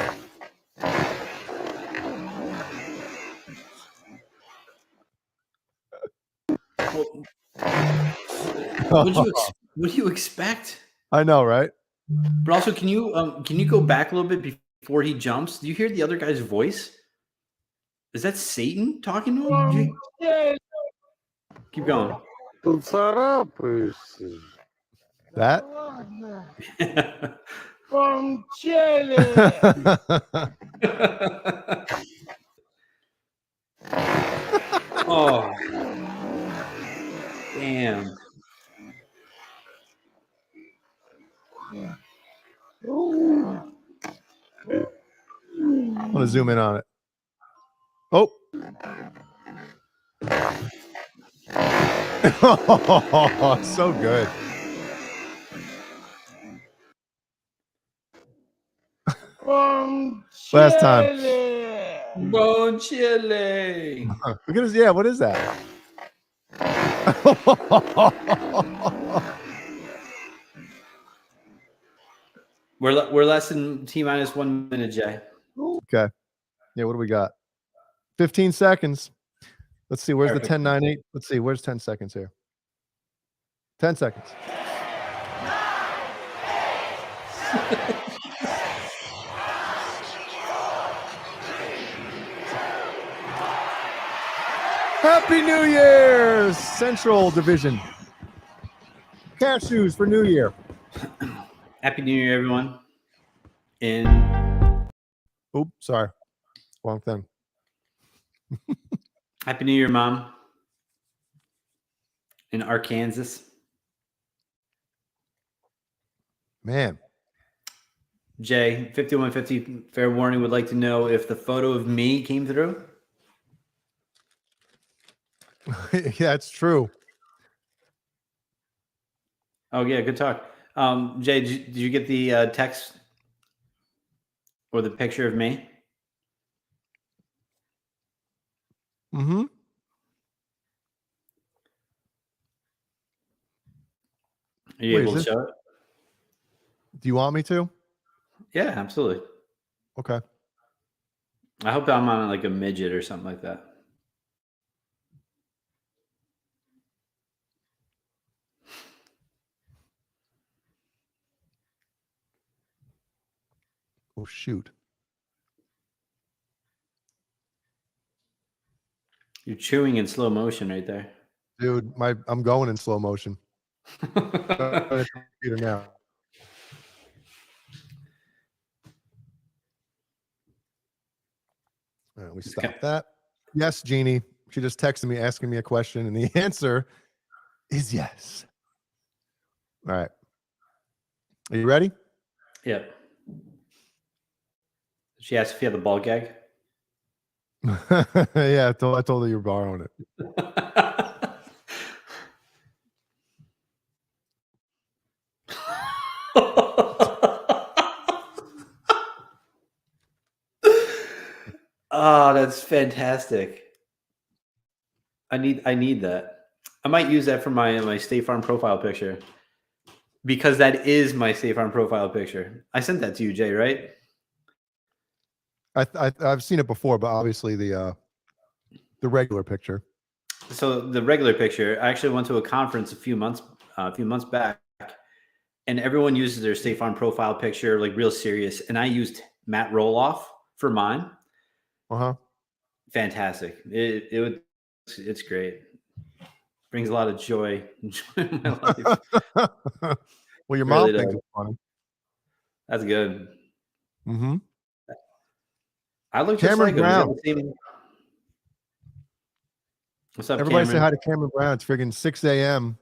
What do you expect? I know, right? But also, can you go back a little bit before he jumps? Do you hear the other guy's voice? Is that Satan talking to him? Keep going. That? From Chile. Oh. Damn. I'm gonna zoom in on it. Oh. Oh, so good. From Last time. Bon Chile. Look at his. Yeah, what is that? We're less than T-minus 1 minute, Jay. Okay. Yeah, what do we got? 15 seconds. Let's see. Where's the 10-9-8? Let's see. Where's 10 seconds here? 10 seconds. Happy New Year, Central Division. Cashews for New Year. Happy New Year, everyone. And oops, sorry. Wrong thing. Happy New Year, Mom. In Arkansas. Man. Jay, 5150 fair warning would like to know if the photo of me came through. Yeah, it's true. Oh, yeah, good talk. Jay, did you get the text or the picture of me? Mm-hmm. Are you able to show it? Do you want me to? Yeah, absolutely. Okay. I hope I'm on like a midget or something like that. Oh, shoot. You're chewing in slow motion right there. Dude, I'm going in slow motion. Now. All right, we stop that. Yes, Jeannie. She just texted me asking me a question, and the answer is yes. All right. Are you ready? Yeah. She asked if you had the ball gag. Yeah, I told her you were borrowing it. Oh, that's fantastic. I need that. I might use that for my State Farm profile picture because that is my State Farm profile picture. I sent that to you, Jay, right? I've seen it before, but obviously the regular picture. So the regular picture, I actually went to a conference a few months back, and everyone uses their State Farm profile picture like real serious, and I used Matt Roloff for mine. Fantastic. It's great. Brings a lot of joy in my life. Well, your mom Really thinks does. it's funny. That's good. Mm-hmm. I look just Cameron like him. Brown. What's up, Everybody say Cameron? hi to Cameron Brown. It's friggin' 6 a.m.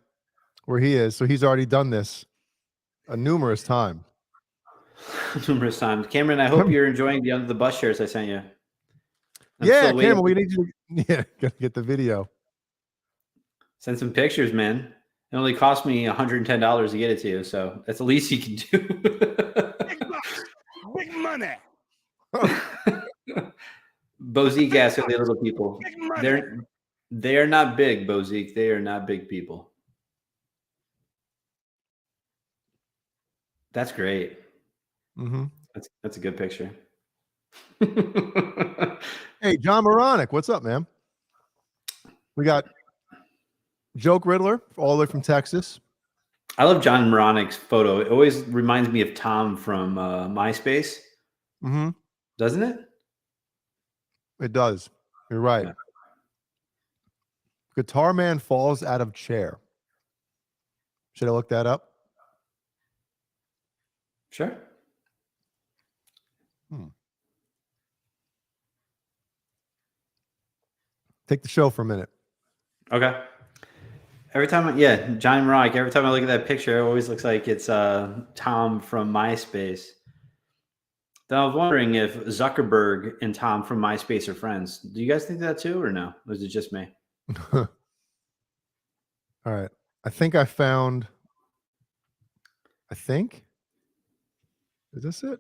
where he is, so he's already done this a numerous time. Numerous times. Cameron, I hope you're enjoying the Under the Bus shirts I sent you. I'm Yeah, still waiting. Cameron, we need you to gotta get the video. Send some pictures, man. It only cost me $110 to get it to you, so that's the least you can do. Big money. Bozique asked if they're little people. Big money. They are not big, Bozique. They are not big people. That's great. Mm-hmm. That's a good picture. Hey, John Moronic, what's up, man? We got Joke Riddler, all the way from Texas. I love John Moronic's photo. It always reminds me of Tom from MySpace. Mm-hmm. Doesn't it? It does. You're right. Yeah. Guitar man falls out of chair. Should I look that up? Sure. Take the show for a minute. Okay. Every time, John Moronic, every time I look at that picture, it always looks like it's Tom from MySpace. Then I was wondering if Zuckerberg and Tom from MySpace are friends. Do you guys think that too, or no? Or is it just me? All right. I think I found. Is this it?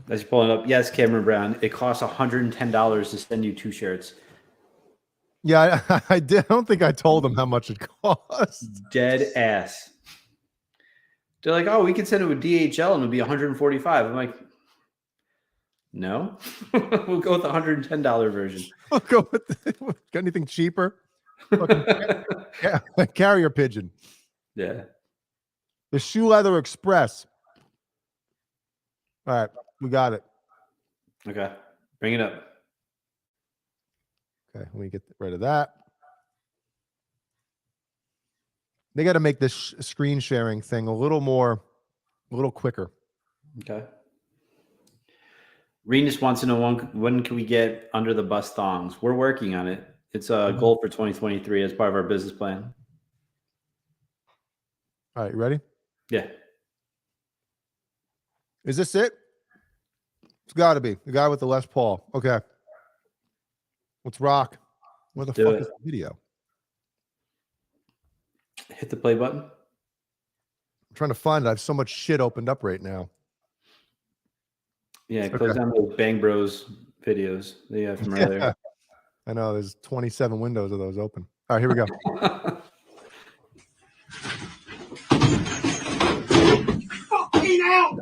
As you're pulling up, yes, Cameron Brown. It costs $110 to send you 2 shirts. Yeah, I did. I don't think I told them how much it cost. Dead ass. They're like, oh, we can send it with DHL and it'll be $145. I'm like, no, we'll go with the $110 version. We'll go with got anything cheaper? Carrier pigeon. Yeah. The Shoe Leather Express. All right, we got it. Okay, bring it up. Okay, let me get rid of that. They got to make this screen sharing thing a little quicker. Okay. Renus wants to know when can we get under the bus thongs? We're working on it. It's a goal for 2023 as part of our business plan. All right, you ready? Yeah. Is this it? It's got to be the guy with the Les Paul. Okay. Let's rock. Where the fuck is the video? Hit the play button. I'm trying to find it. I have so much shit opened up right now. Yeah, close down those Bang Bros videos that you have from earlier. I know there's 27 windows of those open. All right, here we go. Fucking hell!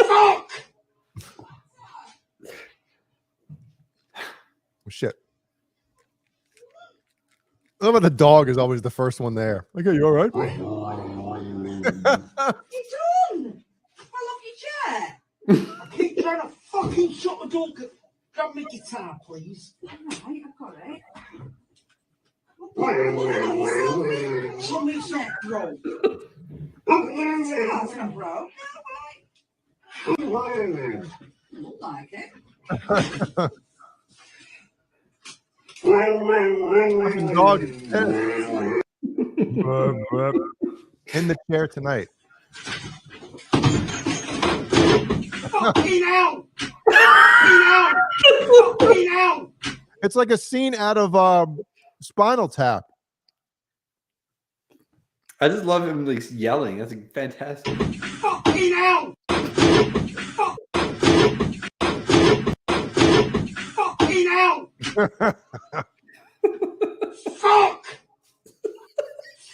Fuck! Shit. I love how the dog is always the first one there. Okay, you all right? What you done? I love your chair. I keep trying to fucking shut the door. Grab me guitar, please. Right, I've got it. Something's not broke. Something's broke. Look like it. Fucking dog in the chair tonight. Fucking hell! Fucking hell! Fucking hell! It's like a scene out of Spinal Tap. I just love him like yelling. That's fantastic. Fucking hell! Fucking hell! Fuck!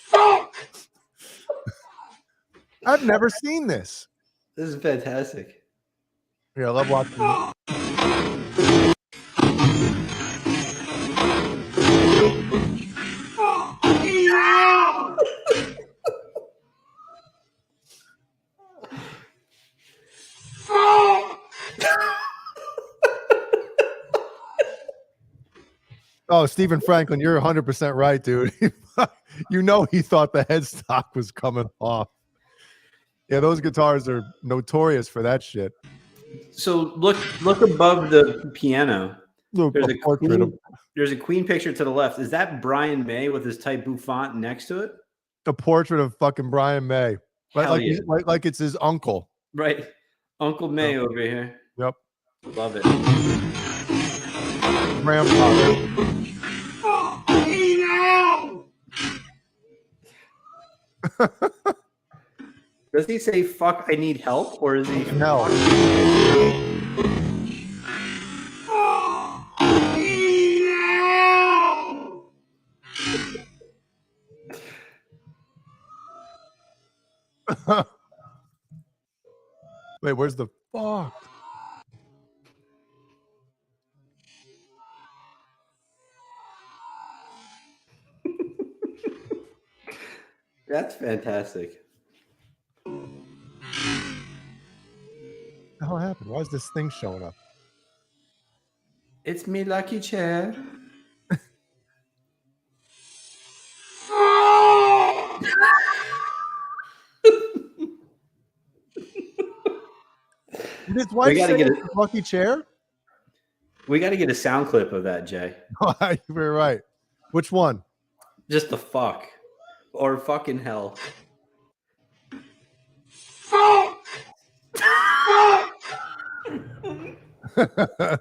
Fuck! I've never seen this. This is fantastic. Yeah, I love watching. Fucking hell! Fuck! Oh, Stephen Franklin, you're 100% right, dude. You know he thought the headstock was coming off. Yeah, those guitars are notorious for that shit. So look above the piano. Look, There's a a portrait of there's a Queen picture to the left. Is that Brian May with his tight bouffant next to it? the portrait of fucking Brian May. Hell Like, yeah. like it's his uncle. Right. Uncle May over here. Yep. Love it. Grandfather. Does he say fuck I need help or is he No. Wait, where's the fuck? That's fantastic. What the hell happened? Why is this thing showing up? It's me lucky chair. This wife We gotta say get it's a lucky chair? We got to get a sound clip of that, Jay. You're right. Which one? Just the fuck or fucking hell. I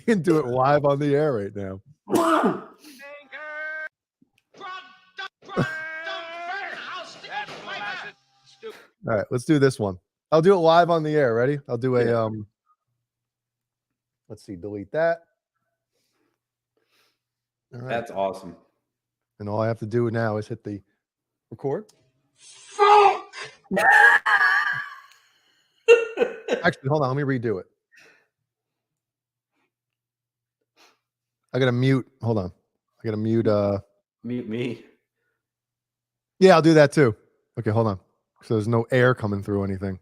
can do it live on the air right now. All right, let's do this one. I'll do it live on the air. Ready? I'll do a let's see, delete that. All right. That's awesome. And all I have to do now is hit the record. Actually, hold on, let me redo it. I gotta mute. Hold on. I gotta mute Mute me. Yeah, I'll do that too. Okay, hold on. So there's no air coming through anything.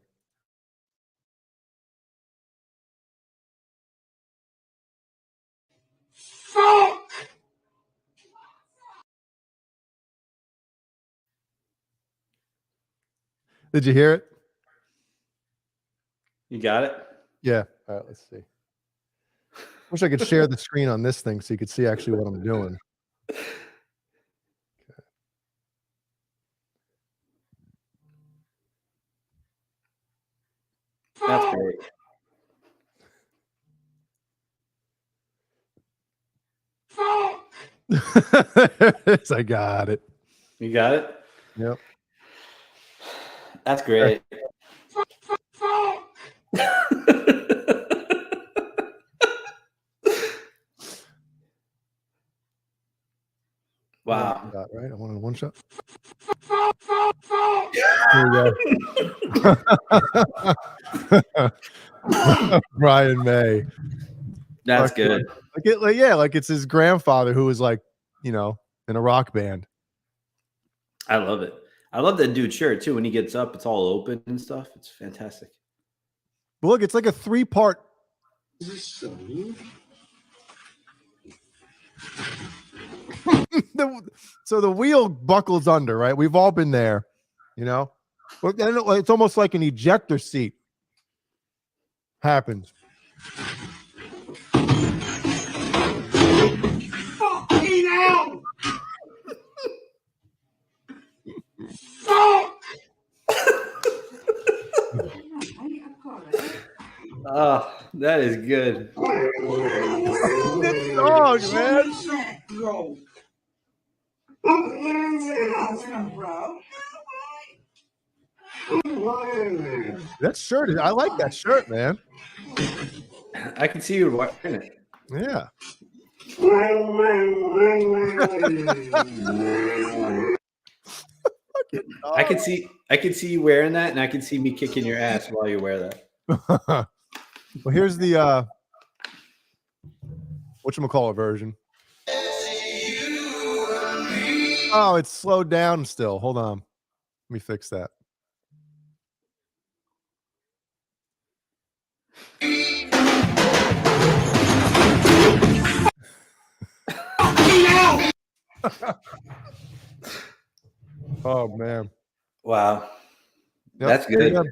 Did you hear it? You got it? Yeah. All right, let's see. Wish I could share the screen on this thing so you could see actually what I'm doing. That's great. I got it. You got it? Yep. That's great. Wow. Right? I wanted one shot. Here we go. Brian May. That's good. Like it's his grandfather who was like, in a rock band. I love it. I love that dude's shirt too. When he gets up, it's all open and stuff. It's fantastic. But look, it's like a 3-part. So the wheel buckles under, right? We've all been there, But then it's almost like an ejector seat happens. Oh, that is good. Dog, man. That shirt I like that shirt, man. I can see you wearing it. Yeah. I can see you wearing that, and I can see me kicking your ass while you wear that. Well, here's the whatchamacallit version. Oh, it's slowed down still. Hold on. Let me fix that. Oh man. Wow. Yep, That's pretty good.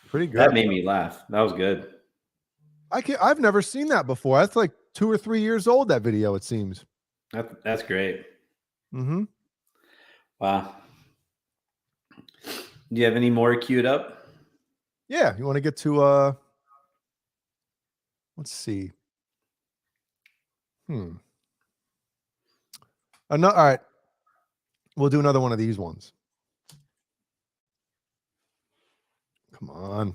Pretty good. That made me laugh. That was good. I've never seen that before. That's like 2 or 3 years old, that video, it seems. That's great. Mm-hmm. Wow. Do you have any more queued up? Yeah, you want to get to let's see. All right. We'll do another one of these ones. Come on.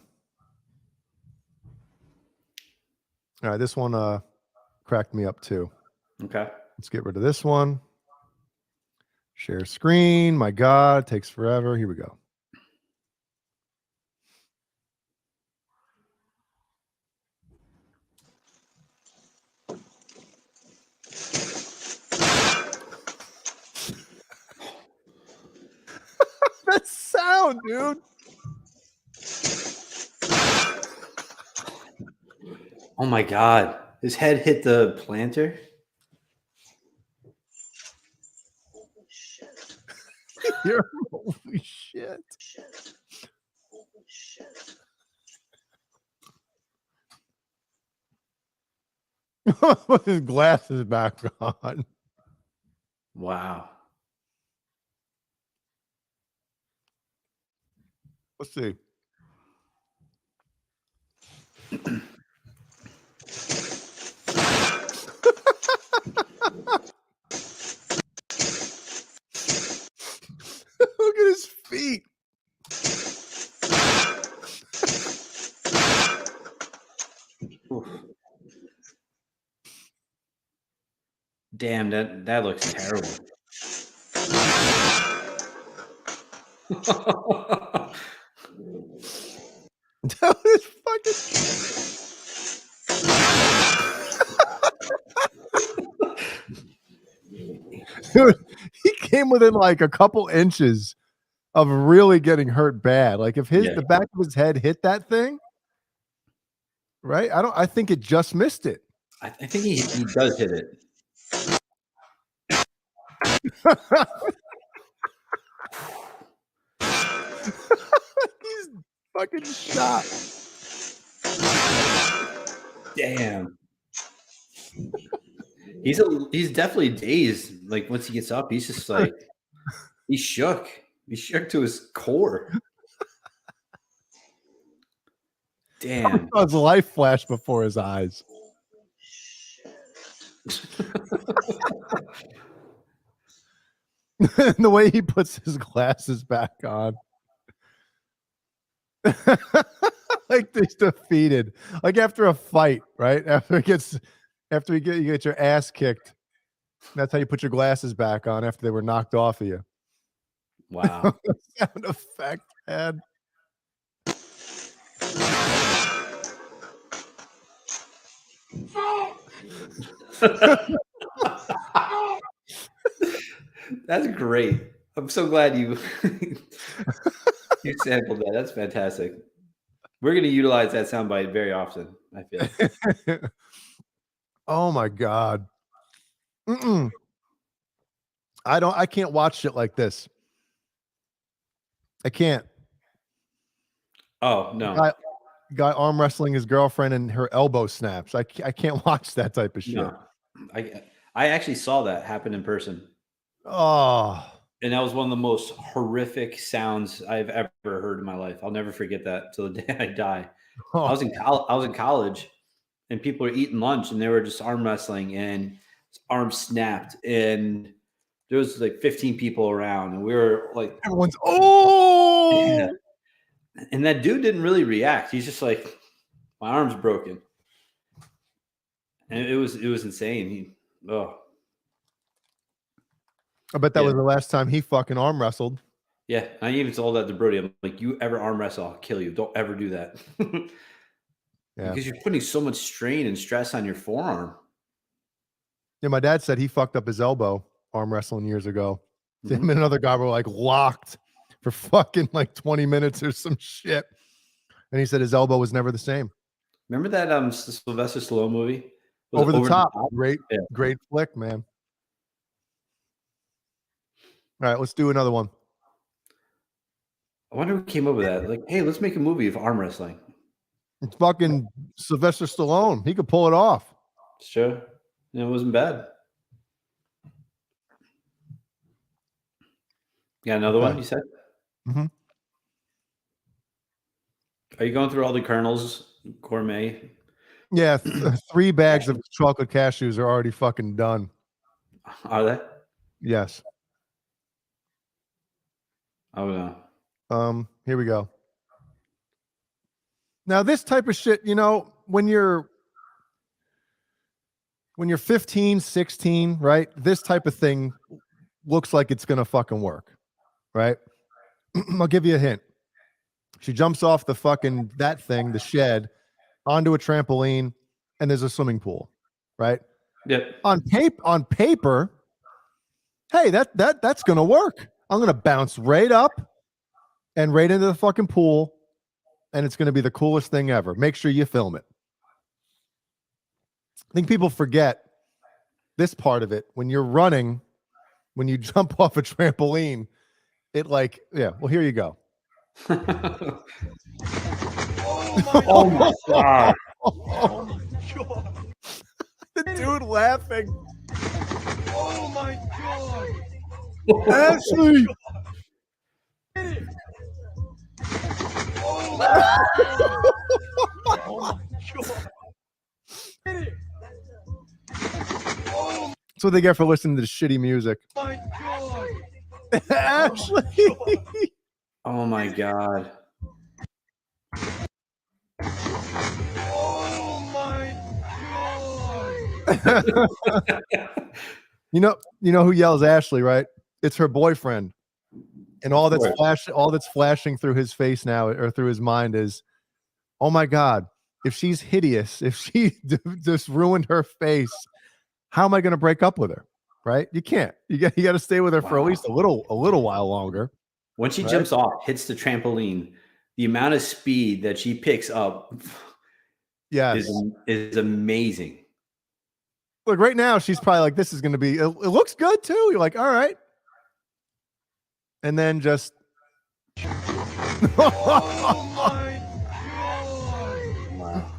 All right, this one cracked me up too. Okay. Let's get rid of this one. Share screen. My God, it takes forever. Here we go. That sound, dude. Oh my God. His head hit the planter. Holy shit. With his glasses back on. Wow. Let's see. Look at his feet. Damn, that looks terrible. That is fucking. Dude, he came within like a couple inches of really getting hurt bad. Like if the back of his head hit that thing, right? I think it just missed it. I think he does hit it. He's fucking shot. Damn. He's definitely dazed. Like once he gets up, he's just like he's shook. He's shook to his core. Damn. His life flashed before his eyes. The way he puts his glasses back on. Like he's defeated. Like after a fight, right? After you get your ass kicked. That's how you put your glasses back on after they were knocked off of you. Wow. Sound effect, man. That's great. I'm so glad you you sampled that. That's fantastic. We're going to utilize that soundbite very often, I feel. Oh my God. I can't watch shit like this. I can't. Oh, no. Guy arm wrestling his girlfriend and her elbow snaps. I can't watch that type of shit. No. I actually saw that happen in person. Oh. And that was one of the most horrific sounds I've ever heard in my life. I'll never forget that till the day I die. Oh. I was in college, and people were eating lunch, and they were just arm wrestling, and his arm snapped, and there was like 15 people around, and we were like, everyone's oh. Yeah. And that dude didn't really react. He's just like, my arm's broken, and it was insane. I bet that was the last time he fucking arm wrestled. Yeah, I even told that to Brody. I'm like, you ever arm wrestle, I'll kill you. Don't ever do that. Yeah. Because you're putting so much strain and stress on your forearm. Yeah, my dad said he fucked up his elbow arm wrestling years ago. Him and another guy were like locked for fucking like 20 minutes or some shit. And he said his elbow was never the same. Remember that Sylvester Stallone movie? Over the Top. Great flick, man. All right, let's do another one. I wonder who came up with that. Like, hey, let's make a movie of arm wrestling. It's fucking Sylvester Stallone. He could pull it off. Sure. It wasn't bad. Yeah, another one, you said? Mm-hmm. Are you going through all the Colonel's gourmet? Yeah, 3 bags of chocolate cashews are already fucking done. Are they? Yes. Oh, no. Here we go. Now, this type of shit, you know, when you're 15, 16, right? This type of thing looks like it's going to fucking work, right? I'll give you a hint. She jumps off the fucking, that thing, the shed, onto a trampoline, and there's a swimming pool, right? Yep. On paper, hey, that's going to work. I'm going to bounce right up and right into the fucking pool, and it's going to be the coolest thing ever. Make sure you film it. I think people forget this part of it. When you're running, when you jump off a trampoline, it like, yeah, well, here you go. Oh my god. Oh my god. The dude laughing. Oh my god. Ashley. Oh my god. That's what they get for listening to the shitty music. Oh my god. Ashley. Oh my god. Oh my god. You know who yells Ashley, right? It's her boyfriend. And all that's flashing through his face now or through his mind is, oh my God, if she's hideous, if she just ruined her face, how am I going to break up with her? Right? You can't. You got to stay with her for at least a little while longer. When she right? jumps off, hits the trampoline, the amount of speed that she picks up is amazing. Look, right now she's probably like, this is going to be, it looks good too. You're like, all right. And then just Oh my god. Wow.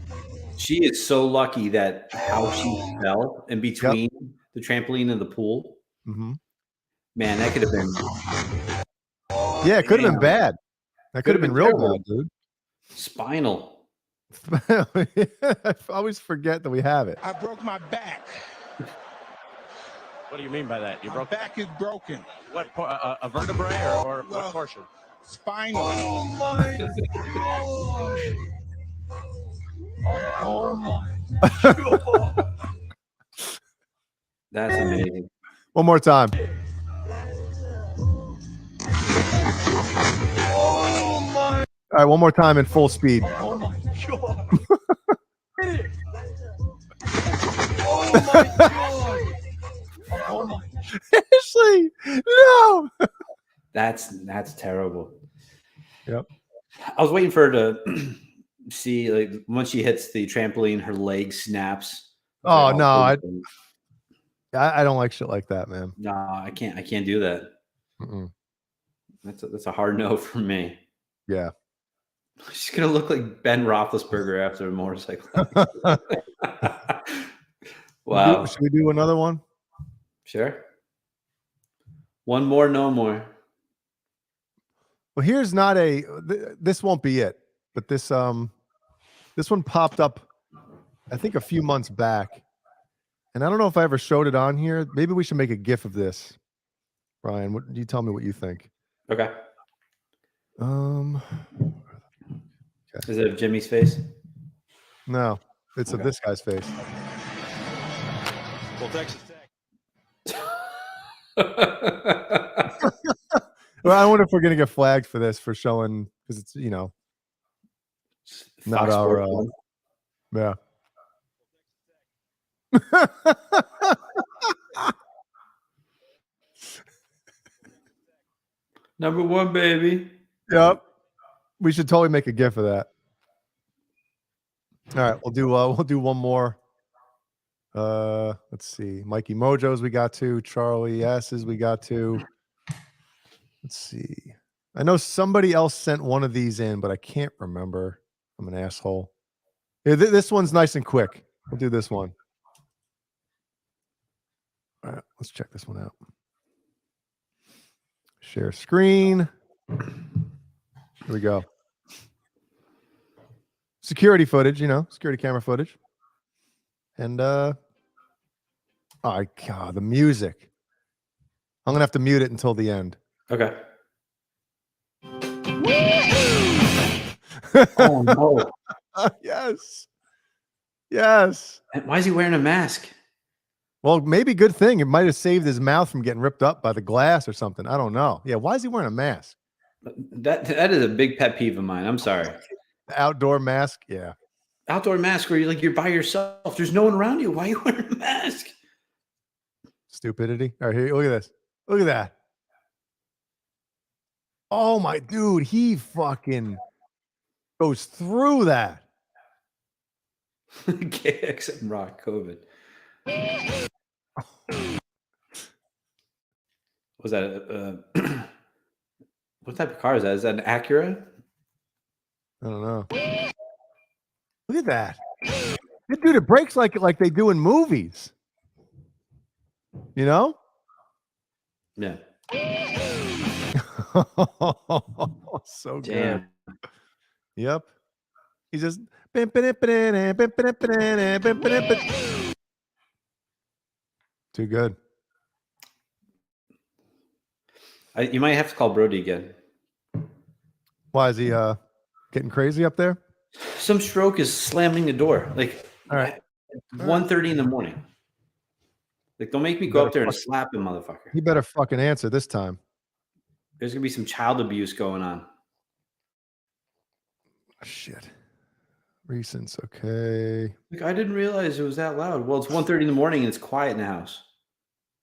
She is so lucky that how she fell in between the trampoline and the pool. Mm-hmm. Man, that could have been. Yeah, it could have been bad. That could have been real bad, dude. Spinal. I always forget that we have it. I broke my back. What do you mean by that? You My broke back is broken. what? A vertebrae or what portion? Spinal. Oh my god. Oh my god. That's amazing. One more time. Oh my. All right, one more time in full speed. Oh my god. Oh my god. Oh my. Ashley, no. That's terrible. Yep. I was waiting for her to see, like, once she hits the trampoline, her leg snaps. Oh no, I don't like shit like that, man. No, I can't do that. Mm-mm. That's a hard no for me. Yeah. She's gonna look like Ben Roethlisberger after a motorcycle. Wow. Should we do another one? Sure. One more, no more. Well, here's not this won't be it, but this one popped up, I think, a few months back, and I don't know if I ever showed it on here. Maybe we should make a GIF of this. Brian, you tell me what you think. Okay. Okay. Is it of Jimmy's face? No, it's of this guy's face. Well, Texas Tech. Well, I wonder if we're gonna get flagged for this for showing, because it's, you know, not Fox our Sports yeah. Number one, baby. Yep. We should totally make a GIF of that. All right, we'll do one more. Let's see. Mikey Mojo's we got to. Charlie S's we got to. Let's see. I know somebody else sent one of these in, but I can't remember. I'm an asshole. Yeah, this one's nice and quick. We'll do this one. All right, let's check this one out. Share screen. Here we go. Security footage, security camera footage. And oh God, the music. I'm gonna have to mute it until the end. Okay. Oh no. Yes. Yes. And why is he wearing a mask? Well, maybe good thing. It might have saved his mouth from getting ripped up by the glass or something. I don't know. Yeah, why is he wearing a mask? That is a big pet peeve of mine. I'm sorry. The outdoor mask, yeah. Outdoor mask where you're by yourself. There's no one around you. Why are you wearing a mask? Stupidity. All right, here, look at this. Look at that. Oh my dude, he fucking goes through that. KXM Rock COVID. Was that what type of car is that? Is that an Acura? I don't know. Look at that. Dude, it breaks like they do in movies. You know? Yeah. So Damn. good. Yep. He's just too good. You might have to call Brody again. Why is he getting crazy up there? Some stroke is slamming the door. Like all right. 1:30 in the morning. Like, don't make me go up there and slap him, motherfucker. He better fucking answer this time. There's gonna be some child abuse going on. Shit. Recents, okay. Like, I didn't realize it was that loud. Well, it's 1:30 in the morning and it's quiet in the house.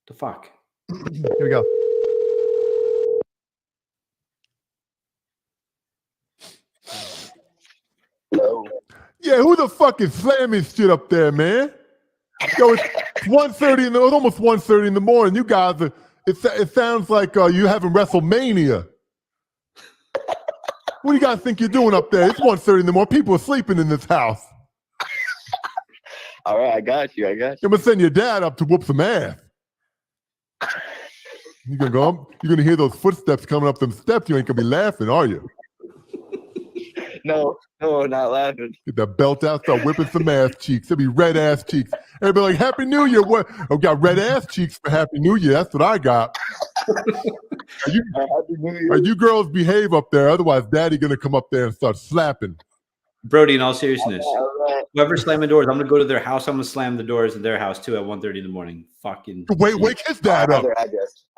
The fuck? Here we go. Yeah, who the fuck is slamming shit up there, man? Yo, it's 1:30 it's almost 1:30 in the morning. You guys are, it sounds like you having WrestleMania. What do you guys think you're doing up there? It's 1:30 in the morning. People are sleeping in this house. All right, I got you. I'm gonna send your dad up to whoop some ass. You're gonna go up, you're gonna hear those footsteps coming up them steps. You ain't gonna be laughing, are you? No, not laughing. Get that belt out, start whipping some ass cheeks. It'll be red ass cheeks. Everybody like, Happy New Year. What? I've got red ass cheeks for Happy New Year. That's what I got. Are you girls behave up there? Otherwise, Daddy gonna come up there and start slapping. Brody, in all seriousness, All right. whoever slamming doors, I'm gonna go to their house. I'm gonna slam the doors of their house too at 1:30 in the morning. Fucking wake his dad I up.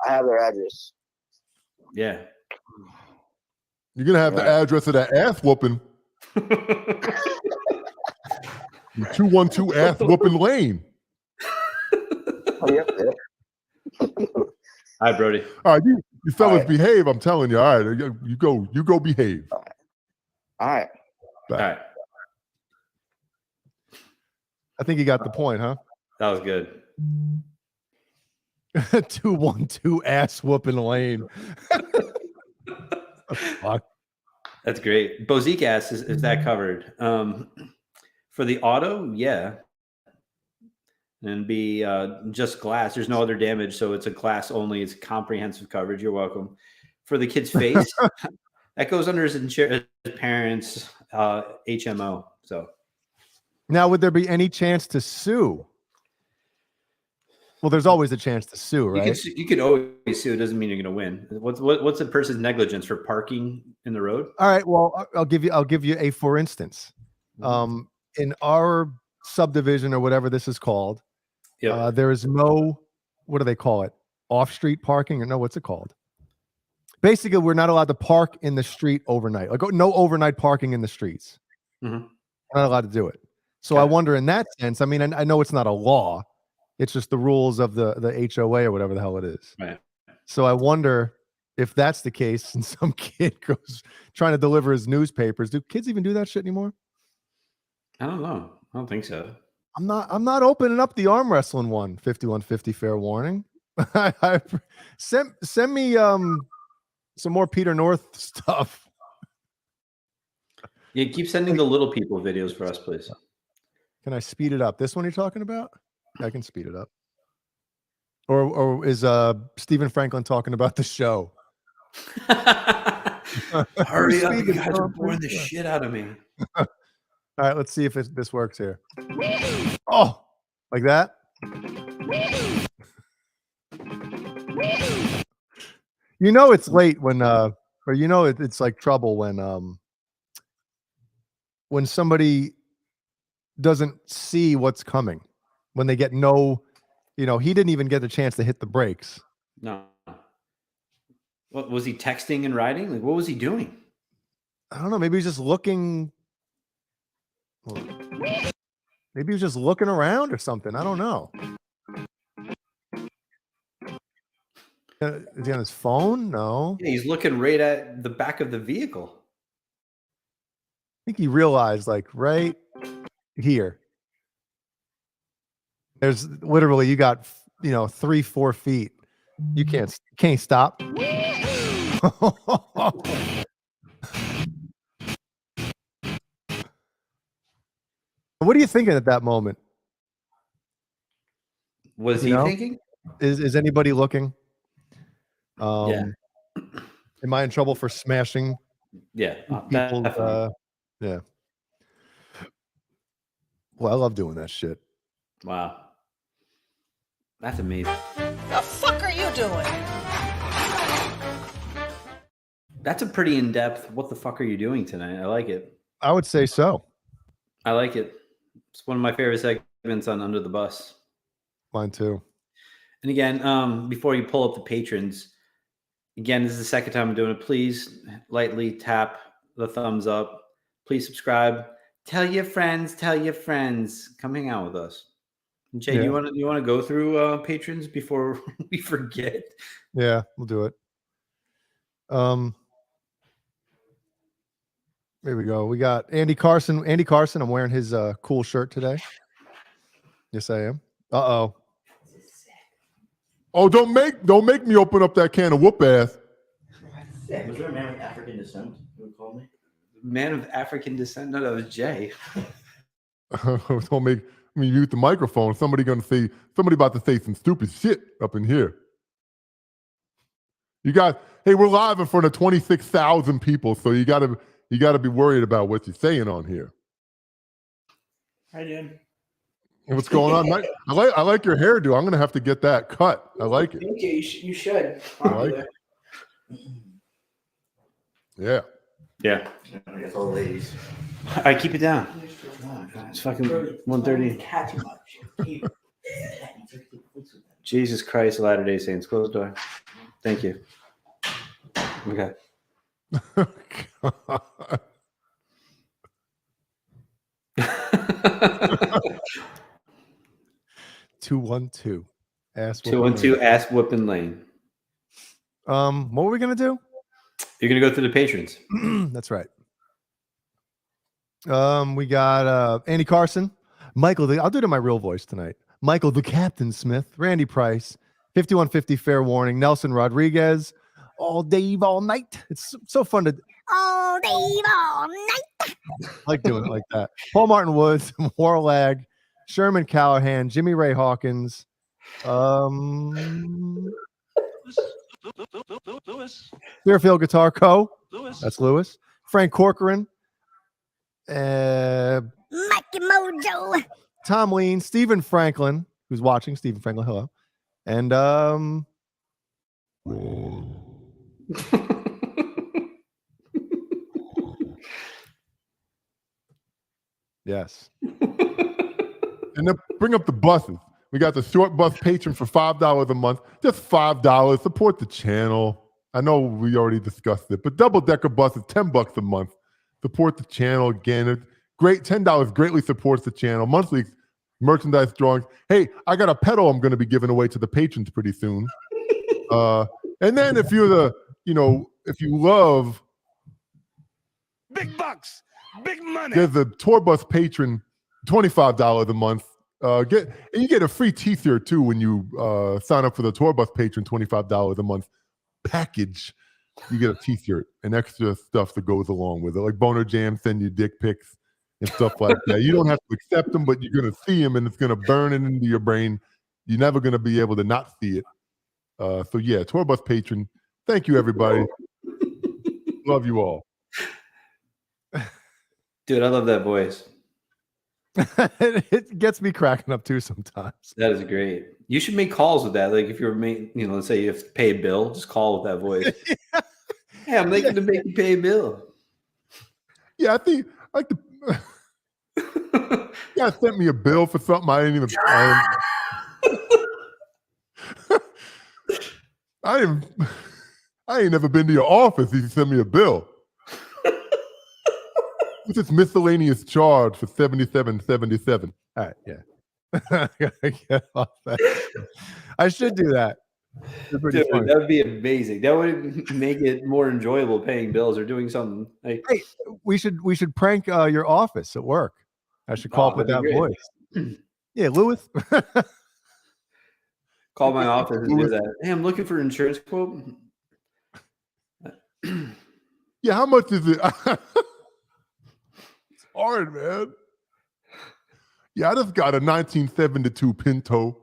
have their address. Yeah. You're gonna have the address of that ass whooping. 212 ass whooping lane. Yep. All right, Brody. All right, you fellas behave. I'm telling you. All right, you go behave. All right. All right. I think you got the point, huh? That was good. 212 ass whooping lane. Fuck. That's great. Bozique asks, is that covered? For the auto, yeah. And be just glass. There's no other damage, so it's a glass only. It's comprehensive coverage. You're welcome. For the kid's face, that goes under his parents' HMO. So now, would there be any chance to sue? Well, there's always a chance to sue, right? You could always sue. It doesn't mean you're going to win. What's a person's negligence for parking in the road? All right. Well, I'll give you a for instance. In our subdivision or whatever this is called, there is no, what do they call it? Off-street parking, or no? What's it called? Basically, we're not allowed to park in the street overnight. Like, no overnight parking in the streets. Mm-hmm. We're not allowed to do it. So I wonder, in that sense, I mean, I know it's not a law. It's just the rules of the HOA or whatever the hell it is. Right. So I wonder if that's the case and some kid goes trying to deliver his newspapers. Do kids even do that shit anymore? I don't know. I don't think so. I'm not opening up the arm wrestling one. 5150 fair warning. Send me some more Peter North stuff. Yeah, keep sending the little people videos for us, please. Can I speed it up? This one you're talking about? I can speed it up. Or is Stephen Franklin talking about the show? Hurry up, you guys are boring the shit out of me. All right, let's see if this works here. Oh, like that? You know it's late when or you know it's like trouble when somebody doesn't see what's coming, when they get no, he didn't even get a chance to hit the brakes. No. What was he texting and writing? Like, what was he doing? I don't know. Maybe he's just looking. Maybe he was just looking around or something. I don't know. Is he on his phone? No. Yeah, he's looking right at the back of the vehicle. I think he realized, like, right here. There's literally, you got, 3-4 feet. You can't stop. What are you thinking at that moment? Was he thinking? Is anybody looking? Yeah. Am I in trouble for smashing? Yeah. People's, yeah. Well, I love doing that shit. Wow. That's amazing. The fuck are you doing? That's a pretty in-depth, what the fuck are you doing tonight? I like it. I would say so. I like it. It's one of my favorite segments on Under the Bus. Mine too. And again, before you pull up the patrons, again, this is the second time I'm doing it. Please lightly tap the thumbs up. Please subscribe. Tell your friends. Come hang out with us. Jay, Yeah. you want to go through patrons before we forget? Yeah, we'll do it. There we go. We got Andy Carson. Andy Carson, I'm wearing his cool shirt today. Yes, I am. Uh-oh. Oh, don't make me open up that can of whoop ass. Was there a man with African descent who would call me? Man of African descent? No, that was Jay. Don't make me mute the microphone. Somebody about to say some stupid shit up in here. Hey, we're live in front of 26,000 people, so you gotta be worried about what you're saying on here. Hi, Dan. What's going on? I like your hairdo. I'm gonna have to get that cut. I like it. Thank you. You should. I like it. Yeah. Yeah. I guess all ladies. I keep it down. It's fucking 1:30. Jesus Christ, Latter-day Saints. Close the door. Thank you. Okay. 212. Ass 212 ass whooping lane. What were we gonna do? You're gonna go through the patrons. That's right. We got Andy Carson, Michael. I'll do it in my real voice tonight. Michael the Captain Smith, Randy Price, 5150 Fair Warning, Nelson Rodriguez, All Dave All Night. It's so fun to All Dave All Night. like doing it like that. Paul Martin Woods, Warlag, Sherman Callahan, Jimmy Ray Hawkins, Lewis. Fairfield Guitar Co. Lewis. That's Lewis. Frank Corcoran, Mikey Mojo. Tom Lean, Stephen Franklin, who's watching. Stephen Franklin, hello. And yes. And then bring up the buses. We got the short bus patron for $5 a month. Just $5. Support the channel. I know we already discussed it, but double decker bus is $10 a month. Support the channel again. It's great. $10 greatly supports the channel. Monthly merchandise drawings. Hey, I got a pedal I'm going to be giving away to the patrons pretty soon. And then if you're if you love Big bucks, big money. there's a tour bus patron, $25 a month. You get a free t-shirt too when you sign up for the tour bus patron $25 a month package. you get a T-shirt and extra stuff that goes along with it. Like BonerJams send you dick pics and stuff like that. You don't have to accept them, but you're gonna see them, and it's gonna burn it into your brain. You're never gonna be able to not see it. So yeah, tour bus patron. Thank you, everybody. Love you all. Dude, I love that voice. It gets me cracking up too sometimes. That is great. You should make calls with that. Like if you're let's say you have to pay a bill, just call with that voice. Hey, I'm making to make you pay a bill. Yeah, I think like the yeah, sent me a bill for something I didn't even. I ain't never been to your office. You sent me a bill. What's this miscellaneous charge for $77.77? All right, yeah. I gotta get off that. I should do that. Dude, that would be amazing. That would make it more enjoyable paying bills or doing something. Like, hey, we should prank your office at work. I should call up with that voice. Yeah, Lewis. Call my office and do that. Hey, I'm looking for an insurance quote. Yeah, how much is it? It's hard, man. Yeah, I just got a 1972 Pinto.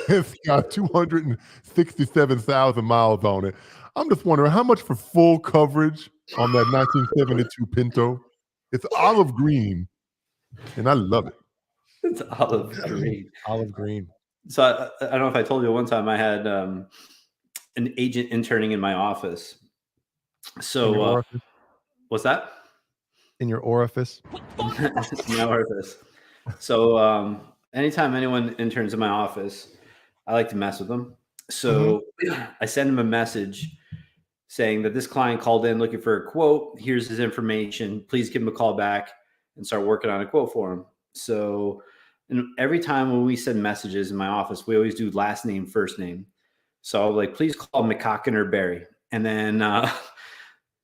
It's got 267,000 miles on it. I'm just wondering how much for full coverage on that 1972 Pinto. It's olive green, and I love it. It's olive green. Olive green. So I don't know if I told you one time I had an agent interning in my office. So what's that? In your orifice? In my orifice. So anytime anyone interns in my office, I like to mess with them. So I send them a message saying that this client called in looking for a quote. Here's his information. Please give him a call back and start working on a quote for him. So and every time when we send messages in my office, we always do last name, first name. So like, please call McCocken or Barry. And then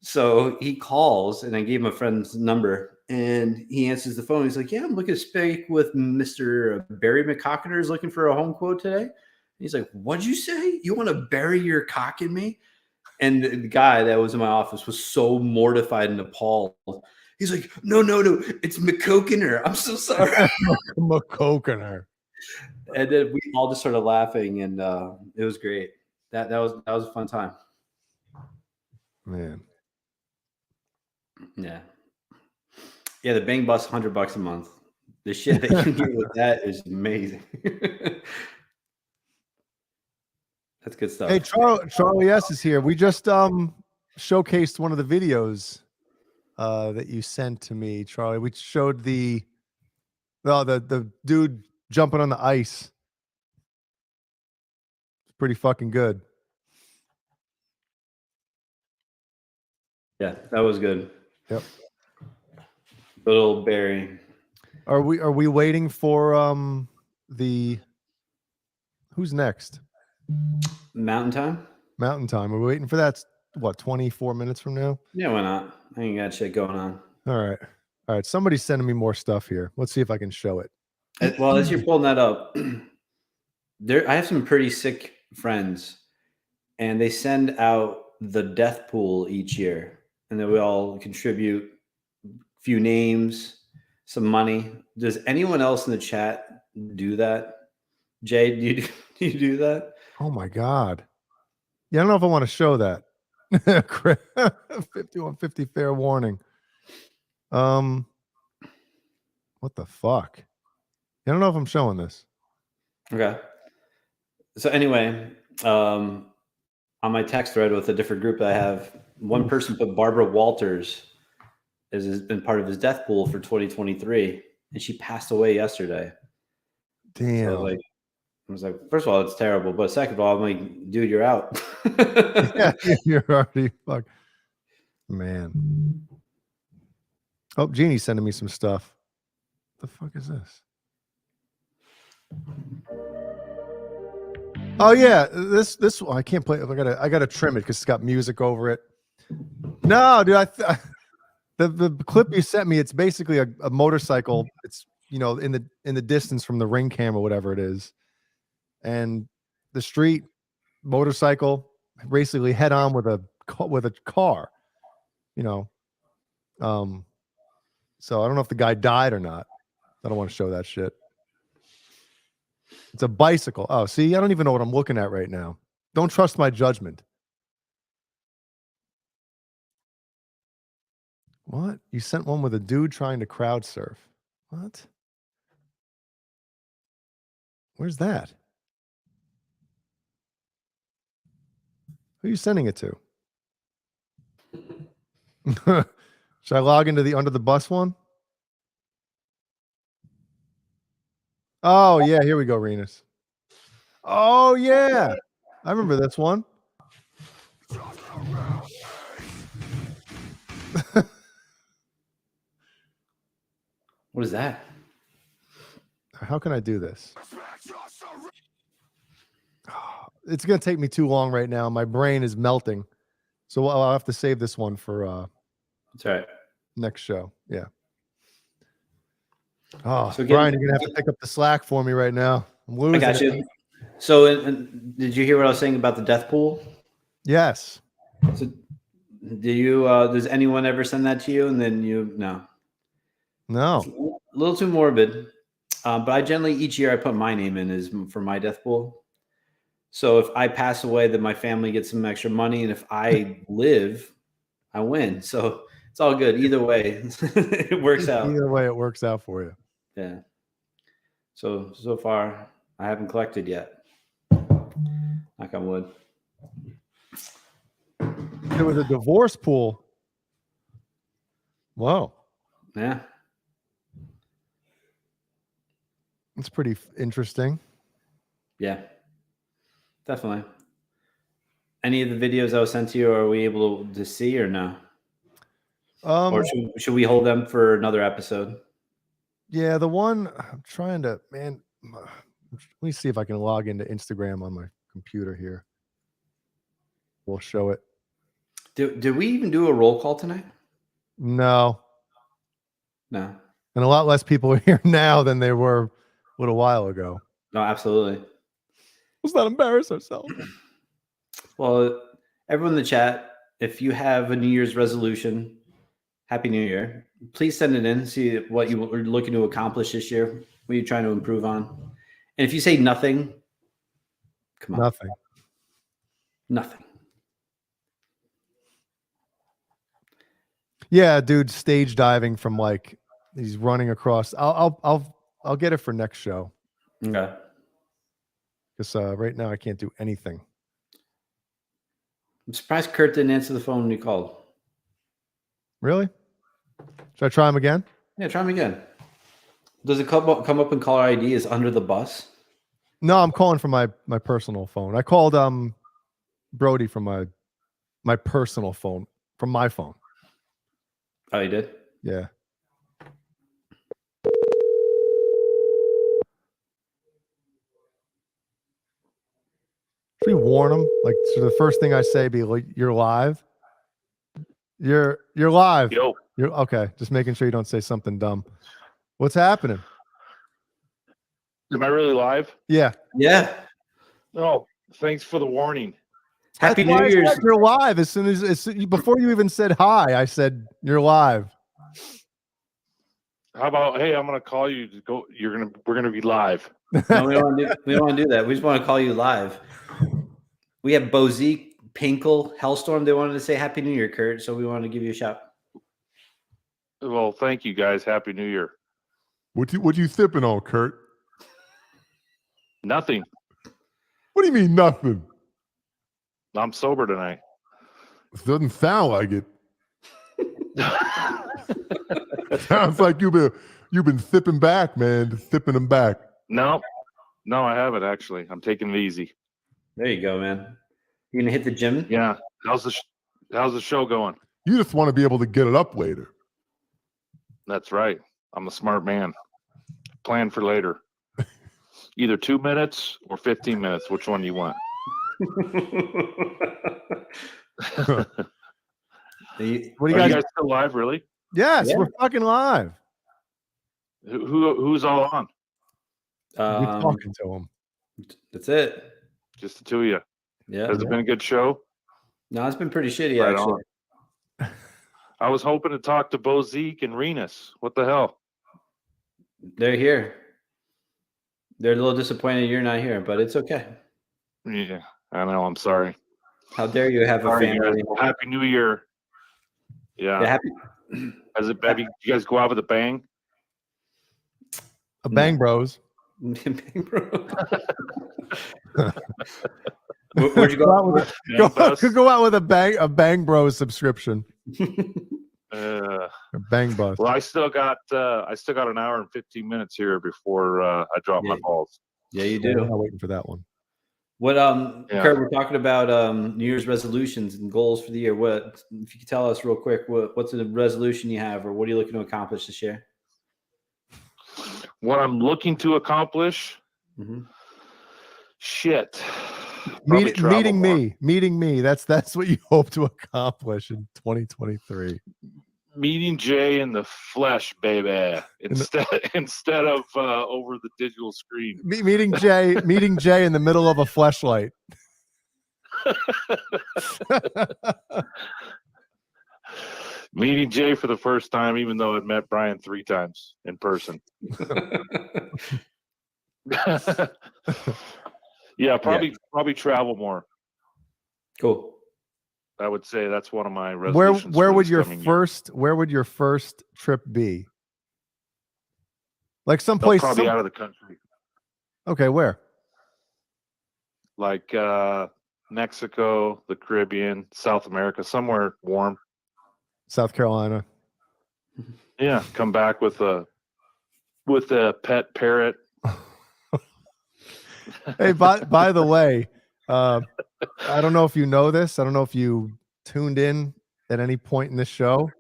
so he calls, and I gave him a friend's number, and he answers the phone. He's like, yeah, I'm looking to speak with Mr. Barry McCockiner is looking for a home quote today. And he's like, what'd you say? You want to bury your cock in me? And the guy that was in my office was so mortified and appalled. He's like, no, it's McCockiner. I'm so sorry. McCockiner. And then we all just started laughing, and it was great. That was a fun time. Man. Yeah. Yeah, the Bang Bus $100 a month. The shit that you get with that is amazing. That's good stuff. Hey, Charlie S is here. We just showcased one of the videos that you sent to me, Charlie. We showed the dude jumping on the ice. It's pretty fucking good. Yeah, that was good. Yep. Little Barry. Are we waiting for who's next? Mountain Time? Mountain Time. Are we waiting for that? What, 24 minutes from now? Yeah, why not? I ain't got shit going on. All right. Somebody's sending me more stuff here. Let's see if I can show it. Well, as you're pulling that up, I have some pretty sick friends, and they send out the death pool each year, and then we all contribute a few names, some money. Does anyone else in the chat do that? Jay, do you do that? Oh my God. Yeah, I don't know if I want to show that. 5150 fair warning. What the fuck? I don't know if I'm showing this. Okay. So anyway, on my text thread with a different group that I have, one person put Barbara Walters has been part of his death pool for 2023, and she passed away yesterday. Damn. So I was like, first of all, it's terrible, but second of all, I'm like, dude, you're out. Yeah, you're already fucked. Man. Oh, Jeannie's sending me some stuff. What the fuck is this? Oh yeah, this one I can't play. I gotta trim it because it's got music over it. No, dude, the clip you sent me, it's basically a motorcycle. It's in the distance from the ring camera, whatever it is, and the street motorcycle basically head on with a car. You know. So I don't know if the guy died or not. I don't want to show that shit. It's a bicycle. Oh, see, I don't even know what I'm looking at right now. Don't trust my judgment. What? You sent one with a dude trying to crowd surf. What? Where's that? Who are you sending it to? Should I log into the under the bus one? Oh, yeah. Here we go, Renus. Oh, yeah. I remember this one. What is that? How can I do this? It's going to take me too long right now. My brain is melting. So I'll have to save this one for That's right. Next show. Yeah. Oh, So Brian, you're going to have to pick up the slack for me right now. I'm losing I got it. you. So did you hear what I was saying about the death pool? Yes. So do you does anyone ever send that to you and then no? No. It's a little too morbid. But I generally each year I put my name in as for my death pool. So if I pass away, then my family gets some extra money, and if I live, I win. So it's all good. Either way, it works out. Either way, it works out for you. Yeah. So far, I haven't collected yet. Knock on wood. There was a divorce pool. Whoa. Yeah. It's pretty interesting. Yeah. Definitely. Any of the videos I was sent to you, are we able to see or no? Or should we hold them for another episode? Yeah, the one I'm trying to, man. Let me see if I can log into Instagram on my computer here. We'll show it. Did we even do a roll call tonight? No. No. And a lot less people are here now than they were a little while ago. No, absolutely. Let's not embarrass ourselves. Well, everyone in the chat, if you have a New Year's resolution, Happy New Year. Please send it in. See what you are looking to accomplish this year. What you're trying to improve on. And if you say nothing, come on. Nothing. Nothing. Yeah, dude, stage diving from like he's running across. I'll get it for next show. Okay. Because right now I can't do anything. I'm surprised Kurt didn't answer the phone when you called. Really? Should I try him again? Yeah, try him again. Does it come up in caller ID as under the bus? No, I'm calling from my personal phone. I called Brody from my personal phone, from my phone. Oh, you did? Yeah. Should we warn him? Like, so the first thing I say be like, "You're live. You're live." Yo. You're okay. Just making sure you don't say something dumb. What's happening? Am I really live? Yeah. Yeah. Oh, thanks for the warning. Happy That's why New I Year's. said you're live as soon as before you even said hi. I said you're live. How about, hey, I'm gonna call you to go. We're gonna be live. No, we don't want to do that. We just want to call you live. We have Bozique, Pinkle, Hellstorm. They wanted to say Happy New Year, Kurt. So we wanted to give you a shout. Well, thank you guys. Happy New Year. What you sipping on, Kurt? Nothing. What do you mean nothing? I'm sober tonight. It doesn't sound like it. Sounds like you've been sipping back, man. Just sipping them back. No, I haven't actually. I'm taking it easy. There you go, man. You gonna hit the gym? Yeah. How's the show going? You just want to be able to get it up later. That's right. I'm a smart man. Plan for later. Either 2 minutes or 15 minutes. Which one do you want? What do you Are guys? you guys still live? Really? Yes, Yeah. we're fucking live. Who's all on? We're talking to him. That's it. Just the two of you. Yeah. Has it been a good show? No, it's been pretty shitty, Right actually. I was hoping to talk to Bo Zeke and Renus. What the hell? They're here. They're a little disappointed you're not here, but it's okay. Yeah, I know. I'm sorry. How dare you have a Sorry, family? guys. Well, Happy New Year. Yeah. Yeah, happy. Have you guys go out with a bang? A Bang Bros. Bang Bros. Where'd you go out with? Go out with a Bang Bros subscription. Uh, Bang Bus. well, I still got an hour and 15 minutes here before I drop my balls. Yeah, you I'm do. not waiting for that one. What Kurt, we're talking about New Year's resolutions and goals for the year. What, if you could tell us real quick, what's the resolution you have, or what are you looking to accomplish this year? What I'm looking to accomplish? Shit. Meeting me. That's what you hope to accomplish in 2023. Meeting Jay in the flesh, baby. Instead of over the digital screen. Meeting Jay in the middle of a fleshlight. Meeting Jay for the first time, even though I'd met Brian 3 times in person. Yeah, probably travel more. Cool. I would say that's one of my resolutions. Where would your first trip be? Like someplace probably out of the country. Okay, where? Like Mexico, the Caribbean, South America, somewhere warm. South Carolina. Yeah, come back with a pet parrot. Hey, by the way, I don't know if you know this. I don't know if you tuned in at any point in this show,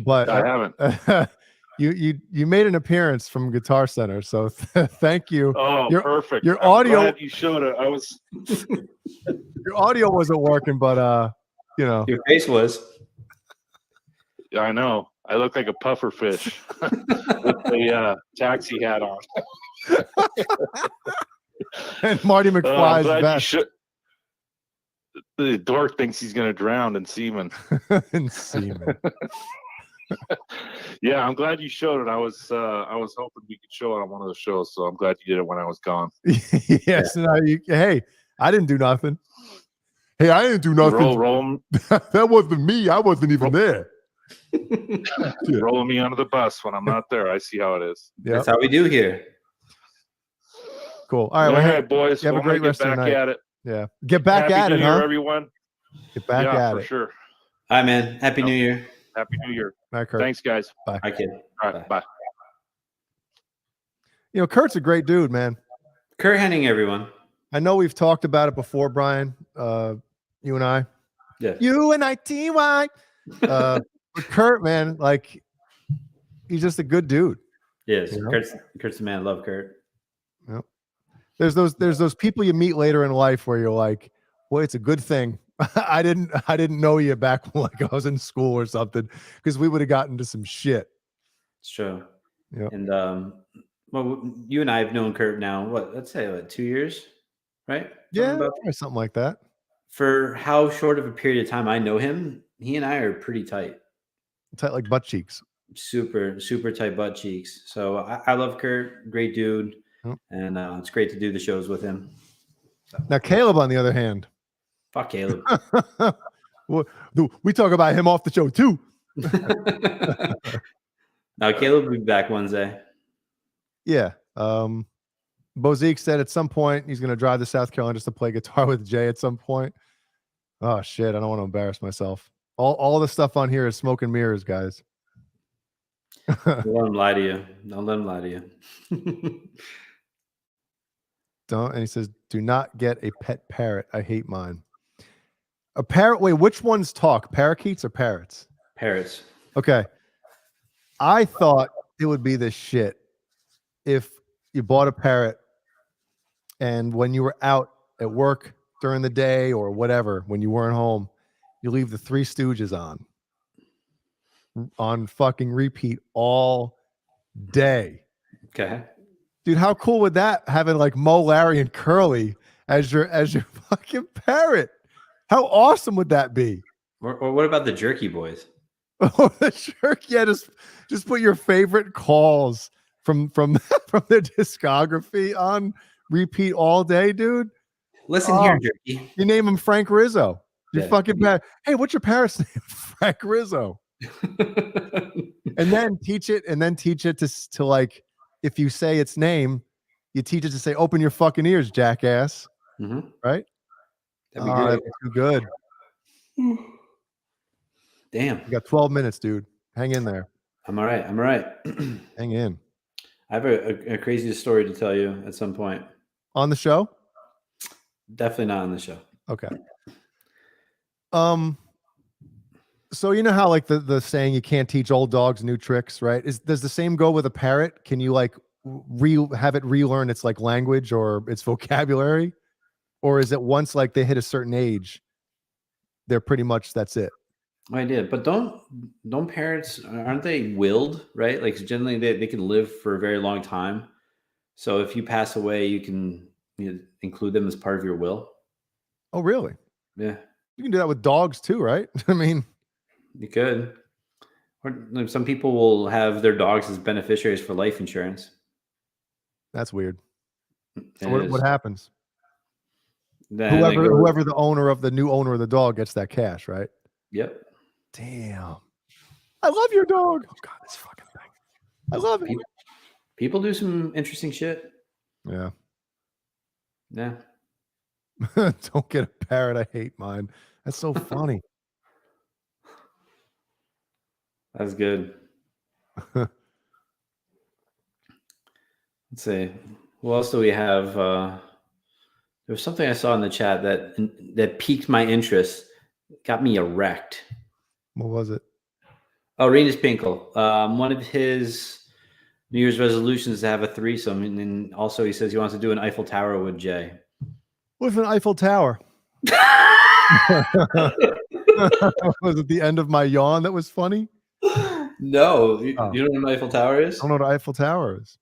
but I haven't. You made an appearance from Guitar Center, so thank you. Oh, perfect. Your I'm audio. glad you showed it. Your audio wasn't working, but your face was. Yeah, I know. I look like a puffer fish with a taxi hat on. And Marty McFly's vest. The dork thinks he's going to drown in semen. In semen. Yeah, I'm glad you showed it. I was hoping we could show it on one of the shows, so I'm glad you did it when I was gone. Yes. Yeah. Hey, I didn't do nothing. Hey, I didn't do nothing. Roll that wasn't me. I wasn't even there. Rolling me under the bus when I'm not there. I see how it is. Yep. That's how we do here. Cool. All right, All well, right, boys. You have a great rest of the night. At it. Yeah. Get back Happy at New it, Year, huh? everyone. Get back at for it. Sure. All right, man. Happy New Year. Happy New Year. Bye, Kurt. Thanks, guys. Bye. Bye, kid. All right, bye. You know, Kurt's a great dude, man. Kurt Henning, everyone. I know we've talked about it before, Brian. You and I. Yeah. UNITY. But Kurt, man, like, he's just a good dude. Yes, you know? Kurt's the man. I love Kurt. Yep. There's those people you meet later in life where you're like, well, it's a good thing I didn't know you back when like I was in school or something, because we would have gotten into some shit. It's true. Yeah. And well, you and I have known Kurt now. Let's say 2 years, right? Yeah, something like that. For how short of a period of time I know him, he and I are pretty tight. Tight like butt cheeks. Super, super tight butt cheeks. So I love Kurt. Great dude. Yep. And it's great to do the shows with him. Now, Caleb, on the other hand. Fuck Caleb. We talk about him off the show, too. Now, Caleb will be back Wednesday. Yeah. Bozique said at some point he's going to drive to South Carolina just to play guitar with Jay at some point. Oh, shit. I don't want to embarrass myself. All the stuff on here is smoke and mirrors, guys. Don't let him lie to you. Don't let him lie to you. Don't. And he says, do not get a pet parrot. I hate mine. A parrot. Wait, which ones talk? Parakeets or parrots? Parrots. Okay. I thought it would be this shit if you bought a parrot and when you were out at work during the day or whatever, when you weren't home, you leave the Three Stooges on fucking repeat all day. Okay. Dude, how cool would that having like Mo, Larry, and Curly as your fucking parrot? How awesome would that be? Or what about the Jerky Boys? Oh, the jerk. Yeah, just put your favorite calls from from their discography on repeat all day, dude. Listen here, Jerky. You name him Frank Rizzo. You're Yeah. fucking bad. Hey, what's your parents' name? Frank Rizzo. And then teach it to like, if you say its name, you teach it to say, open your fucking ears, jackass. Mm-hmm. Right? That'd be great. That'd be too good. Damn. You got 12 minutes, dude. Hang in there. I'm all right. I'm all right. Hang in. I have a crazy story to tell you at some point. On the show? Definitely not on the show. Okay. So you know how like the saying you can't teach old dogs new tricks, right? Does the same go with a parrot? Can you like have it relearn its like language or its vocabulary? Or is it once like they hit a certain age, they're pretty much that's it? I did, but don't parrots, aren't they willed, right? Like generally they can live for a very long time. So if you pass away, you can include them as part of your will. Oh, really? Yeah. You can do that with dogs too, right? I mean, you could. Or like, some people will have their dogs as beneficiaries for life insurance. That's weird. So It what is. happens? Then they go- Whoever the new owner of the dog gets that cash, right? Yep. Damn. I love your dog. Oh God, this fucking thing. I love it. People do some interesting shit. Yeah. Yeah. Don't get a parrot. I hate mine. That's so funny. That's good. Let's see. What else do we have? There was something I saw in the chat that piqued my interest, got me erect. What was it? Oh, Renus Pinkle. One of his New Year's resolutions is to have a threesome, and then also he says he wants to do an Eiffel Tower with Jay. What's an Eiffel Tower? Was it the end of my yawn that was funny? No, you know what an Eiffel Tower is? I don't know what an Eiffel Tower is.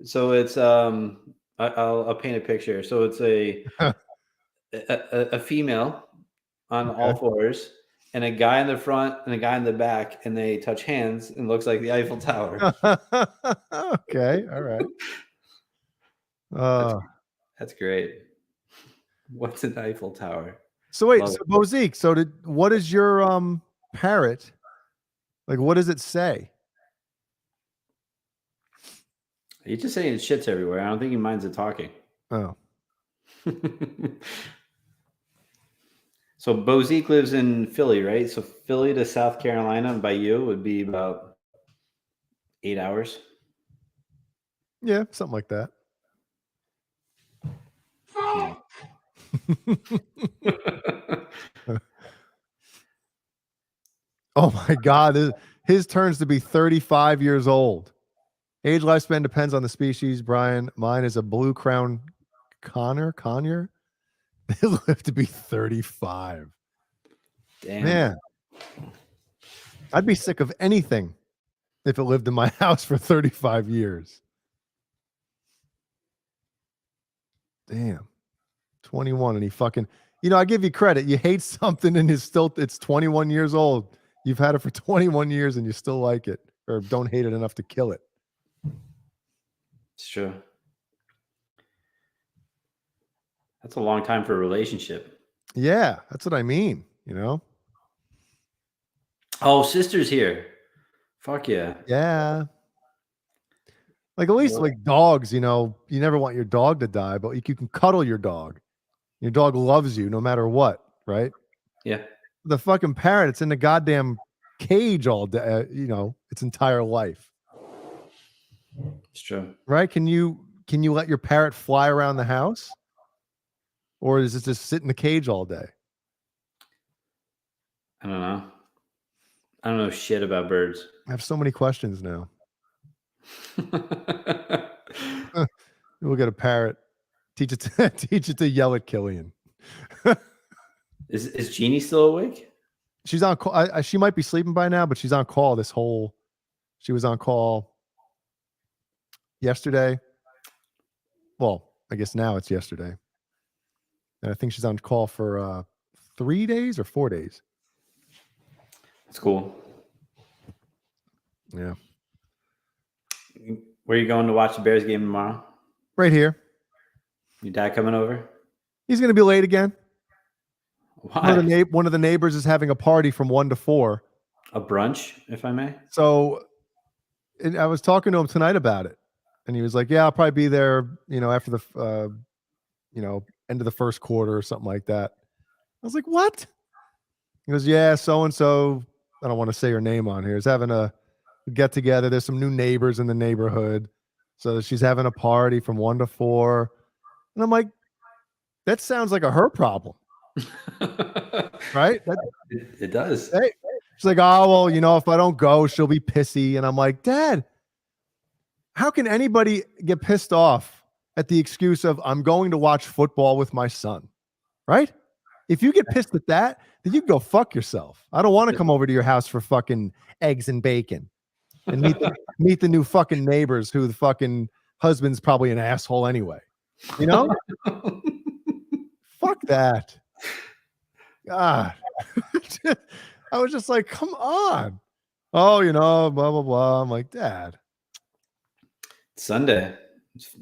So it's I'll paint a picture. So it's a female on all fours, and a guy in the front and a guy in the back, and they touch hands, and it looks like the Eiffel Tower. Okay, all right. That's great. What's an Eiffel Tower? So wait, Love so it. Bozique, what is your parrot? Like, what does it say? He's just saying it shits everywhere. I don't think he minds it talking. Oh. So Bozique lives in Philly, right? So Philly to South Carolina by you would be about 8 hours. Yeah, something like that. Oh my God. His turns to be 35 years old. Age lifespan depends on the species, Brian. Mine is a blue crown conure. They live to be 35. Damn. Man. I'd be sick of anything if it lived in my house for 35 years. Damn. 21 and he fucking, I give you credit. You hate something and it's 21 years old. You've had it for 21 years and you still like it or don't hate it enough to kill it. It's true. That's a long time for a relationship. Yeah, that's what I mean, Oh, sister's here. Fuck yeah. Yeah. Like at least like dogs, you never want your dog to die, but you can cuddle your dog. Your dog loves you no matter what, right? Yeah. The fucking parrot, it's in the goddamn cage all day, its entire life. It's true. Right? Can you let your parrot fly around the house? Or does it just sit in the cage all day? I don't know. I don't know shit about birds. I have so many questions now. We'll get a parrot. Teach it to yell at Killian. Is Jeannie still awake? She's on call. She might be sleeping by now, but she's on call she was on call yesterday. Well, I guess now it's yesterday. And I think she's on call for 3 days or 4 days. It's cool. Yeah. Where are you going to watch the Bears game tomorrow? Right here. Your dad coming over? He's going to be late again. Why? One of the neighbors is having a party from 1 to 4. A brunch, if I may. So I was talking to him tonight about it, and he was like, "Yeah, I'll probably be there, after the, end of the first quarter or something like that." I was like, "What?" He goes, "Yeah, so and so. I don't want to say her name on here. Is having a get together. There's some new neighbors in the neighborhood, so she's having a party from 1 to 4." And I'm like, "That sounds like a her problem." Right? It does. Hey, she's like, "Oh, well, if I don't go, she'll be pissy." And I'm like, "Dad, how can anybody get pissed off at the excuse of I'm going to watch football with my son?" Right? If you get pissed at that, then you can go fuck yourself. I don't want to come over to your house for fucking eggs and bacon and meet the new fucking neighbors who the fucking husband's probably an asshole anyway. Fuck that. God. I was just like, come on. Oh, blah, blah, blah. I'm like, Dad. Sunday. It's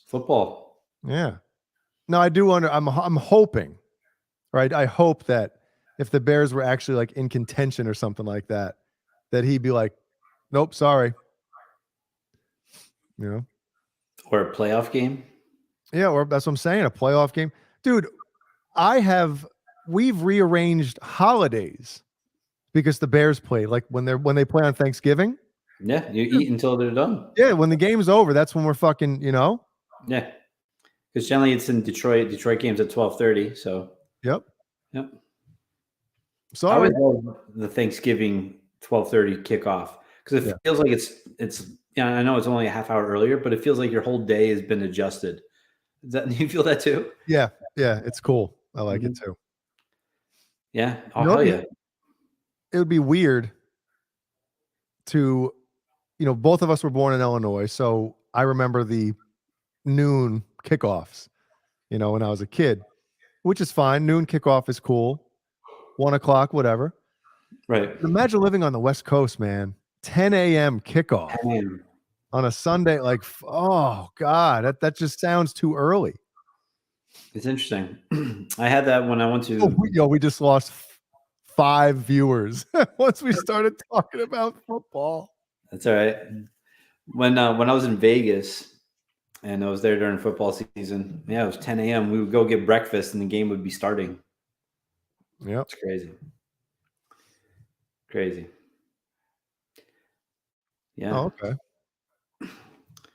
football. Yeah. No, I do I'm hoping, right? I hope that if the Bears were actually like in contention or something like that, that he'd be like, "Nope, sorry." Or a playoff game. Yeah, or that's what I'm saying, a playoff game. Dude, we've rearranged holidays because the Bears play. Like when they play on Thanksgiving. Yeah, you eat until they're done. Yeah, when the game's over, that's when we're fucking, Yeah. Because generally it's in Detroit. Detroit game's at 12:30. So Yep. I always love the Thanksgiving 12:30 kickoff because it feels like it's I know it's only a half hour earlier, but it feels like your whole day has been adjusted. Do you feel that too? Yeah, it's cool. I like it too. Yeah, hell yeah. It would be weird to, both of us were born in Illinois, so I remember the noon kickoffs, when I was a kid, which is fine. Noon kickoff is cool. 1 o'clock, whatever. Right. Imagine living on the West Coast, man. 10 a.m. kickoff on a Sunday. Like, oh God, that just sounds too early. It's interesting. I had that when I went to. We just lost 5 viewers once we started talking about football. That's all right. When I was in Vegas and I was there during football season, it was 10 a.m. We would go get breakfast and the game would be starting. Yeah, it's crazy. Yeah. Oh, okay.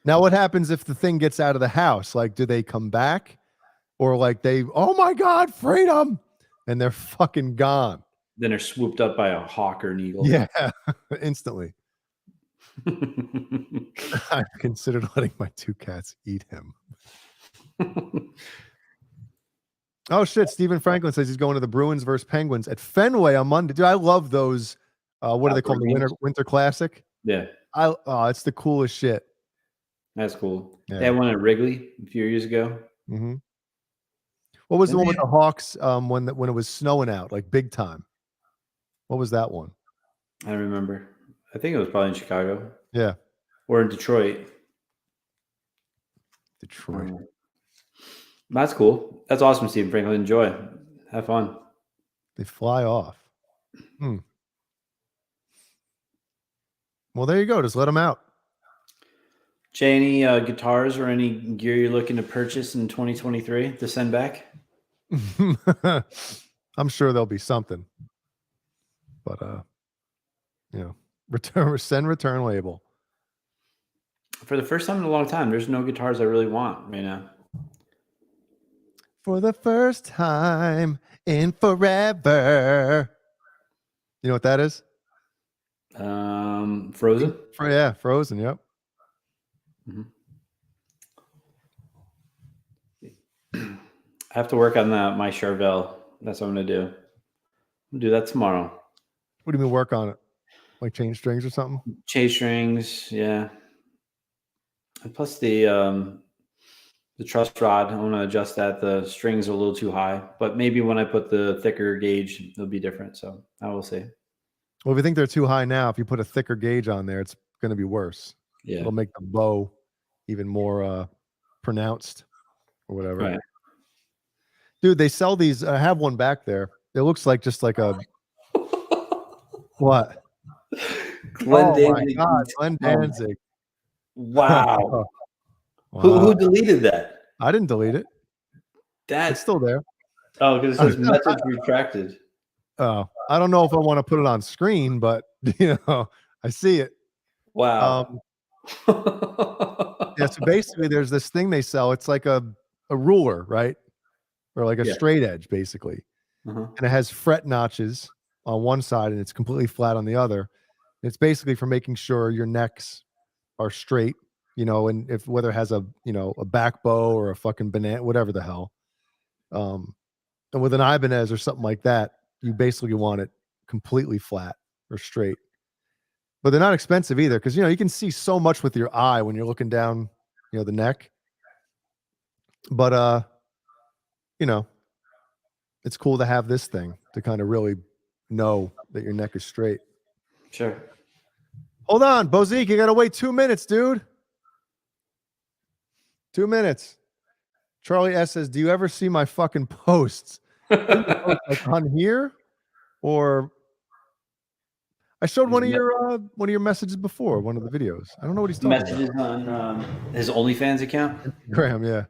Now, what happens if the thing gets out of the house? Like, do they come back, or like oh my God, freedom, and they're fucking gone? Then they're swooped up by a hawk or an eagle. Yeah, instantly. I considered letting my 2 cats eat him. Oh shit! Stephen Franklin says he's going to the Bruins versus Penguins at Fenway on Monday. Dude, I love those. What do they call them? The Winter Classic. Yeah. It's the coolest shit. That's cool. Yeah. They had one at Wrigley a few years ago. Mm-hmm. What was the one with the Hawks when it was snowing out, like big time? What was that one? I don't remember. I think it was probably in Chicago. Yeah. Or in Detroit. That's cool. That's awesome, Stephen Franklin. Enjoy. Have fun. They fly off. Well, there you go. Just let them out. Jay, any guitars or any gear you're looking to purchase in 2023 to send back? I'm sure there'll be something. But return label. For the first time in a long time, there's no guitars I really want right now. For the first time in forever. You know what that is? Frozen? Frozen, yep. Mm-hmm. I have to work on my Charvel. That's what I'm going to do. I'll do that tomorrow. What do you mean work on it? Like change strings or something? Change strings, yeah. And plus the The truss rod, I want to adjust that. The strings are a little too high, but maybe when I put the thicker gauge, it'll be different. So I will see. Well, if you think they're too high now, if you put a thicker gauge on there, it's going to be worse. Yeah. It'll make the bow even more pronounced or whatever. Right. Dude, they sell these. I have one back there. It looks like just like a what? Glenn Oh my Danzig. God, Glenn Danzig. Wow. Wow. Who deleted that? I didn't delete it. It's still there. Oh, because it says message retracted. Oh, I don't know if I want to put it on screen, but I see it. Wow. Yeah, so basically there's this thing they sell. It's like a ruler, right? Or like a straight edge, basically. And it has fret notches on one side and it's completely flat on the other. It's basically for making sure your necks are straight, and if whether it has a back bow or a fucking banana, whatever the hell. And with an Ibanez or something like that, you basically want it completely flat or straight. But they're not expensive either, because you can see so much with your eye when you're looking down, the neck. But it's cool to have this thing to kind of really know that your neck is straight. Sure. Hold on, Bozique, you gotta wait 2 minutes, dude. 2 minutes. Charlie S says, "Do you ever see my fucking posts? Like on here, or I showed one of your messages before, one of the videos. I don't know what he's talking Messages on his OnlyFans account. Graham, yeah.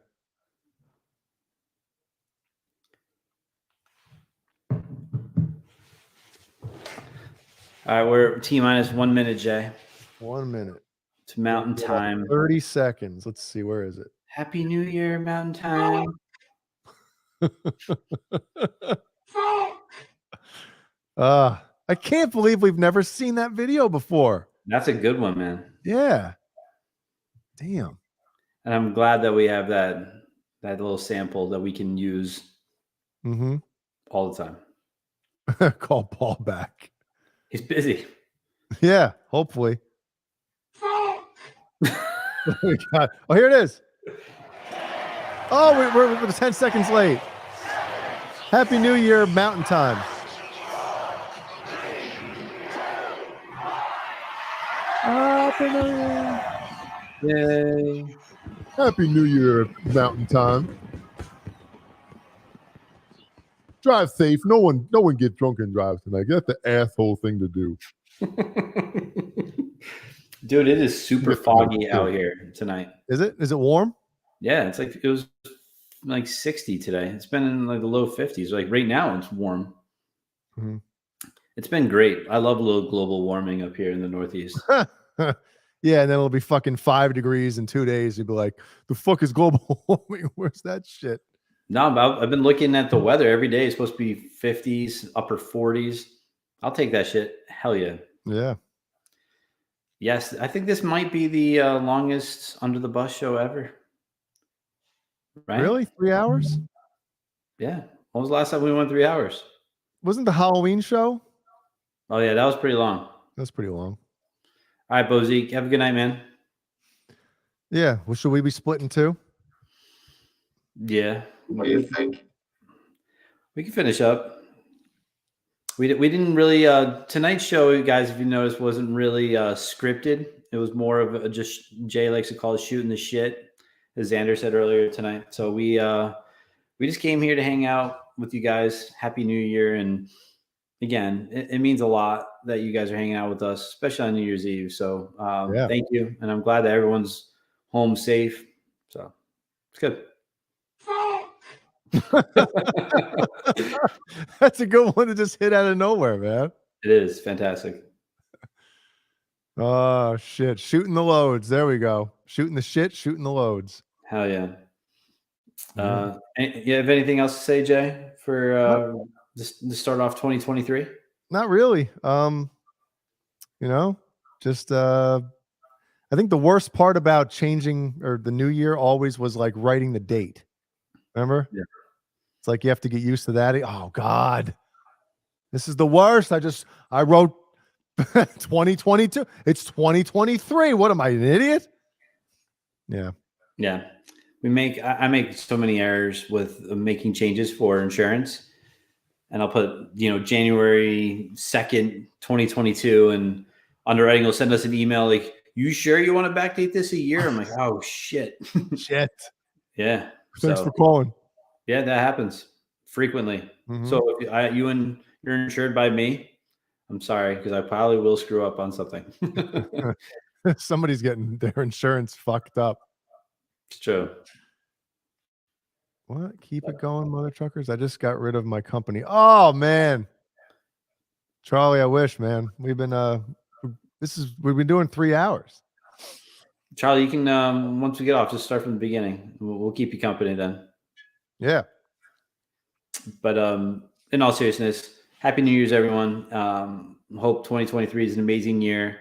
All right, we're T-minus 1 minute, Jay. 1 minute. It's mountain time. 30 seconds. Let's see. Where is it? Happy New Year, mountain time. I can't believe we've never seen that video before. That's a good one, man. Yeah. Damn. And I'm glad that we have that little sample that we can use all the time. Call Paul back. He's busy. Yeah, hopefully. Oh, here it is. Oh, we're 10 seconds late. Happy New Year, mountain time. Happy New Year. Yay. Happy New Year, mountain time. Drive safe. No one get drunk and drive tonight. That's the asshole thing to do. Dude, it is super foggy out here tonight. Is it? Is it warm? Yeah, it was like 60 today. It's been in like the low 50s. Like right now it's warm. It's been great. I love a little global warming up here in the Northeast. Yeah, and then it'll be fucking 5 degrees in 2 days. You'll be like, the fuck is global warming? Where's that shit? No, but I've been looking at the weather every day. It's supposed to be 50s, upper 40s. I'll take that shit. Hell yeah. Yeah. Yes, I think this might be the longest Under the Bus show ever. Right? Really? 3 hours? Yeah. When was the last time we went 3 hours? Wasn't the Halloween show? Oh, yeah. That was pretty long. That was pretty long. All right, Bozique. Have a good night, man. Yeah. Well, should we be splitting too? Yeah. What do you think? We can finish up. We didn't really tonight's show, guys, if you noticed, wasn't really scripted. It was more of a, just Jay likes to call it shooting the shit, as Xander said earlier tonight. So we just came here to hang out with you guys. Happy New Year. And again, it means a lot that you guys are hanging out with us, especially on New Year's Eve. So thank you. And I'm glad that everyone's home safe. So it's good. That's a good one to just hit out of nowhere, man. It is fantastic. Oh shit. Shooting the loads. There we go. Shooting the shit, shooting the loads. Hell yeah. You have anything else to say, Jay, for just to start off 2023? Not really. Just I think the worst part about changing or the new year always was like writing the date. Remember? Yeah. It's like you have to get used to that. Oh God. This is the worst. I wrote 2022. It's 2023. What am I, an idiot? Yeah. Yeah. I make so many errors with making changes for insurance, and I'll put January 2nd, 2022, and underwriting will send us an email like, "You sure you want to backdate this a year?" I'm like, "Oh shit." Shit. Yeah. Thanks for calling. Yeah, that happens frequently. Mhm. So if you're insured by me, I'm sorry, because I probably will screw up on something. Somebody's getting their insurance fucked up. It's true. What? Keep it going, mother truckers. I just got rid of my company. Oh man. Charlie, I wish, man. We've been doing 3 hours. Charlie, you can once we get off, just start from the beginning. We'll keep you company then. Yeah. But in all seriousness, Happy New Year's, everyone. Hope 2023 is an amazing year.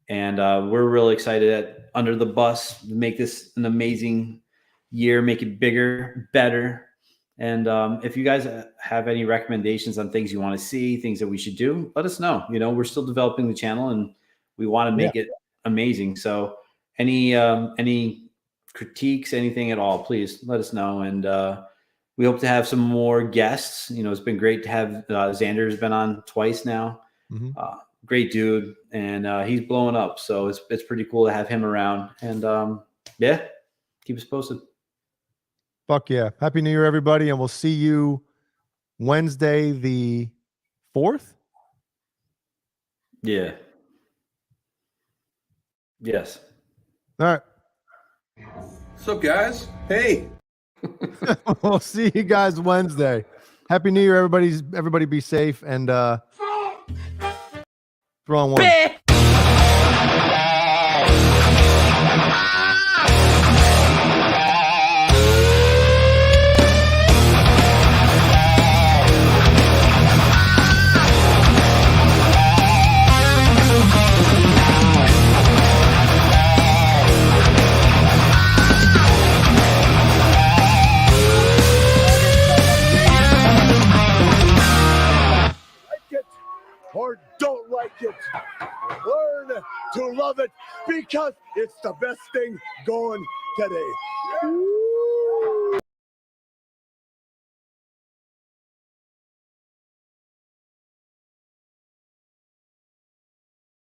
And we're really excited at Under the Bus to make this an amazing year, make it bigger, better. And if you guys have any recommendations on things you want to see, things that we should do, let us know. We're still developing the channel and we want to make it amazing. So any critiques, anything at all, please let us know. And we hope to have some more guests. It's been great to have Xander's been on twice now. Mhm. Great dude, and he's blowing up. So it's pretty cool to have him around. And keep us posted. Fuck yeah. Happy New Year, everybody. And we'll see you Wednesday the 4th. Yeah. Yes. All right. What's up, guys? Hey. We'll see you guys Wednesday. Happy New Year, everybody. Everybody be safe and wrong one. Or don't like it. Learn to love it because it's the best thing going today.